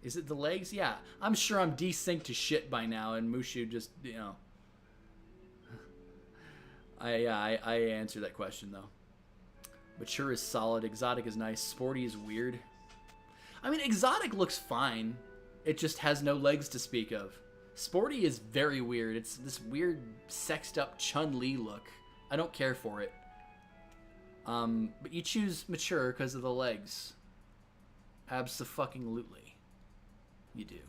Is it the legs? Yeah. I'm sure I'm desynced to shit by now, and Mushu just, you know. I answer that question, though. Mature is solid. Exotic is nice. Sporty is weird. I mean, exotic looks fine. It just has no legs to speak of. Sporty is very weird. It's this weird sexed up Chun-Li look. I don't care for it. But you choose mature because of the legs. Abso-fucking-lutely. You do.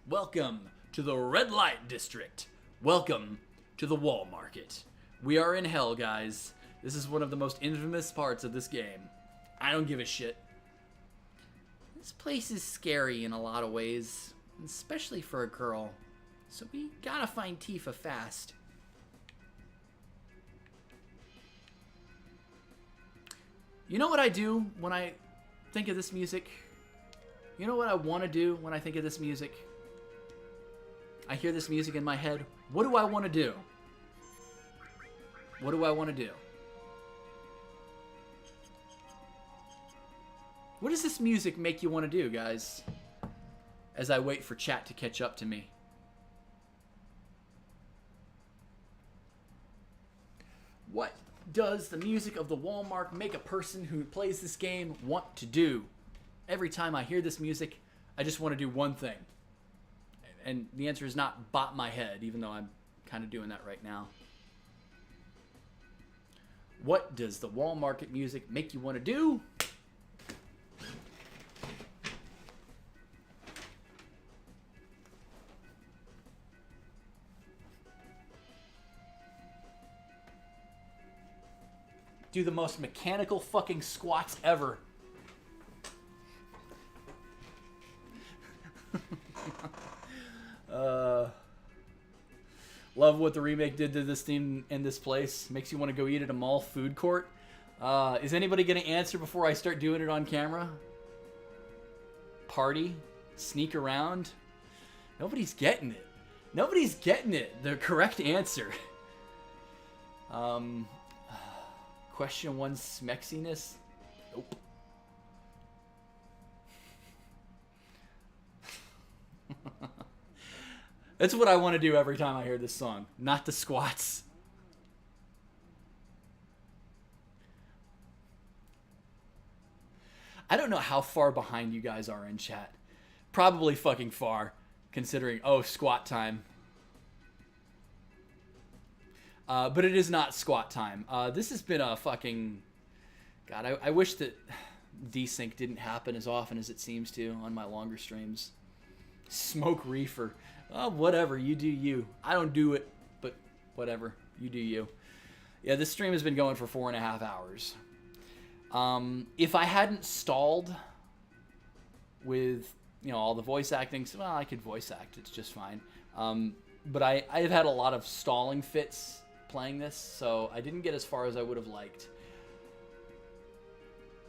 Welcome to the red light district. Welcome to the wall market. We are in hell, guys. This is one of the most infamous parts of this game. I don't give a shit. This place is scary in a lot of ways, especially for a girl. So we gotta find Tifa fast. You know what I do when I think of this music? You know what I want to do when I think of this music? I hear this music in my head. What do I want to do? What do I want to do? What does this music make you want to do, guys? As I wait for chat to catch up to me. What does the music of the Walmart make a person who plays this game want to do? Every time I hear this music, I just want to do one thing. And the answer is not bop my head, even though I'm kind of doing that right now. What does the Walmart music make you want to do? Do the most mechanical fucking squats ever. Love what the remake did to this theme in this place. Makes you want to go eat at a mall food court. Is anybody going to answer before I start doing it on camera? Party? Sneak around? Nobody's getting it. Nobody's getting it. The correct answer. Question one, smexiness? Nope. That's what I want to do every time I hear this song. Not the squats. I don't know how far behind you guys are in chat. Probably fucking far, considering, oh, squat time. But it is not squat time. This has been a fucking... God, I wish that desync didn't happen as often as it seems to on my longer streams. Smoke reefer. Oh, whatever. You do you. I don't do it, but whatever. You do you. Yeah, this stream has been going for 4.5 hours. If I hadn't stalled with, you know, all the voice acting, so, well, I could voice act. It's just fine. But I've had a lot of stalling fits playing this, so I didn't get as far as I would have liked.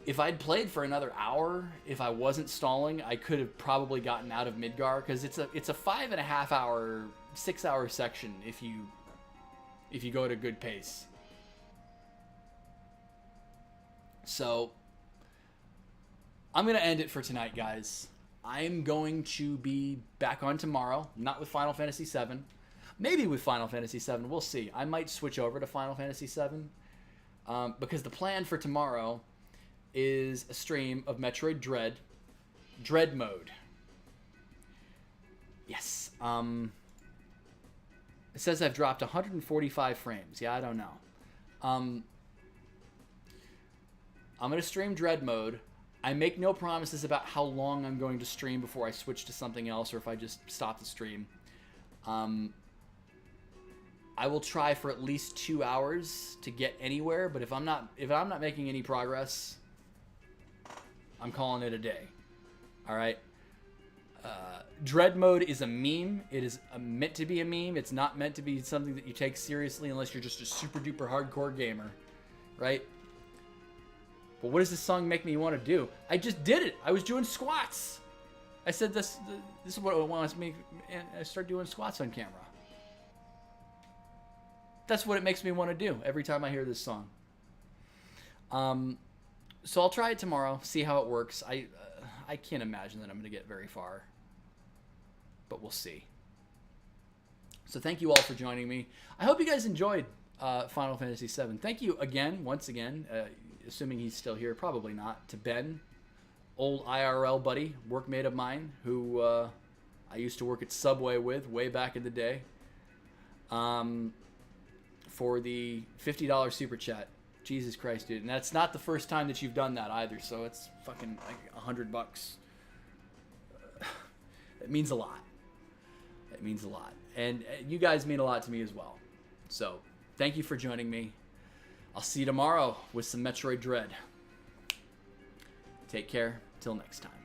If I'd played for another hour, if I wasn't stalling, I could have probably gotten out of Midgar, because it's a 5.5 hour, 6 hour section if you go at a good pace. So I'm gonna end it for tonight, guys. I'm going to be back on tomorrow, not with Final Fantasy VII. Maybe with Final Fantasy VII, we'll see. I might switch over to Final Fantasy VII, because the plan for tomorrow is a stream of Metroid Dread mode. Yes. It says I've dropped 145 frames. Yeah, I don't know. I'm going to stream Dread mode. I make no promises about how long I'm going to stream before I switch to something else or if I just stop the stream. I will try for at least 2 hours to get anywhere, but if I'm not making any progress, I'm calling it a day. All right. Dread mode is a meme. It is meant to be a meme. It's not meant to be something that you take seriously unless you're just a super duper hardcore gamer, right? But what does this song make me want to do? I just did it. I was doing squats. I said this is what I want to make, and I start doing squats on camera. That's what it makes me want to do every time I hear this song. So I'll try it tomorrow, see how it works. I can't imagine that I'm going to get very far, but we'll see. So thank you all for joining me. I hope you guys enjoyed Final Fantasy VII. Thank you again, once again, assuming he's still here, probably not, to Ben, old IRL buddy, workmate of mine, who I used to work at Subway with way back in the day, for the $50 super chat. Jesus Christ, dude. And that's not the first time that you've done that either, so it's fucking like $100. It means a lot. It means a lot. And you guys mean a lot to me as well. So, thank you for joining me. I'll see you tomorrow with some Metroid Dread. Take care. Till next time.